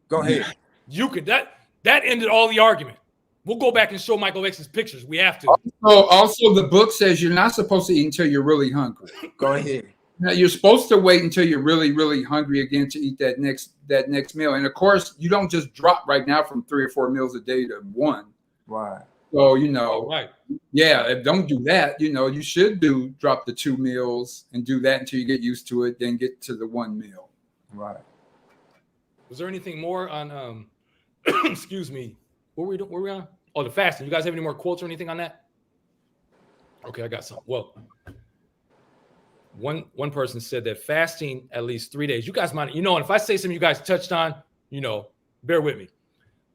go ahead. You could. That ended all the argument. We'll go back and show Michael X's pictures. We have to. Also, the book says you're not supposed to eat until you're really hungry. Go ahead. Now, you're supposed to wait until you're really, really hungry again to eat that next meal. And of course, you don't just drop right now from 3 or 4 meals a day to 1. Right. So, don't do that. You should drop the 2 meals and do that until you get used to it, then get to the 1 meal. Right. Was there anything more on, excuse me, what were we on? Oh, the fasting. You guys have any more quotes or anything on that? Okay, I got some. Well, one person said that fasting at least 3 days. You guys might, and if I say something you guys touched on, bear with me.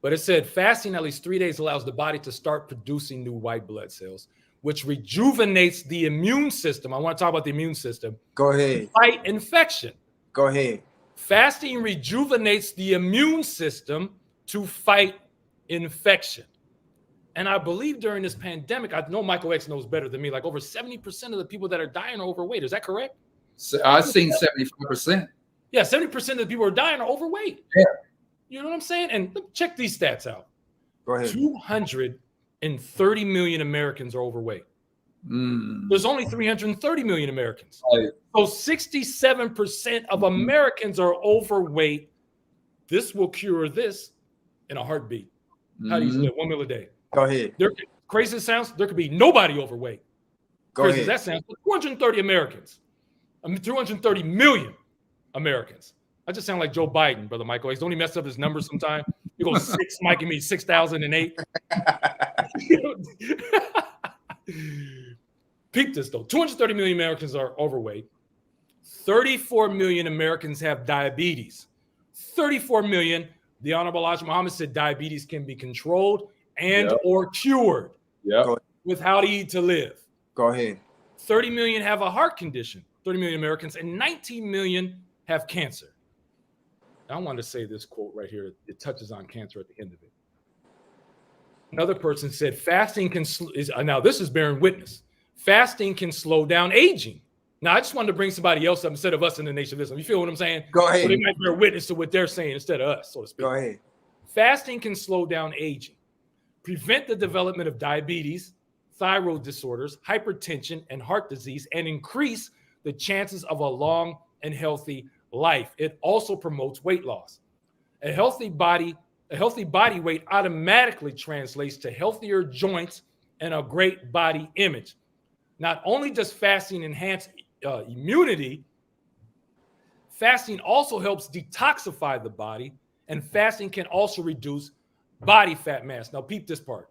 But it said fasting at least 3 days allows the body to start producing new white blood cells, which rejuvenates the immune system. I want to talk about the immune system. Go ahead. Fight infection. Go ahead. Fasting rejuvenates the immune system to fight infection. And I believe during this pandemic, I know Michael X knows better than me, like over 70% of the people that are dying are overweight. Is that correct? So I've seen 75%. Yeah, 70% of the people who are dying are overweight. Yeah. You know what I'm saying? And check these stats out. Go ahead. 230 million Americans are overweight. There's only 330 million Americans. Right. So 67% of Americans are overweight. This will cure this in a heartbeat. How do you live 1 meal a day? Go ahead. Crazy as it sounds, there could be nobody overweight. Crazy as that sounds, 230 Americans. 230 million Americans. I just sound like Joe Biden, Brother Michael. Don't he mess up his numbers sometime? He goes 6, Mike, and me 6,008. Peep this, though. 230 million Americans are overweight. 34 million Americans have diabetes. 34 million. The Honorable Elijah Muhammad said diabetes can be controlled and or cured with how to eat to live. Go ahead. 30 million have a heart condition. 30 million Americans, and 19 million have cancer. I want to say this quote right here. It touches on cancer at the end of it. Another person said fasting now this is bearing witness. Fasting can slow down aging. Now, I just wanted to bring somebody else up instead of us in the Nation of Islam. You feel what I'm saying? Go ahead. So they might bear witness to what they're saying instead of us, so to speak. Go ahead. Fasting can slow down aging, prevent the development of diabetes, thyroid disorders, hypertension, and heart disease, and increase the chances of a long and healthy life. It also promotes weight loss. A healthy body weight automatically translates to healthier joints and a great body image. Not only does fasting enhance immunity, fasting also helps detoxify the body and fasting can also reduce body fat mass. Now, peep this part.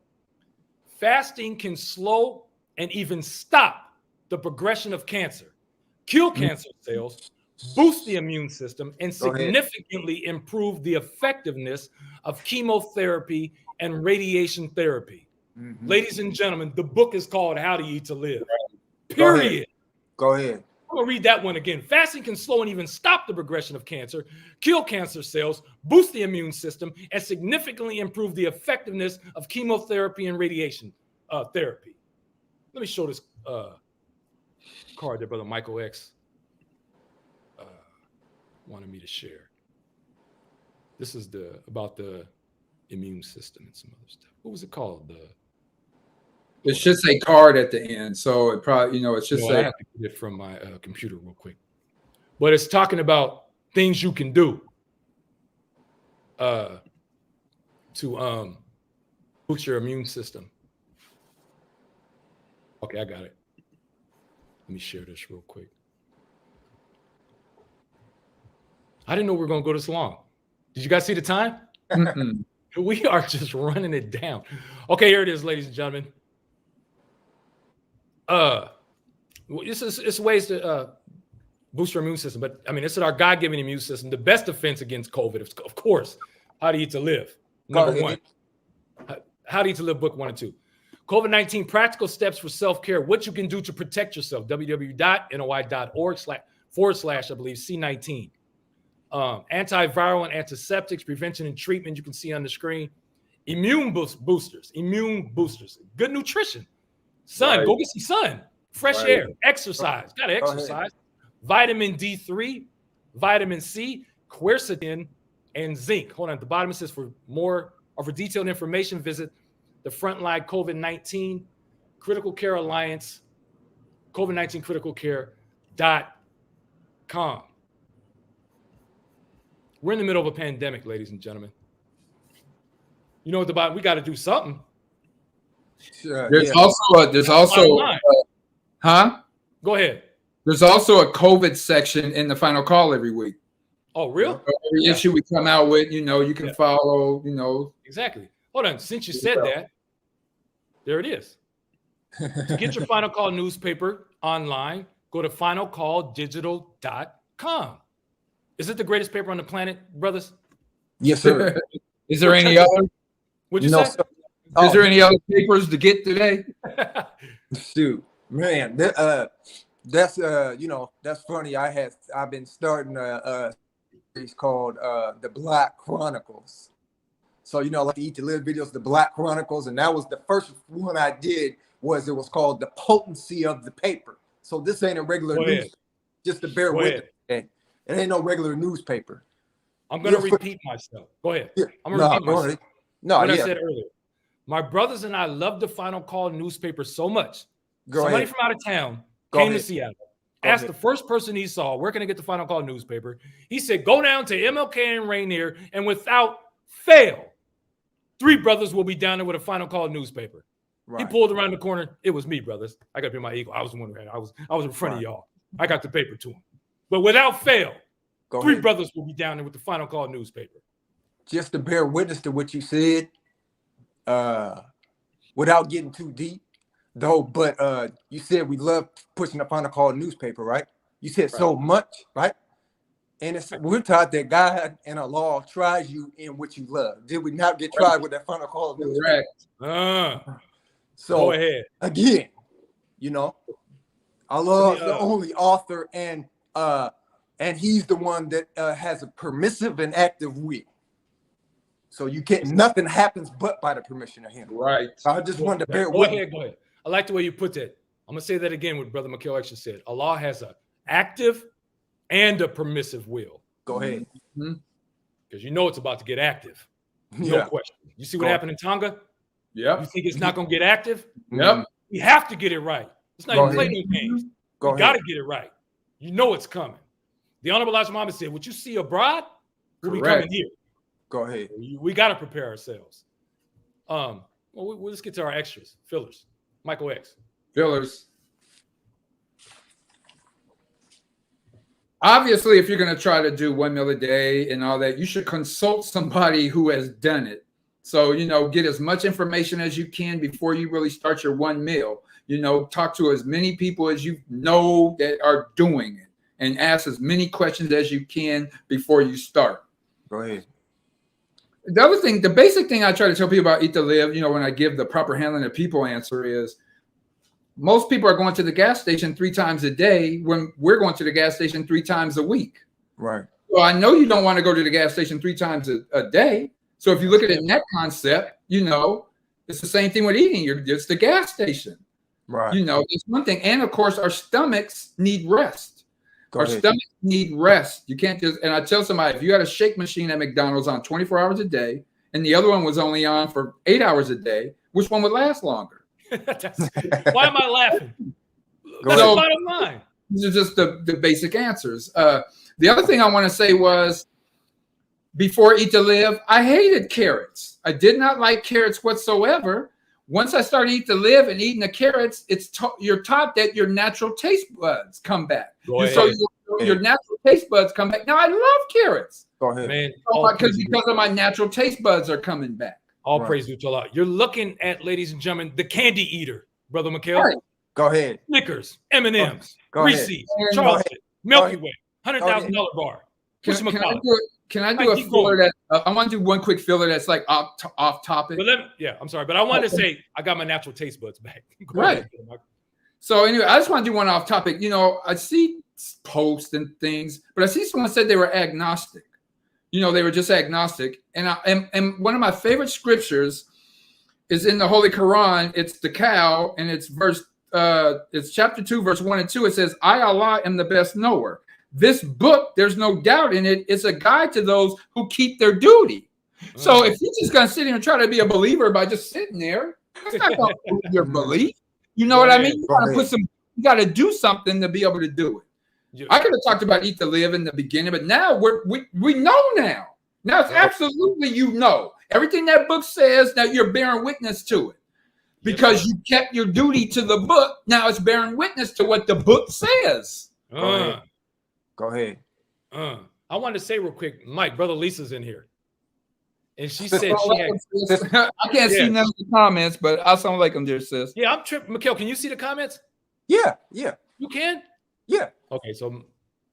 Fasting can slow and even stop the progression of cancer, kill cancer cells, boost the immune system, and significantly improve the effectiveness of chemotherapy and radiation therapy. Ladies and gentlemen, the book is called How to Eat to Live. Period. Go ahead. I'm going to read that one again. Fasting can slow and even stop the progression of cancer, kill cancer cells, boost the immune system, and significantly improve the effectiveness of chemotherapy and radiation therapy. Let me show this card that Brother Michael X wanted me to share. This is about the immune system and some other stuff. What was it called? It should say card at the end, so it probably, it should say. I have to get it from my computer real quick. But it's talking about things you can do to boost your immune system. Okay, I got it. Let me share this real quick. I didn't know we were going to go this long. Did you guys see the time? We are just running it down. Okay, here it is, ladies and gentlemen. It's ways to boost your immune system, but I mean, it's our God-given immune system. The best defense against COVID, of course, How to Eat to Live. Number one, How to Eat to Live, book 1 and 2. COVID-19 practical steps for self-care. What you can do to protect yourself. www.noi.org// I believe C19. Antiviral and antiseptics, prevention and treatment. You can see on the screen. Immune boosters. Good nutrition. Sun, go get some sun, fresh air, exercise, gotta exercise. Vitamin D3, vitamin C, quercetin, and zinc. Hold on, at the bottom it says for more or for detailed information, visit the Frontline COVID-19 Critical Care Alliance, COVID-19 criticalcare.com. We're in the middle of a pandemic, ladies and gentlemen. You know what we got to do something. There's also Go ahead. There's also a COVID section in the final call every week. Oh, real? Every issue we come out with, you can follow, Exactly. Hold on. Since you said that, there it is. To get your Final Call newspaper online, go to finalcalldigital.com. Is it the greatest paper on the planet, brothers? Yes, sir. Is there any other? What'd you say? Is there any other papers to get today? Shoot, man, that's funny. I've been starting a series called the Black Chronicles. So like the Eat to Live videos, the Black Chronicles, and that was the first one I did. It was called The Potency of the Paper. So this ain't a regular news, just to bear with it. It ain't no regular newspaper. I'm gonna repeat myself. Go ahead. I'm gonna repeat myself. I said earlier. My brothers and I love the Final Call newspaper so much. Somebody from out of town came to Seattle, asked the first person he saw, where can I get the Final Call newspaper? He said, go down to MLK and Rainier, and without fail, 3 brothers will be down there with a Final Call newspaper. Right. He pulled around the corner. It was me, brothers. I got to be my ego. I was the one I was in front of y'all. I got the paper to him. But without fail, 3 brothers will be down there with the Final Call newspaper. Just to bear witness to what you said, without getting too deep, though, but you said we love pushing the Final Call newspaper, right? You said so much, right? And we're taught that God and Allah tries you in what you love. Did we not get tried with that Final Call newspaper? So go ahead. Again, Allah is the only author, and he's the one that has a permissive and active will. So nothing happens but by the permission of him. Right. I just wanted to bear with you. Go ahead. I like the way you put that. I'm going to say that again what Brother Mikhail actually said. Allah has an active and a permissive will. Go ahead. Because it's about to get active. No question. You see what happened in Tonga? Yeah. You think it's not going to get active? Yep. We have to get it right. It's not even playing no games. We got to get it right. It's coming. The Honorable Elijah Muhammad said, what you see abroad will be coming here. Go ahead. We got to prepare ourselves. We'll just get to our extras, fillers. Michael X. Fillers. Obviously, if you're going to try to do 1 meal a day and all that, you should consult somebody who has done it. So, get as much information as you can before you really start your 1 meal. Talk to as many people as you know that are doing it and ask as many questions as you can before you start. Go ahead. The other thing, the basic thing I try to tell people about Eat to Live, when I give the proper handling of people answer is, most people are going to the gas station 3 times a day when we're going to the gas station 3 times a week. Right. So I know you don't want to go to the gas station 3 times a day. So if you look at it in that concept, it's the same thing with eating. It's the gas station. Right. It's one thing. And of course, our stomachs need rest. Go Our ahead. stomachs need rest. You can't just, and I tell somebody, if you had a shake machine at McDonald's on 24 hours a day, and the other one was only on for 8 hours a day, which one would last longer? Why am I laughing? Go That's ahead. the bottom line. These are just the basic answers. The other thing I want to say was, before Eat to Live, I hated carrots. I did not like carrots whatsoever. Once I started Eat to Live and eating the carrots, you're taught that your natural taste buds come back. So your natural taste buds come back. Now I love carrots. Go ahead. Man, Because of my natural taste buds are coming back. all Right. praise to Allah. You're looking at, ladies and gentlemen, the candy eater, Brother McHale. Right. Go ahead. Snickers, M&M's, Go ahead. Reese's, And- chocolate, Milky ahead. Way, $100,000 bar. Can I do I a keep filler that I want to do one quick filler that's like off topic. But I'm sorry, but I wanted to say I got my natural taste buds back. Go Right. ahead, Mark. So anyway, I just want to do one off topic. I see posts and things, but I see someone said they were agnostic. They were just agnostic. And one of my favorite scriptures is in the Holy Quran. It's the cow, and it's it's chapter 2, verse 1 and 2. It says, I, Allah, am the best knower. This book, there's no doubt in it, it's a guide to those who keep their duty. So if you're just going to sit here and try to be a believer by just sitting there, that's not going to prove your belief. You know what I mean? You got to do something to be able to do it. I could have talked about Eat to Live in the beginning, but now we know now. Now it's absolutely everything that book says. Now you're bearing witness to it because you kept your duty to the book. Now it's bearing witness to what the book says. Go ahead. I wanted to say real quick, Mike, Brother Lisa's in here. And she said I can't see none of the comments, but I sound like them, dear sis. Yeah, I'm tripping. Mikhail, can you see the comments? Yeah. You can? Yeah. Okay, so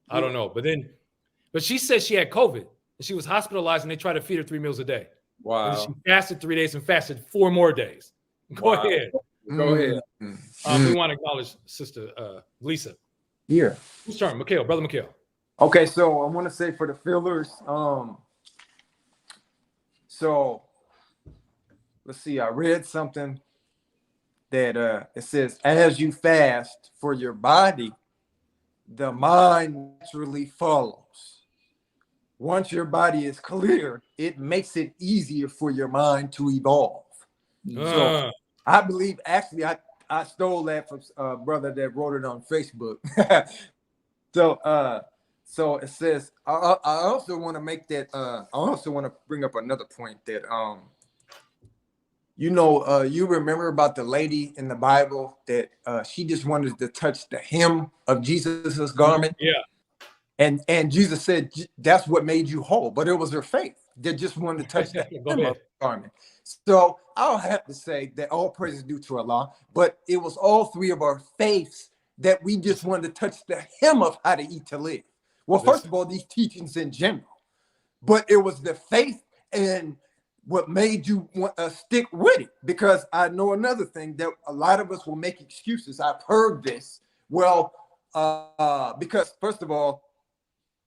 I don't know. But she said she had COVID and she was hospitalized and they tried to feed her 3 meals a day. Wow. And she fasted 3 days and fasted 4 more days. Go ahead. Go ahead. We want to acknowledge Sister Lisa. Yeah. Who's turn? Mikhail, Brother Mikhail. Okay, so I want to say for the fillers, so let's see, I read something that it says, as you fast for your body, the mind naturally follows. Once your body is clear, it makes it easier for your mind to evolve. So I believe, actually, I stole that from a brother that wrote it on Facebook. So it says, I also want to make that, I also want to bring up another point that, you remember about the lady in the Bible that she just wanted to touch the hem of Jesus's garment. Yeah. And Jesus said, that's what made you whole. But it was her faith that just wanted to touch the hem of the garment. So I'll have to say that all praise is due to Allah, but it was all 3 of our faiths that we just wanted to touch the hem of how to eat to live. Well, first of all, these teachings in general, but it was the faith and what made you want to stick with it. Because I know another thing that a lot of us will make excuses. I've heard this. Well, because first of all,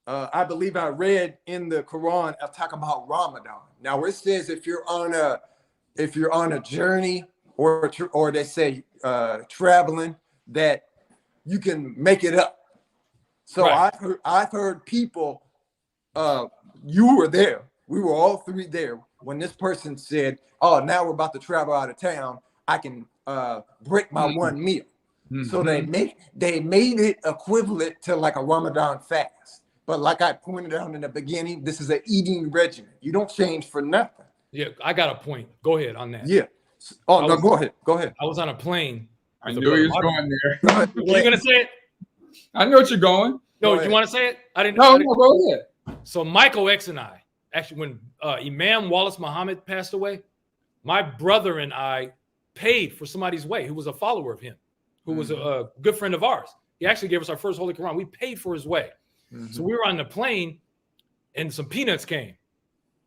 I believe I read in the Quran, I talk about Ramadan. Now it says if you're on a journey or they say traveling, that you can make it up. So right. I've heard people, you were there. We were all 3 there when this person said, oh, now we're about to travel out of town. I can break my 1 meal. So they made it equivalent to like a Ramadan fast. But like I pointed out in the beginning, this is an eating regimen. You don't change for nothing. Yeah, I got a point. Go ahead on that. Yeah. Oh, no, go ahead. Go ahead. I was on a plane. I knew he was going there. Were you going to say it? I know what you're going. No, Go you want to say it? I didn't. No, go ahead. So Michael X and I, actually, when Imam Wallace Muhammad passed away, my brother and I paid for somebody's way who was a follower of him, who was a good friend of ours. He actually gave us our first Holy Quran. We paid for his way. So we were on the plane, and some peanuts came.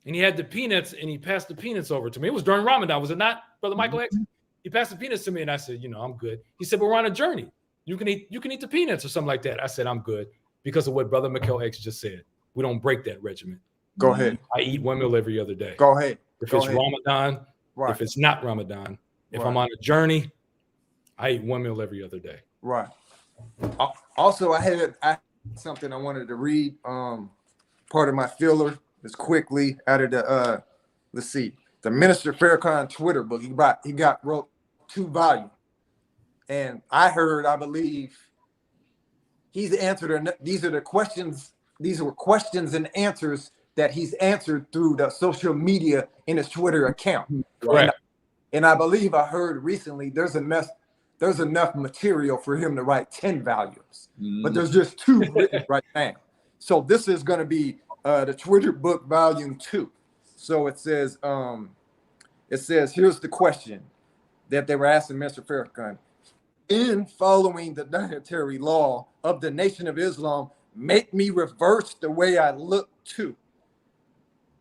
And he had the peanuts, and he passed the peanuts over to me. It was during Ramadan, was it not, Brother Michael X? He passed the peanuts to me, and I said, I'm good. He said, but we're on a journey. You can eat the peanuts or something like that. I said, I'm good because of what Brother Michael X just said. We don't break that regimen. Go ahead. I eat one meal every other day. Go ahead. If it's Ramadan, if it's not Ramadan, if I'm on a journey, I eat one meal every other day. Right. Also, I had something I wanted to read. Part of my filler is quickly out of the let's see, the Minister Farrakhan Twitter book. He wrote 2 volumes, and I believe he's answered. These are questions and answers that he's answered through the social media in his Twitter account. Correct. And I believe I heard recently there's enough material for him to write 10 volumes, but there's just 2 written right now. So this is going to be the Twitter book volume 2. So it says, here's the question that they were asking Mr. Farrakhan. In following the dietary law of the Nation of Islam, make me reverse the way I look too.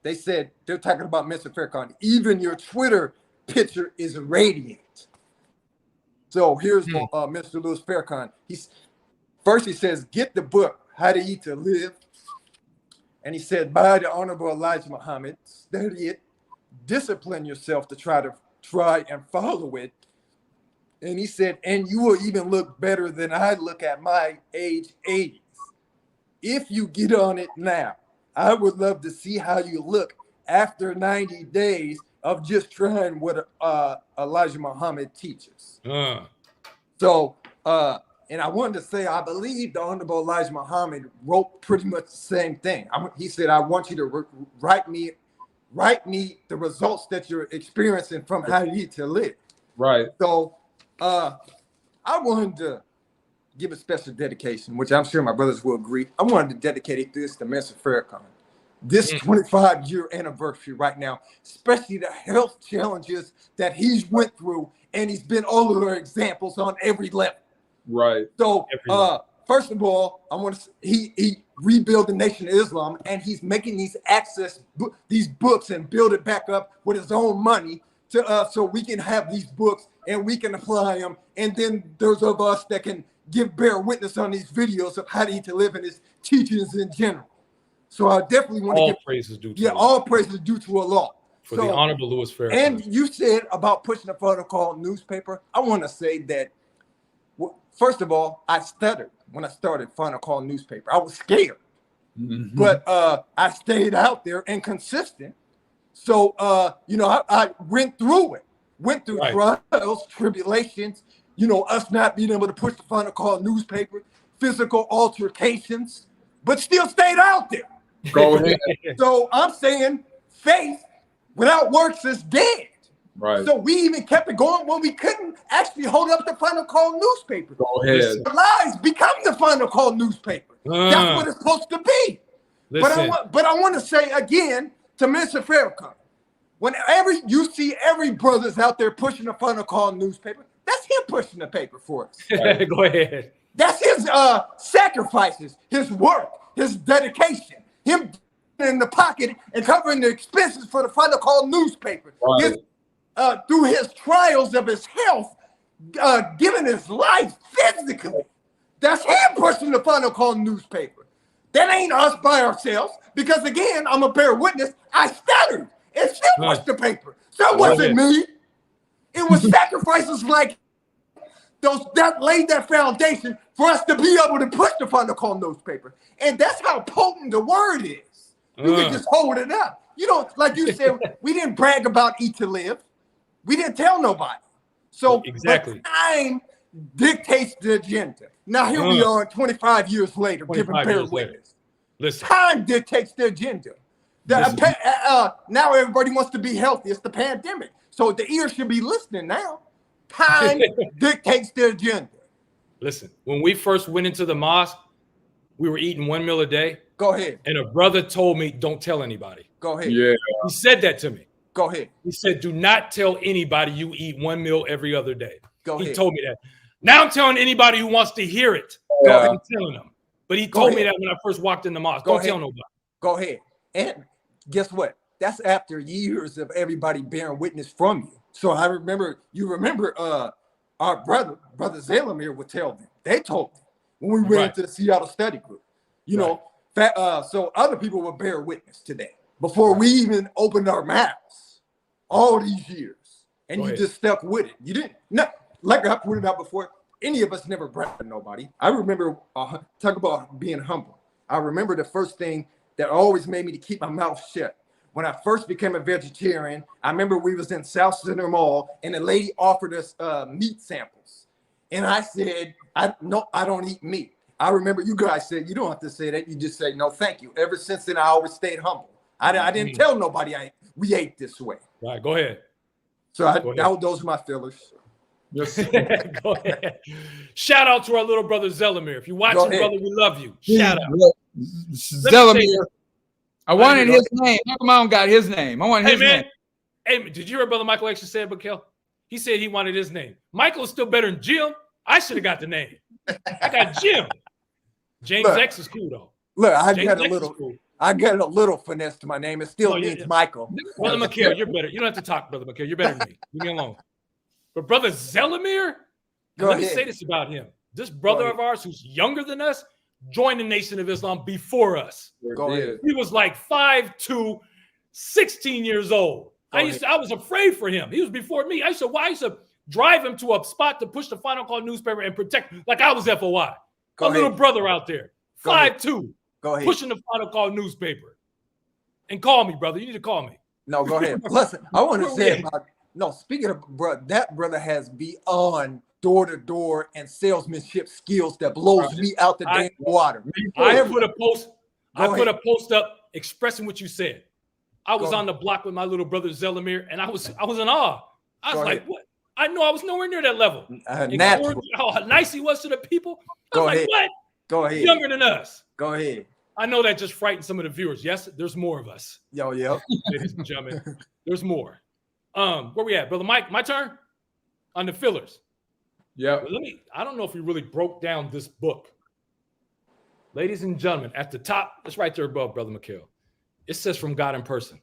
They said, they're talking about Mr. Farrakhan. Even your Twitter picture is radiant. So here's Mr. Louis Farrakhan. He says, get the book, How to Eat to Live. And he said, by the Honorable Elijah Muhammad, study it, discipline yourself to try and follow it. And he said, and you will even look better than I look at my age 80s. If you get on it now, I would love to see how you look after 90 days of just trying what Elijah Muhammad teaches. So, and I wanted to say, I believe the Honorable Elijah Muhammad wrote pretty much the same thing. He said, I want you to write me the results that you're experiencing from How to Eat to Live. Right. So, I wanted to give a special dedication, which I'm sure my brothers will agree. I wanted to dedicate this to Mr. Farrakhan. This 25-year anniversary right now, especially the health challenges that he's went through, and he's been all of our examples on every level. Right. So, first of all, I want to. He rebuilt the Nation of Islam, and he's making these books and build it back up with his own money to so we can have these books and we can apply them. And then those of us that can bear witness on these videos of How to Eat to Live and his teachings in general. So I definitely want to give praises due to all praises due to Allah. For the Honorable Louis Farrakhan. And you said about pushing a protocol newspaper. I want to say that, first of all, I stuttered when I started Final Call newspaper. I was scared, but I stayed out there and consistent. So, I went through it, trials, tribulations, us not being able to push the Final Call newspaper, physical altercations, but still stayed out there. Go ahead. So I'm saying faith without works is dead. Right. So we even kept it going when we couldn't actually hold up the Final Call newspaper. Go ahead. The lies become the Final Call newspaper. That's what it's supposed to be. But I want to say again to Mr. Farrakhan, whenever you see every brothers out there pushing the Final Call newspaper, that's him pushing the paper for us. Right. Go ahead. That's his sacrifices, his work, his dedication, him in the pocket and covering the expenses for the Final Call newspaper. Right. Through his trials of his health, giving his life physically. That's him pushing the Final Call newspaper. That ain't us by ourselves, because again, I'm a bear witness. I stuttered and still pushed the paper. So it wasn't me. It was sacrifices like those that laid that foundation for us to be able to push the Final Call newspaper. And that's how potent the word is. You can just hold it up. Like you said, we didn't brag about Eat to Live. We didn't tell nobody. So exactly, time dictates the agenda. Now here we are 25 years later, giving bear witness. Listen. Time dictates the agenda. Now everybody wants to be healthy. It's the pandemic. So the ear should be listening now. Time dictates the agenda. Listen, when we first went into the mosque, we were eating 1 meal a day. Go ahead. And a brother told me, don't tell anybody. Go ahead. Yeah. He said that to me. Go ahead. He said, do not tell anybody you eat 1 meal every other day. Go He ahead. told me that. Now I'm telling anybody who wants to hear it. Yeah. I'm telling them. But he told me that when I first walked in the mosque. Don't tell nobody. Go ahead. And guess what? That's after years of everybody bearing witness from you. So I remember, our brother Zalamir would tell them. They told them when we went to the Seattle study group. You know, so other people would bear witness to that before we even opened our mouths all these years. And you just stuck with it. You didn't, like I pointed out before, any of us never bragged to nobody. I remember, talk about being humble. I remember the first thing that always made me to keep my mouth shut. When I first became a vegetarian, I remember we was in South Center Mall and a lady offered us meat samples. And I said, no, I don't eat meat. I remember you guys said, you don't have to say that. You just say, no, thank you. Ever since then, I always stayed humble. I didn't tell nobody we ate this way. Right, go ahead. So those are my fillers. Yes. Go ahead. Shout out to our little brother Zelamir. If you're watching, brother, we love you. Shout out. Zelamir. I wanted his name. How come I don't got his name? I want his name. Hey, did you hear Brother Michael actually said, Bakel? He said he wanted his name. Michael's still better than Jim. I should have got the name. I got Jim. James X is cool though. Look, I got a little finesse to my name. It still means Michael. Brother Michael, you're better. You don't have to talk, Brother Michael. You're better than me. Leave me alone. But Brother Zelamir, let me say this about him. This brother of ours who's younger than us joined the Nation of Islam before us. He was like 5'2", 16 years old. I was afraid for him. He was before me. I used to drive him to a spot to push the Final Call newspaper and protect, like I was FOI. Little brother out there, 5'2", pushing the Final Call newspaper. And call me, brother. You need to call me. No, go ahead. Plus, I want to say speaking of brother, that brother has beyond door-to-door and salesmanship skills that blows me out the damn water. I put a post up expressing what you said. I was on the block with my little brother Zelamir, and I was in awe. I was like, what? I know I was nowhere near that level. How nice he was to the people. I was like, what? Go ahead. Younger than us. Go ahead. I know that just frightened some of the viewers. Yes, there's more of us. Ladies and gentlemen, there's more. Where we at, brother Mike? My turn on the fillers. Yeah. I don't know if we really broke down this book. Ladies and gentlemen, at the top, it's right there above, Brother Mikhail. It says from God in person.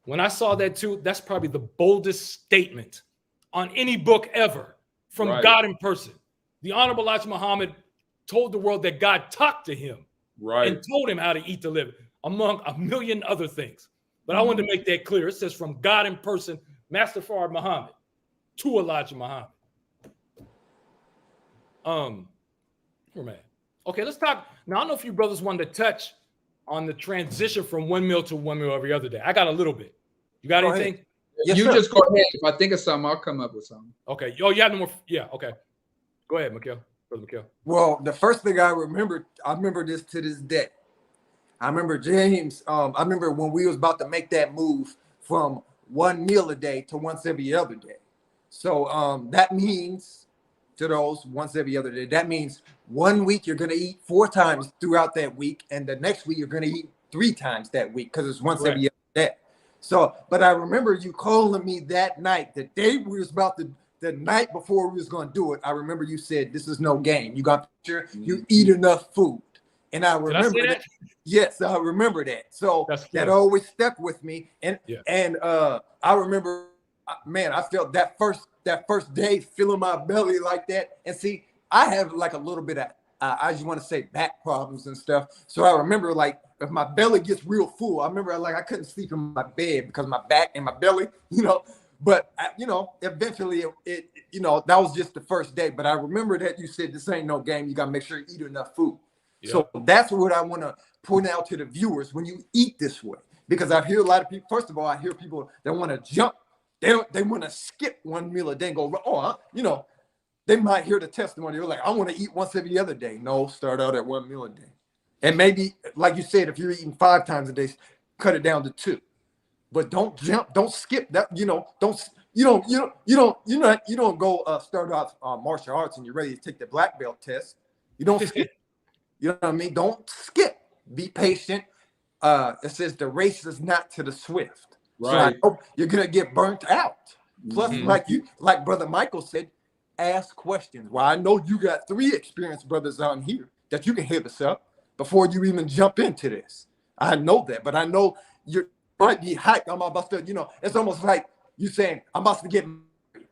When I saw that too, that's probably the boldest statement on any book ever from God in person. The Honorable Elijah Muhammad told the world that God talked to him and told him how to eat the living, among a million other things. But I wanted to make that clear. It says from God in person, Master Fard Muhammad to Elijah Muhammad. Okay, let's talk. Now, I don't know if you brothers wanted to touch on the transition from 1 meal to 1 meal every other day. I got a little bit. You got anything? Yes, you just go ahead. If I think of something, I'll come up with something. Okay. Oh, you have no more. Yeah, okay. Go ahead, Mikhail. Brother Mikhail. Well, the first thing I remember this to this day. I remember James, I remember when we was about to make that move from 1 meal a day to once every other day. So that means to those once every other day, that means 1 week you're going to eat 4 times throughout that week. And the next week you're going to eat 3 times that week because it's once every other day. So, but I remember you calling me that night, the day we was about to, the night before we was going to do it. I remember you said, this is no game. You got to make sure you eat enough food. And I remember that. Yes, I remember that. So that always stuck with me. And I remember, man, I felt that first day feeling my belly like that. And see, I have like a little bit of, I just want to say back problems and stuff. So I remember like if my belly gets real full, I remember like I couldn't sleep in my bed because my back and my belly, you know. But you know, eventually it you know, that was just the first day. But I remember that you said this ain't no game. You got to make sure you eat enough food. Yeah. So that's what I want to point out to the viewers when you eat this way, because I hear a lot of people. First of all, I hear people that want to jump. They want to skip 1 meal a day and go, you know, they might hear the testimony. They're like, I want to eat once every other day. No, start out at 1 meal a day. And maybe, like you said, if you're eating 5 times a day, cut it down to 2. But don't jump, don't skip that. You know, you don't go start off martial arts and you're ready to take the black belt test. You don't skip. You know what I mean? Don't skip. Be patient. It says the race is not to the swift. Right. So I hope you're gonna get burnt out. Plus, like Brother Michael said, ask questions. Well, I know you got 3 experienced brothers on here that you can hit us up before you even jump into this. I know that, but I know you might be hyped. I'm about to, it's almost like you saying, I'm about to get married.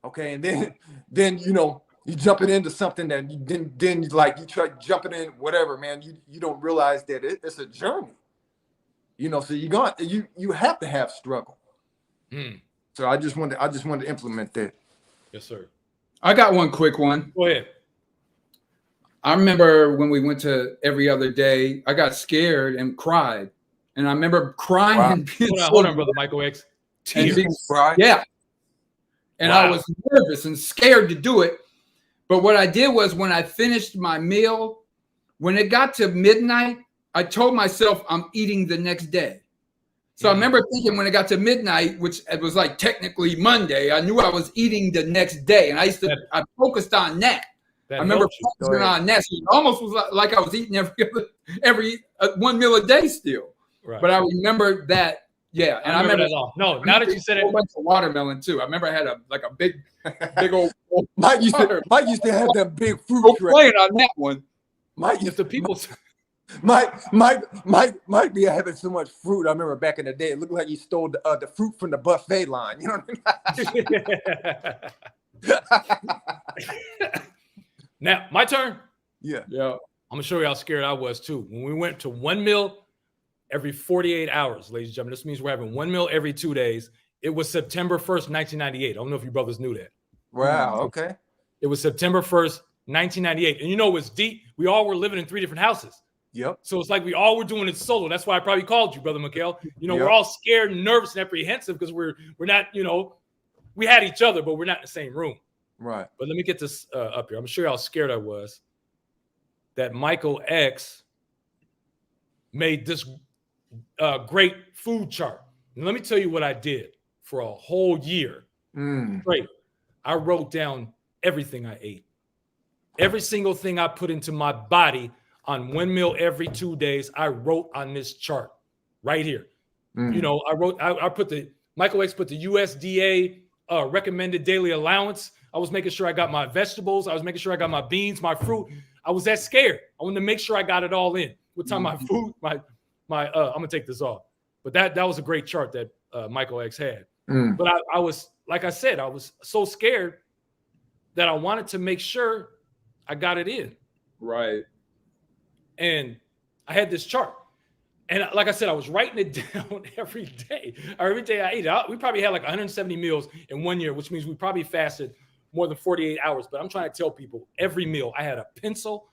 Okay, and then you jumping into something that then you try jumping in whatever, man. You don't realize that it's a journey. So you have to have struggle. So I just wanted to implement that. Yes, sir. I got one quick one. Go ahead. I remember when we went to Every Other Day, I got scared and cried. And I remember crying. Wow. And being Hold on, Brother Michael X. and being, Right? yeah. And Wow. I was nervous and scared to do it. But what I did was when I finished my meal, when it got to midnight, I told myself I'm eating the next day. So I remember thinking when it got to midnight, which it was like technically Monday, I knew I was eating the next day. And I focused on that. I remember focusing on that. So it almost was like I was eating every one meal a day still. Right. But I remember that. Yeah. And I remember that all. No, now that you said it. A bunch of watermelon too. I remember I had a big old Mike used to have that big fruit no tray. playing on that one. Mike If the people Mike be having so much fruit. I remember back in the day, it looked like you stole the fruit from the buffet line. You know what I mean? Now, my turn. Yeah. Yeah. I'm gonna show you how scared I was too. When we went to 1 meal every 48 hours, ladies and gentlemen, this means we're having 1 meal every 2 days. It was September 1st, 1998. I don't know if you brothers knew that. Wow. Okay. It was September 1st, 1998. And it was deep. We all were living in 3 different houses. Yep. So it's like we all were doing it solo. That's why I probably called you, Brother Mikhail. Yep. We're all scared and nervous and apprehensive because we're not, we had each other, but we're not in the same room. Right. But let me get this up here. I'm sure how scared I was that Michael X made this great food chart. And let me tell you what I did for a whole year. Straight. I wrote down everything I ate. Every single thing I put into my body on 1 meal every 2 days, I wrote on this chart right here. I put Michael X put the USDA recommended daily allowance. I was making sure I got my vegetables. I was making sure I got my beans, my fruit. I was that scared. I wanted to make sure I got it all in. What time my food, I'm gonna take this off. But that was a great chart that Michael X had. But I was, like I said, I was so scared that I wanted to make sure I got it in. Right. And I had this chart. And like I said, I was writing it down every day. Every day I ate it. We probably had like 170 meals in 1 year, which means we probably fasted more than 48 hours. But I'm trying to tell people every meal I had a pencil,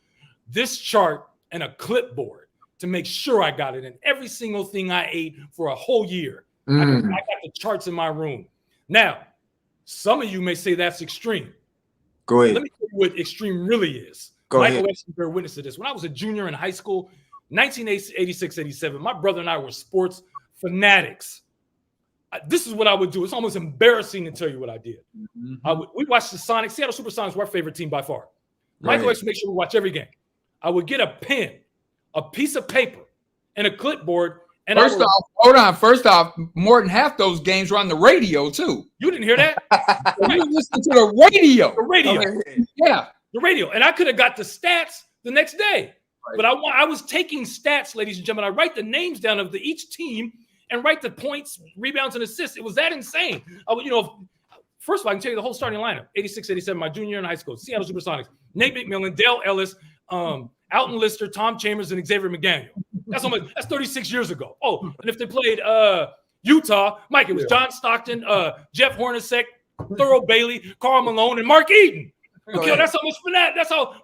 this chart, and a clipboard to make sure I got it in every single thing I ate for a whole year. I got the charts in my room. Now, some of you may say that's extreme. Go ahead. Let me tell you what extreme really is. Michael X, you're a witness to this. When I was a junior in high school, 1986, 87, my brother and I were sports fanatics. This is what I would do. It's almost embarrassing to tell you what I did. We watched the Sonics. Seattle Supersonics were our favorite team by far. Michael X would make sure we watch every game. I would get a pen, a piece of paper, and a clipboard. And First off, more than half those games were on the radio too. You didn't hear that? You listened to the radio. The radio. Yeah. The radio. And I could have got the stats the next day. Right. But I was taking stats, ladies and gentlemen. I write the names down of each team and write the points, rebounds, and assists. It was that insane. First of all, I can tell you the whole starting lineup. 86, 87, my junior year in high school. Seattle Supersonics. Nate McMillan, Dale Ellis, Alton Lister, Tom Chambers, and Xavier McDaniel. That's 36 years ago. Oh, and if they played Utah, Mike, it was John Stockton, Jeff Hornacek, Thurl Bailey, Karl Malone, and Mark Eden. Okay, that's how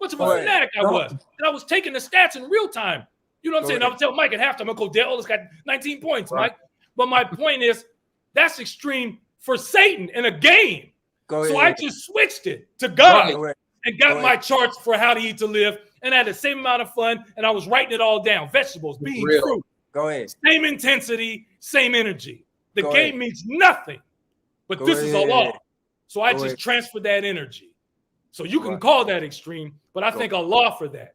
much of a fanatic I was. And I was taking the stats in real time. You know what I'm saying? I would tell Mike at halftime, I'm going to go, Dale Ellis got 19 points, Mike. But my point is, that's extreme for Satan in a game. So I just switched it to God and got my charts for how to eat to live. And I had the same amount of fun, and I was writing it all down. Vegetables, beans, fruit. Go ahead. Same intensity, same energy. The game means nothing, but this is a law. So I just transferred that energy. So you can call that extreme, but I think a law for that.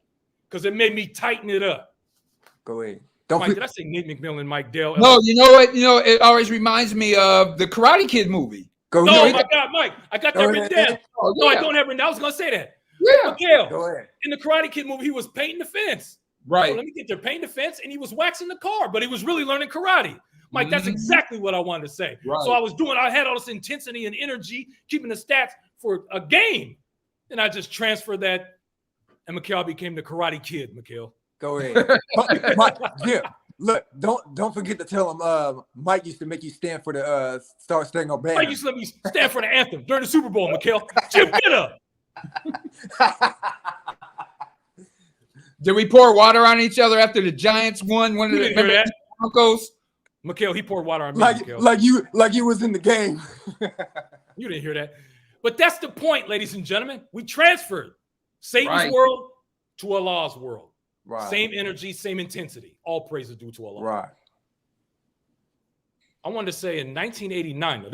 because it made me tighten it up. Go ahead. Mike, did I say Nate McMillan, Mike Dale? No, you know what? You know, it always reminds me of the Karate Kid movie. Go no, ahead. my God, Mike, I got that written down. Oh, No, I yeah. don't have written down. I was going to say that. Yeah. Miguel, Go ahead. in the Karate Kid movie, he was painting the fence. Right. Oh, let me get there, painting the fence, and he was waxing the car, but he was really learning karate. Mike, that's exactly what I wanted to say. Right. So I had all this intensity and energy, keeping the stats for a game. And I just transferred that, and Mikhail became the Karate Kid, Mikhail. Go ahead. Mike, yeah. Look, don't forget to tell him Mike used to make you stand for the Star Spangled Banner. Mike used to let me stand for the anthem during the Super Bowl, Mikhail. Jim, get up. Did we pour water on each other after the Giants won one of You the didn't hear that. Broncos? Mikhail, he poured water on me, Mikhail. like you was in the game. You didn't hear that. But that's the point, ladies and gentlemen. We transferred Satan's Right. world to Allah's world. Right. Same energy, same intensity. All praise is due to Allah. Right. I wanted to say in 1989,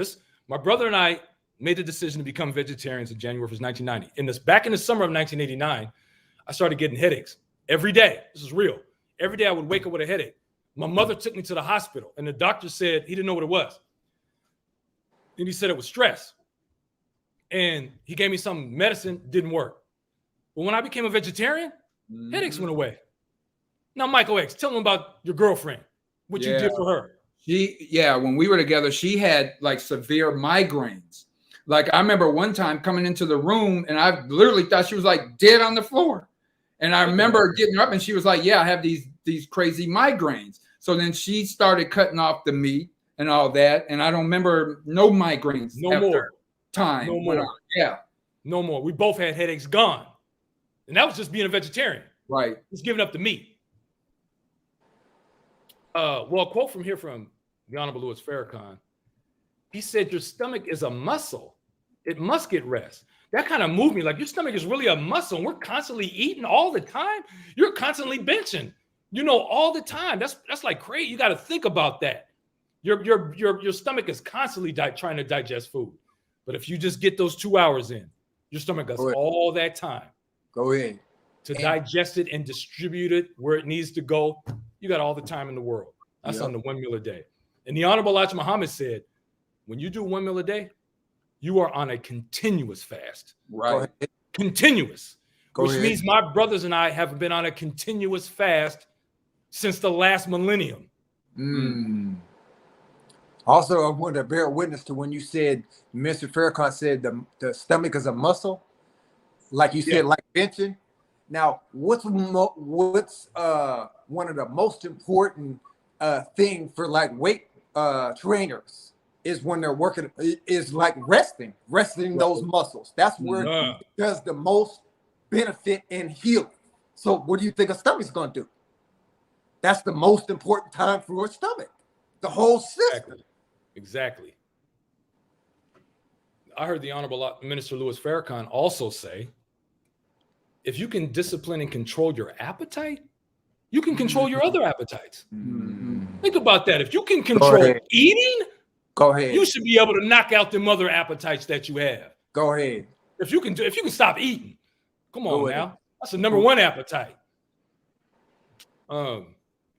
my brother and I made the decision to become vegetarians in January of 1990. Back in the summer of 1989, I started getting headaches every day. This is real. Every day I would wake up with a headache. My mother took me to the hospital, and the doctor said he didn't know what it was. And he said it was stress. And he gave me some medicine, didn't work. But when I became a vegetarian, headaches went away. Now, Michael X, tell them about your girlfriend, what you did for her. When we were together, she had like severe migraines. Like I remember one time coming into the room and I literally thought she was like dead on the floor. And I remember getting her up and she was like, yeah, I have these crazy migraines. So then she started cutting off the meat and all that. And I don't remember no migraines. No more. Time. No more. Yeah. No more. We both had headaches gone. And that was just being a vegetarian. Right. Just giving up the meat. Well, a quote from here from the Honorable Louis Farrakhan. He said, your stomach is a muscle. It must get rest. That kind of moved me. Like your stomach is really a muscle. And we're constantly eating all the time. You're constantly benching, all the time. That's like crazy. You got to think about that. Your stomach is constantly trying to digest food. But if you just get those 2 hours in, your stomach has all that time. Go ahead. To digest it and distribute it where it needs to go. You got all the time in the world. That's on the 1 meal a day. And the Honorable Elijah Muhammad said, when you do 1 meal a day, you are on a continuous fast. Right. Continuous. Which means my brothers and I have been on a continuous fast since the last millennium. Also, I want to bear witness to when you said, Mr. Farrakhan said the stomach is a muscle. Like you said, like benching. Now, what's one of the most important thing for like weight trainers is when they're working is like resting those muscles. That's where it does the most benefit in healing. So what do you think a stomach's going to do? That's the most important time for a stomach. The whole system. Exactly. I heard the Honorable Minister Louis Farrakhan also say, if you can discipline and control your appetite, you can control your other appetites. Think about that. If you can control eating, go ahead. You should be able to knock out them other appetites that you have. Go ahead. If you can stop eating, come on now. That's the number one appetite. I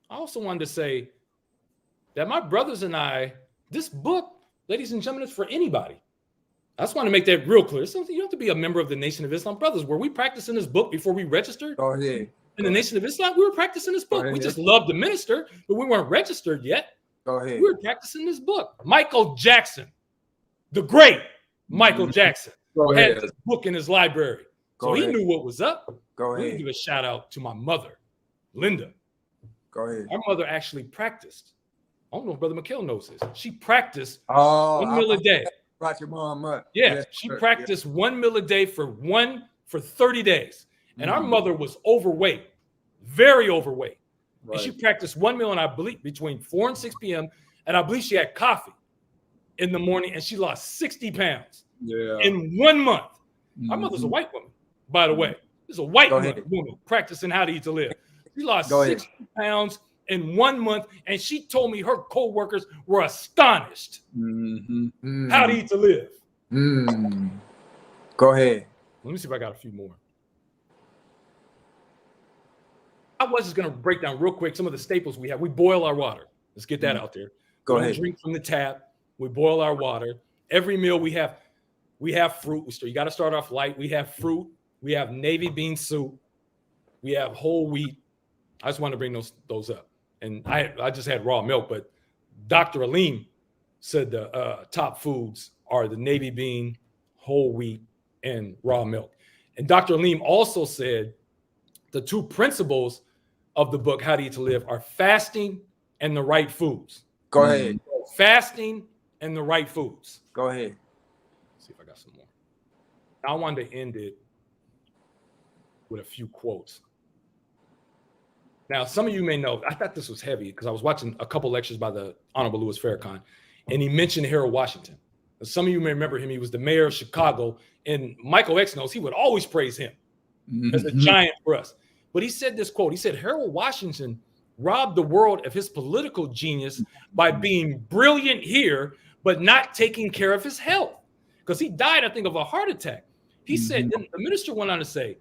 also wanted to say that my brothers and I, this book, ladies and gentlemen, is for anybody. I just want to make that real clear. You don't have to be a member of the Nation of Islam. Brothers, were we practicing this book before we registered? Go ahead. In the Nation of Islam, we were practicing this book. We just loved the minister, but we weren't registered yet. Go ahead. We were practicing this book. Michael Jackson, the great Michael Jackson, had this book in his library. He knew what was up. Go ahead. Let me give a shout out to my mother, Linda. Go ahead. Our mother actually practiced. I don't know if Brother Mikhail knows this. She practiced 1 1 meal a day. Brought your mom up. Yeah, she practiced 1 meal a day for 30 days. And our mother was overweight, very overweight. Right. And she practiced 1 meal, and I believe between 4 and 6 p.m. And I believe she had coffee in the morning, and she lost 60 pounds in 1 month. Our mother's a white woman, by the way. This is a white woman practicing how to eat to live. She lost 60 pounds in 1 month, and she told me her co-workers were astonished how to eat to live. Go ahead. Let me see if I got a few more. was just going to break down real quick some of the staples we have. We boil our water. Let's get that out there. Go We ahead. don't drink from the tap. We boil our water. Every meal we have fruit. So you got to start off light. We have fruit. We have navy bean soup. We have whole wheat. I just want to bring those up. And I just had raw milk, but Dr. Aleem said the top foods are the navy bean, whole wheat, and raw milk. And Dr. Aleem also said the two principles of the book, How to Eat to Live, are fasting and the right foods. Go ahead. Fasting and the right foods. Go ahead. Let's see if I got some more. I wanted to end it with a few quotes. Now, some of you may know, I thought this was heavy because I was watching a couple lectures by the Honorable Louis Farrakhan, and he mentioned Harold Washington. Some of you may remember him. He was the mayor of Chicago, and Michael X knows he would always praise him as a giant for us. But he said this quote. He said, Harold Washington robbed the world of his political genius by being brilliant here, but not taking care of his health. Because he died, I think, of a heart attack. He said, then the minister went on to say,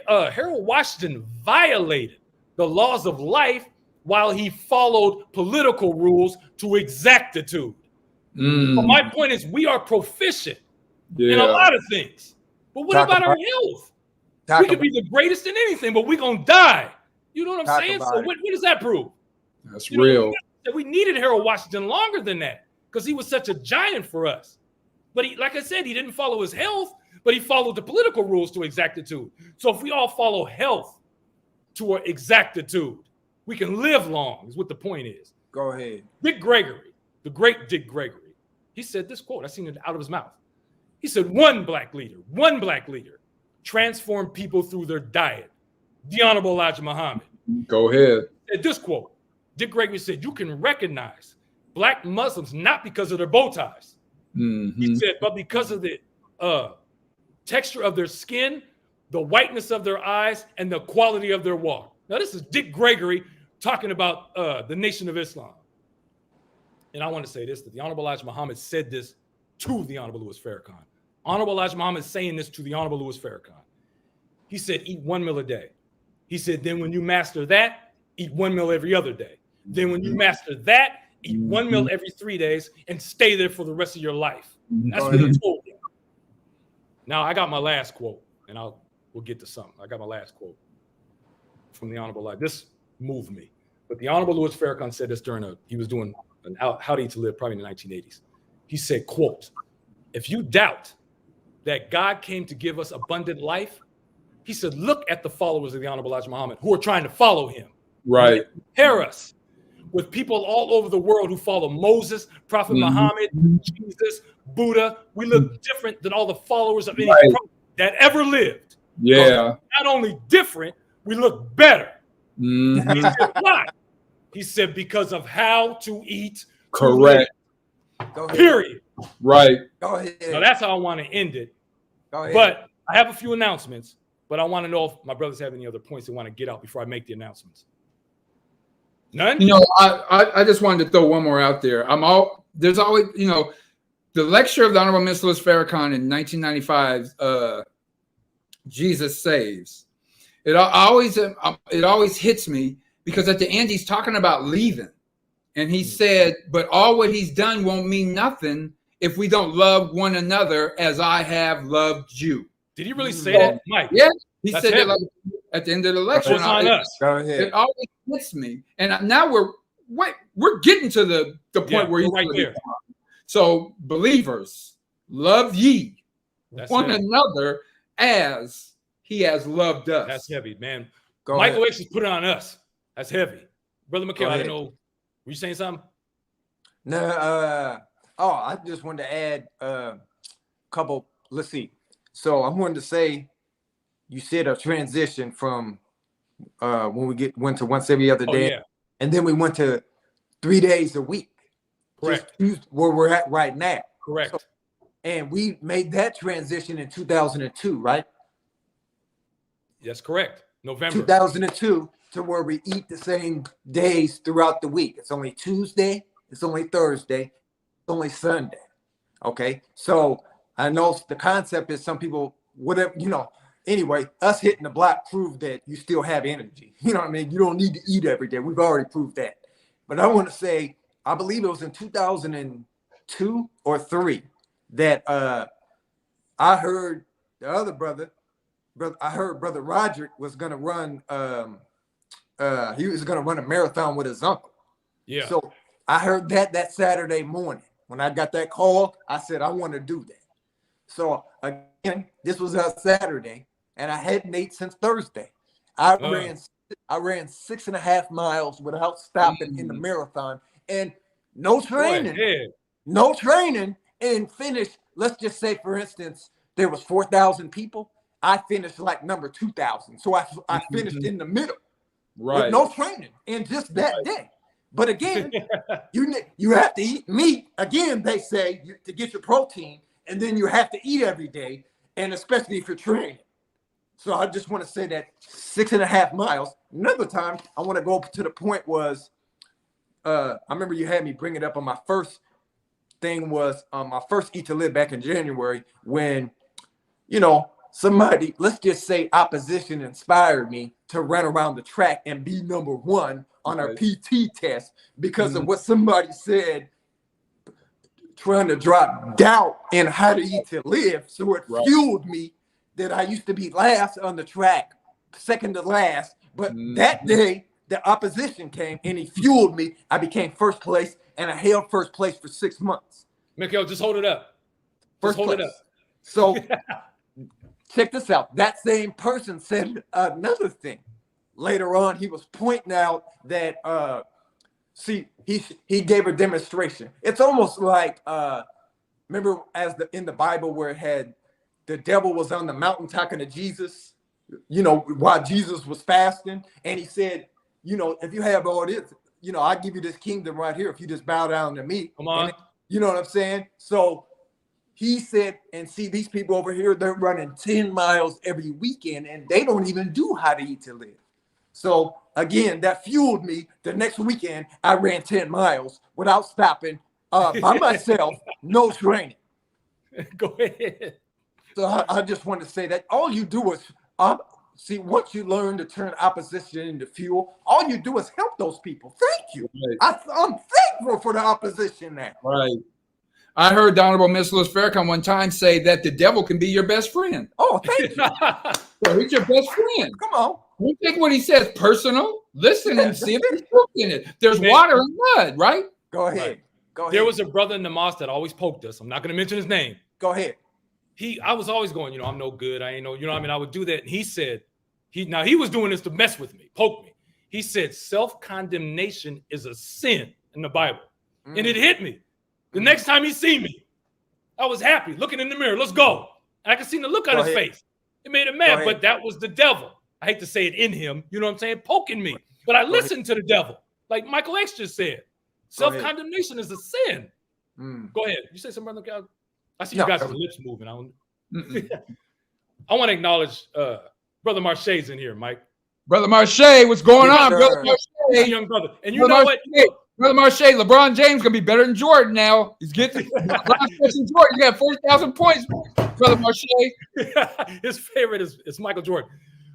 Harold Washington violated the laws of life while he followed political rules to exactitude. But my point is, we are proficient in a lot of things. But what about our health? We could be the greatest in anything, but we're going to die. You know what I'm saying? So what does that prove? That's real. We needed Harold Washington longer than that because he was such a giant for us. But he, like I said, he didn't follow his health, but he followed the political rules to exactitude. So if we all follow health to exactitude, we can live long, is what the point is. Go ahead. Dick Gregory, the great Dick Gregory, he said this quote. I seen it out of his mouth. He said, one black leader transformed people through their diet. The Honorable Elijah Muhammad. Go ahead. Said this quote. Dick Gregory said, you can recognize black Muslims not because of their bow ties. He said, but because of the texture of their skin, the whiteness of their eyes, and the quality of their walk. Now, this is Dick Gregory talking about the Nation of Islam. And I want to say this, that the Honorable Elijah Muhammad said this to the Honorable Louis Farrakhan. Honorable Elijah Muhammad is saying this to the Honorable Louis Farrakhan. He said, eat 1 meal a day. He said, then when you master that, eat 1 meal every other day. Then when you master that, eat 1 meal every 3 days and stay there for the rest of your life. That's what he told him. Now, I got my last quote, and we'll get to something. I got my last quote from the Honorable Elijah. This moved me. But the Honorable Louis Farrakhan said this he was doing an How to Eat to Live, probably in the 1980s. He said, quote, if you doubt that God came to give us abundant life, he said, look at the followers of the Honorable Elijah Muhammad who are trying to follow him. Right. Compare us with people all over the world who follow Moses, Prophet Muhammad, Jesus, Buddha. We look different than all the followers of any prophet that ever lived. Yeah. Not only different, we look better. He said, why? He said, because of how to eat. Correct. Period. Right. Go ahead. So that's how I want to end it. Go ahead. But I have a few announcements, but I want to know if my brothers have any other points they want to get out before I make the announcements. None? You know, I just wanted to throw one more out there. There's always, the lecture of the Honorable Mr. Louis Farrakhan in 1995, Jesus Saves. It always hits me because at the end he's talking about leaving. And he said, but all what he's done won't mean nothing if we don't love one another as I have loved you. Did he really say that, Mike? Yeah, he said that at the end of the lecture. On us. Go ahead. It always hits me. And now we're getting to the point where he's right there. So believers, love ye one another as he has loved us. That's heavy, man. Michael X is put it on us. That's heavy. Brother McKay, I don't know. Were you saying something? No, I just wanted to add a couple. Let's see. So I wanted to say, you said a transition from when we went to once every other day, and then we went to 3 days a week. Correct. Just where we're at right now. Correct. So, and we made that transition in 2002, right? That's correct. November 2002. To where we eat the same days throughout the week. It's only Tuesday, it's only Thursday, it's only Sunday. Okay. So I know the concept is some people, whatever, anyway, us hitting the block proved that you still have energy. You know what I mean? You don't need to eat every day. We've already proved that. But I want to say, I believe it was in 2002 or 3 that I heard the other brother, I heard Brother Roderick was going to run, he was going to run a marathon with his uncle. Yeah. So I heard that Saturday morning. When I got that call, I said, I want to do that. So again, this was a Saturday, and I hadn't ate since Thursday. I ran 6.5 miles without stopping in the marathon, and no training, and finished. Let's just say, for instance, there was 4,000 people. I finished like number 2,000. So I finished in the middle, with no training, and just that day. But again, you have to eat meat. Again, they say to get your protein, and then you have to eat every day, and especially if you're training. So I just want to say that 6.5 miles. Another time, I want to go to the point was, I remember you had me bring it up on my first thing was my first Eat to Live back in January when, somebody, let's just say opposition inspired me to run around the track and be number 1 on our PT test because of what somebody said, trying to drop doubt in how to eat to live. So it fueled me that I used to be last on the track, second to last. But that day, the opposition came and he fueled me. I became first place, and I held first place for 6 months. Mikhail, just hold it up. First place. It up. So check this out. That same person said another thing. Later on, he was pointing out that, he gave a demonstration. It's almost like, remember in the Bible where it had the devil was on the mountain talking to Jesus, while Jesus was fasting. And he said, if you have all this, I'll give you this kingdom right here if you just bow down to me. Come on. And, you know what I'm saying? So he said, and see these people over here, they're running 10 miles every weekend and they don't even do how to eat to live. So again, that fueled me. The next weekend, I ran 10 miles without stopping by myself, no training. Go ahead. So I just want to say that all you do is, see, once you learn to turn opposition into fuel, all you do is help those people. Thank you. Right. I'm thankful for the opposition now. Right. I heard the Honorable Miss Louis Farrakhan one time say that the devil can be your best friend. Oh, thank you. So he's your best friend. Come on. You take what he says personal, listen and see if he's in it. There's water and mud, right? Go ahead. Right. Go ahead. There was a brother in the mosque that always poked us. I'm not going to mention his name. Go ahead. I was always going, I'm no good. I ain't no, what I mean? I would do that. And he said, he was doing this to mess with me, poke me. He said, self-condemnation is a sin in the Bible. And it hit me. The next time he see me, I was happy, looking in the mirror. Let's go. And I could see the look on his face. It made him mad, but that was the devil. I hate to say it in him, you know what I'm saying? Poking me. But I listened to the devil. Like Michael X just said, self-condemnation is a sin. Go ahead. You say something, Brother? I see you guys' lips moving. I want to acknowledge Brother Marche's in here, Mike. Brother Marche, what's going on, Brother Marche? Young brother. And you know what? Brother Marche, LeBron James gonna be better than Jordan now. He's getting Jordan. You got 40,000 points, Brother Marche. His favorite is Michael Jordan.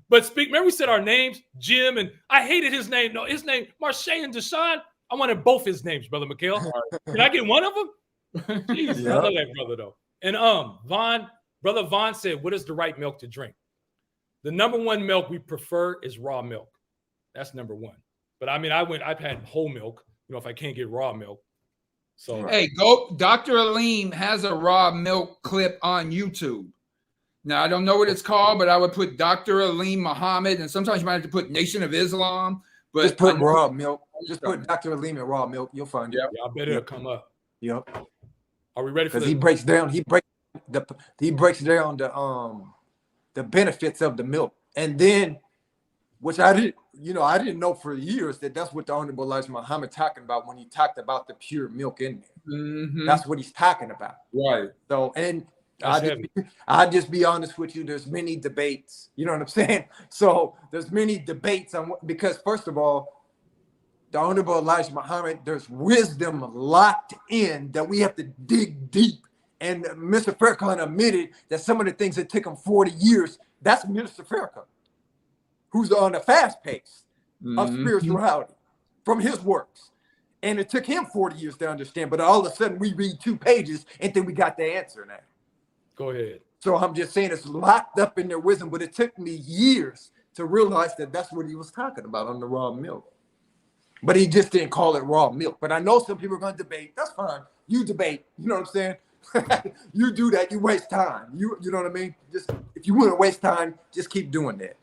But remember we said our names, Jim, and I hated his name. No, his name, Marche and Deshaun. I wanted both his names, Brother Mikhail. Can I get one of them? Jeez, I love that brother though. And Brother Vaughn said, what is the right milk to drink? The number one milk we prefer is raw milk. That's number one. But I mean, I've had whole milk, if I can't get raw milk. So hey, Dr. Aleem has a raw milk clip on YouTube. Now I don't know what it's called, but I would put Dr. Aleem Muhammad, and sometimes you might have to put Nation of Islam. But just put raw milk. Just put Dr. Aleem and raw milk. You'll find it. Yeah, I bet it'll come up. Yep. Are we ready for this? He breaks down the benefits of the milk. And then, which I didn't know for years that's what the Honorable Elijah Muhammad talking about when he talked about the pure milk in there. Mm-hmm. That's what he's talking about. Right. So, and I'll just be honest with you, there's many debates. You know what I'm saying? So there's many debates because first of all, the Honorable Elijah Muhammad, there's wisdom locked in that we have to dig deep. And Mr. Farrakhan admitted that some of the things that took him 40 years That's Minister Farrakhan, who's on a fast pace of spirituality from his works. And it took him 40 years to understand, but all of a sudden we read 2 pages and then we got the answer now. Go ahead. So I'm just saying it's locked up in their wisdom, but it took me years to realize that that's what he was talking about on the raw milk. But he just didn't call it raw milk. But I know some people are going to debate. That's fine. You debate. You know what I'm saying? You do that. You waste time. You know what I mean? Just if you want to waste time, just keep doing that.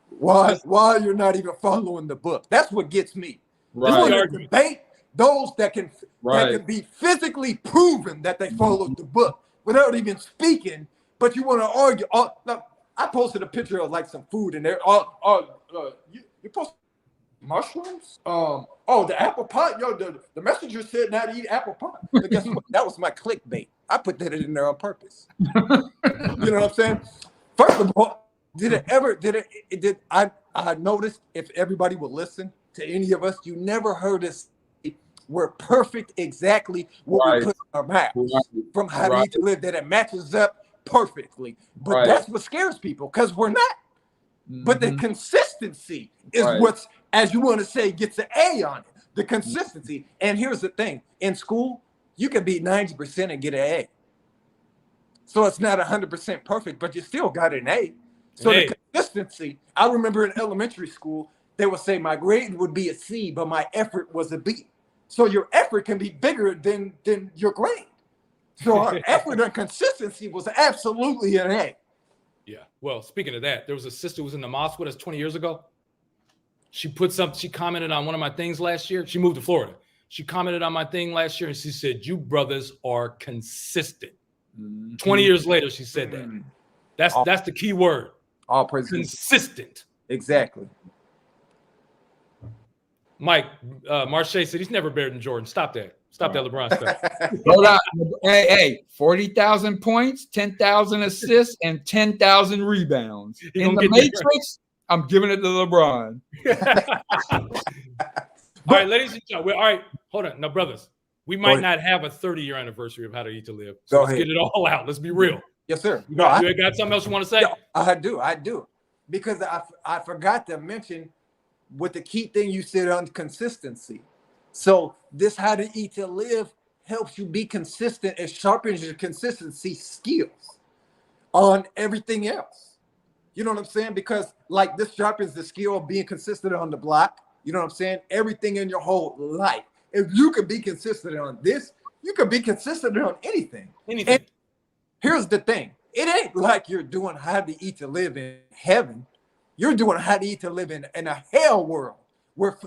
While you're not even following the book. That's what gets me. Right. You want to debate those that can be physically proven that they followed the book without even speaking, but you want to argue. Look, I posted a picture of like some food and they're you posted mushrooms? The apple pie. Yo, the messenger said not to eat apple pie. But guess what? That was my clickbait. I put that in there on purpose. You know what I'm saying? First of all, I noticed if everybody would listen to any of us, you never heard us say we're perfect exactly what we put in our mouths from how to eat to live, that it matches up perfectly. But that's what scares people because we're not. But the consistency is what's, as you want to say, gets an A on it. The consistency. And here's the thing. In school, you can be 90% and get an A. So it's not 100% perfect, but you still got an A. So the consistency, I remember in elementary school, they would say my grade would be a C, but my effort was a B. So your effort can be bigger than your grade. So our effort and consistency was absolutely an A. Yeah. Well, speaking of that, there was a sister who was in the mosque with us 20 years ago. She commented on one of my things last year. She moved to Florida. She commented on my thing last year and she said, "You brothers are consistent." 20 years later, she said that. That's the key word. All praise consistent. Exactly. Mike, Marche said he's never better than Jordan. Stop that. Stop that LeBron stuff. Hold on. Hey, 40,000 points, 10,000 assists, and 10,000 rebounds. In the Matrix, I'm giving it to LeBron. All right, ladies and gentlemen. All right, hold on. Now, brothers, we might not have a 30-year anniversary of How to Eat to Live. So let's get it all out. Let's be real. Yes, sir. You got something else you want to say? No, I do. Because I forgot to mention what the key thing you said on consistency. So this How to Eat to Live helps you be consistent. It sharpens your consistency skills on everything else. You know what I'm saying? Because like this sharpens the skill of being consistent on the block. You know what I'm saying? Everything in your whole life. If you can be consistent on this, you can be consistent on anything. And here's the thing. It ain't like you're doing How to Eat to Live in heaven. You're doing How to Eat to Live in a hell world where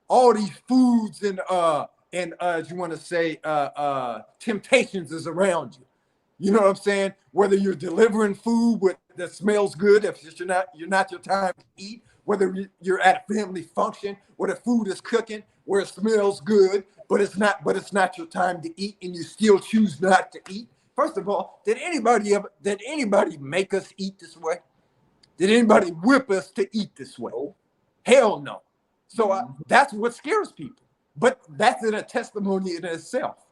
all these foods and as you want to say, temptations is around you. You know what I'm saying? Whether you're delivering food that smells good, if you're not your time to eat, whether you're at a family function where the food is cooking, where it smells good, but it's not your time to eat, and you still choose not to eat. First of all, did anybody make us eat this way? Did anybody whip us to eat this way? Hell no. So that's what scares people. But that's a testimony in itself.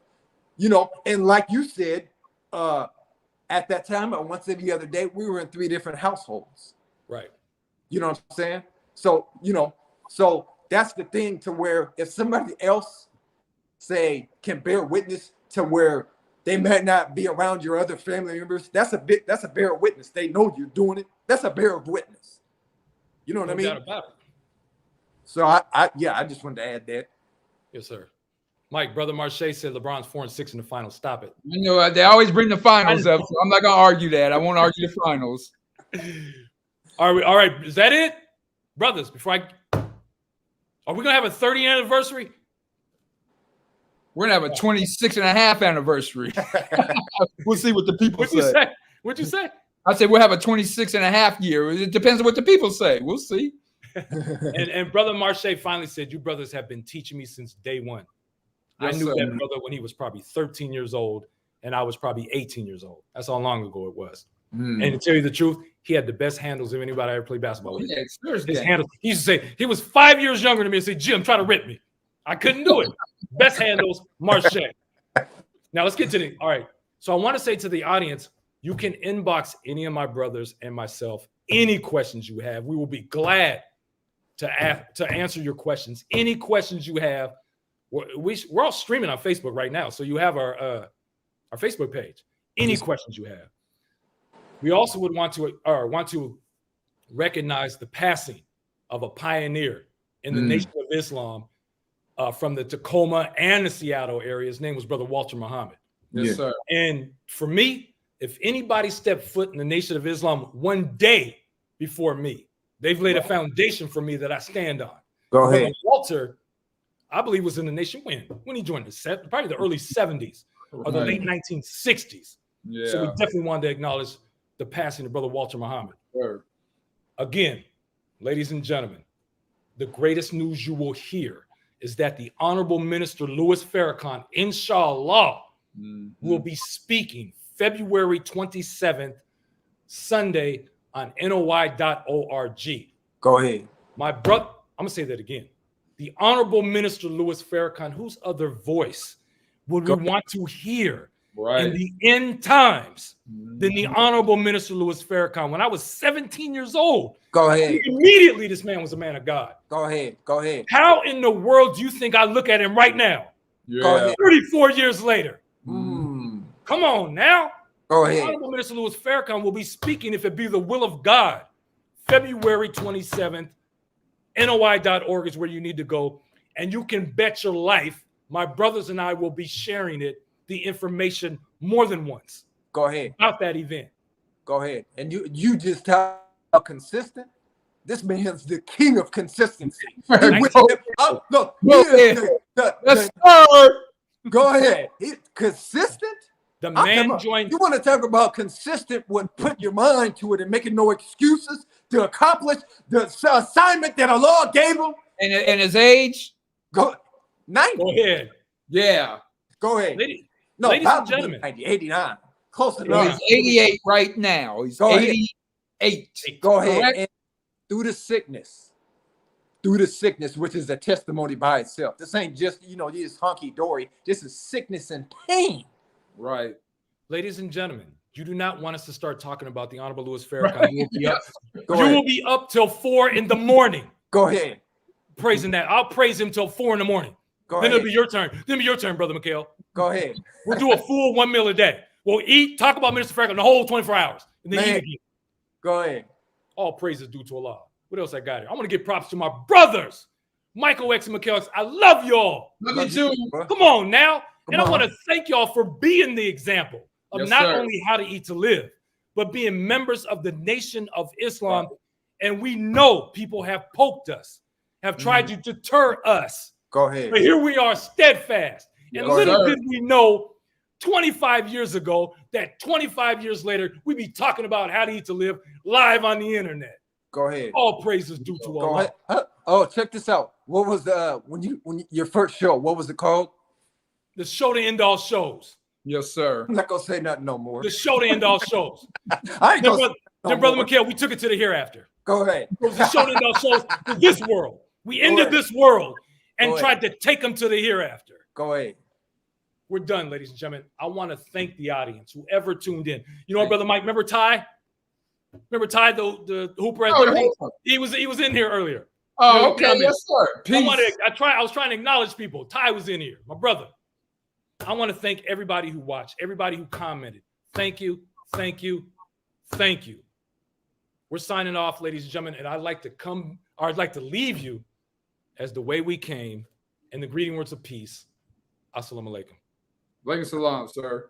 You know, and like you said, at that time, or once every other day, we were in 3 different households. Right. You know what I'm saying? So, so that's the thing to where if somebody else, say, can bear witness to where they might not be around your other family members, that's a bear of witness. They know you're doing it. That's a bear of witness. You know what I mean? No doubt about it. So I just wanted to add that. Yes, sir. Mike, Brother Marche said LeBron's 4-6 in the finals. Stop it. You know, they always bring the finals up, so I'm not going to argue that. I won't argue the finals. All right. Is that it? Brothers, are we going to have a 30th anniversary? We're going to have a 26 and a half anniversary. We'll see what the people say. What'd you say? I said we'll have a 26 and a half year. It depends on what the people say. We'll see. and Brother Marche finally said, "You brothers have been teaching me since day one." Yes, I knew that brother when he was probably 13 years old, and I was probably 18 years old. That's how long ago it was. And to tell you the truth, he had the best handles of anybody I ever played basketball with. His handles. He used to say, he was 5 years younger than me and say, "Jim, try to rip me." I couldn't do it. Best handles, Marche. Now let's get to all right. So I want to say to the audience, You can inbox any of my brothers and myself any questions you have. We will be glad to answer your questions. Any questions you have. We're all streaming on Facebook right now, so you have our Facebook page. Any questions you have. We also would want to recognize the passing of a pioneer in the Nation of Islam from the Tacoma and the Seattle area. His name was Brother Walter Muhammad. Yes, sir. And for me, if anybody stepped foot in the Nation of Islam one day before me, they've laid a foundation for me that I stand on. Go ahead. Walter, I believe, was in the nation when he joined probably the early 70s or the late 1960s. Yeah. So we definitely wanted to acknowledge the passing of Brother Walter Muhammad. Sure. Again, ladies and gentlemen, the greatest news you will hear is that the Honorable Minister Louis Farrakhan, inshallah, will be speaking February 27th, Sunday on NOI.org. Go ahead. My brother, I'm going to say that again. The Honorable Minister Louis Farrakhan, whose other voice would we want to hear in the end times than the Honorable Minister Louis Farrakhan? When I was 17 years old, go ahead. Immediately, this man was a man of God. Go ahead. Go ahead. How in the world do you think I look at him right now? Go ahead. 34 years later. Come on now. Go ahead. Honorable Minister Louis Farrakhan will be speaking, if it be the will of God, February 27th. NOI.org is where you need to go. And you can bet your life my brothers and I will be sharing the information more than once. Go ahead. About that event. Go ahead. And you just talk about consistent. This man's the king of consistency. Look, go ahead. He's consistent. The man joined. You want to talk about consistent when put your mind to it and making no excuses to accomplish the assignment that Allah gave him. And his age? Go 90. Go ahead. Yeah. Go ahead. Ladies and gentlemen. 90, 89. Close enough. He's 88 right now. He's 88. Go ahead. And through the sickness, which is a testimony by itself. This ain't just, this hunky-dory. This is sickness and pain. Right. Ladies and gentlemen, you do not want us to start talking about the Honorable Louis Farrakhan. Right. You will be up till 4 in the morning. Go ahead. Praising that. I'll praise him till 4 in the morning. Then it'll be your turn. Then it'll be your turn, Brother Mikhail. Go ahead. We'll do a full 1 meal a day. We'll eat, talk about Minister Farrakhan the whole 24 hours. And then eat again. Go ahead. All praises due to Allah. What else I got here? I want to give props to my brothers, Michael X and Mikhail X. I love y'all. Love you too. Come on now. I want to thank y'all for being the example of not only how to eat to live, but being members of the Nation of Islam. Right. And we know people have poked us, have tried to deter us. Go ahead. But here we are steadfast. And little did we know 25 years ago that 25 years later, we be talking about how to eat to live live on the internet. Go ahead. All praises due to Allah. Oh, check this out. What was when your first show? What was it called? The show to end all shows. Yes, sir. I'm not gonna say nothing no more. The show to end all shows. I ain't gonna then Brother Mikhail, we took it to the hereafter. Go ahead. It was the show to end all shows to this world. We ended this world and tried to take them to the hereafter. Go ahead. We're done, ladies and gentlemen. I want to thank the audience, whoever tuned in. You know what, Brother Mike? Remember Ty? Remember Ty, the hooper? He was in here earlier. Oh, okay. Yes, sir. Peace. I was trying to acknowledge people. Ty was in here, my brother. I want to thank everybody who watched, everybody who commented. Thank you, thank you, thank you. We're signing off, ladies and gentlemen, and I'd like to leave you as the way we came, and the greeting words of peace. Assalamu alaikum. Alaikum salam, sir.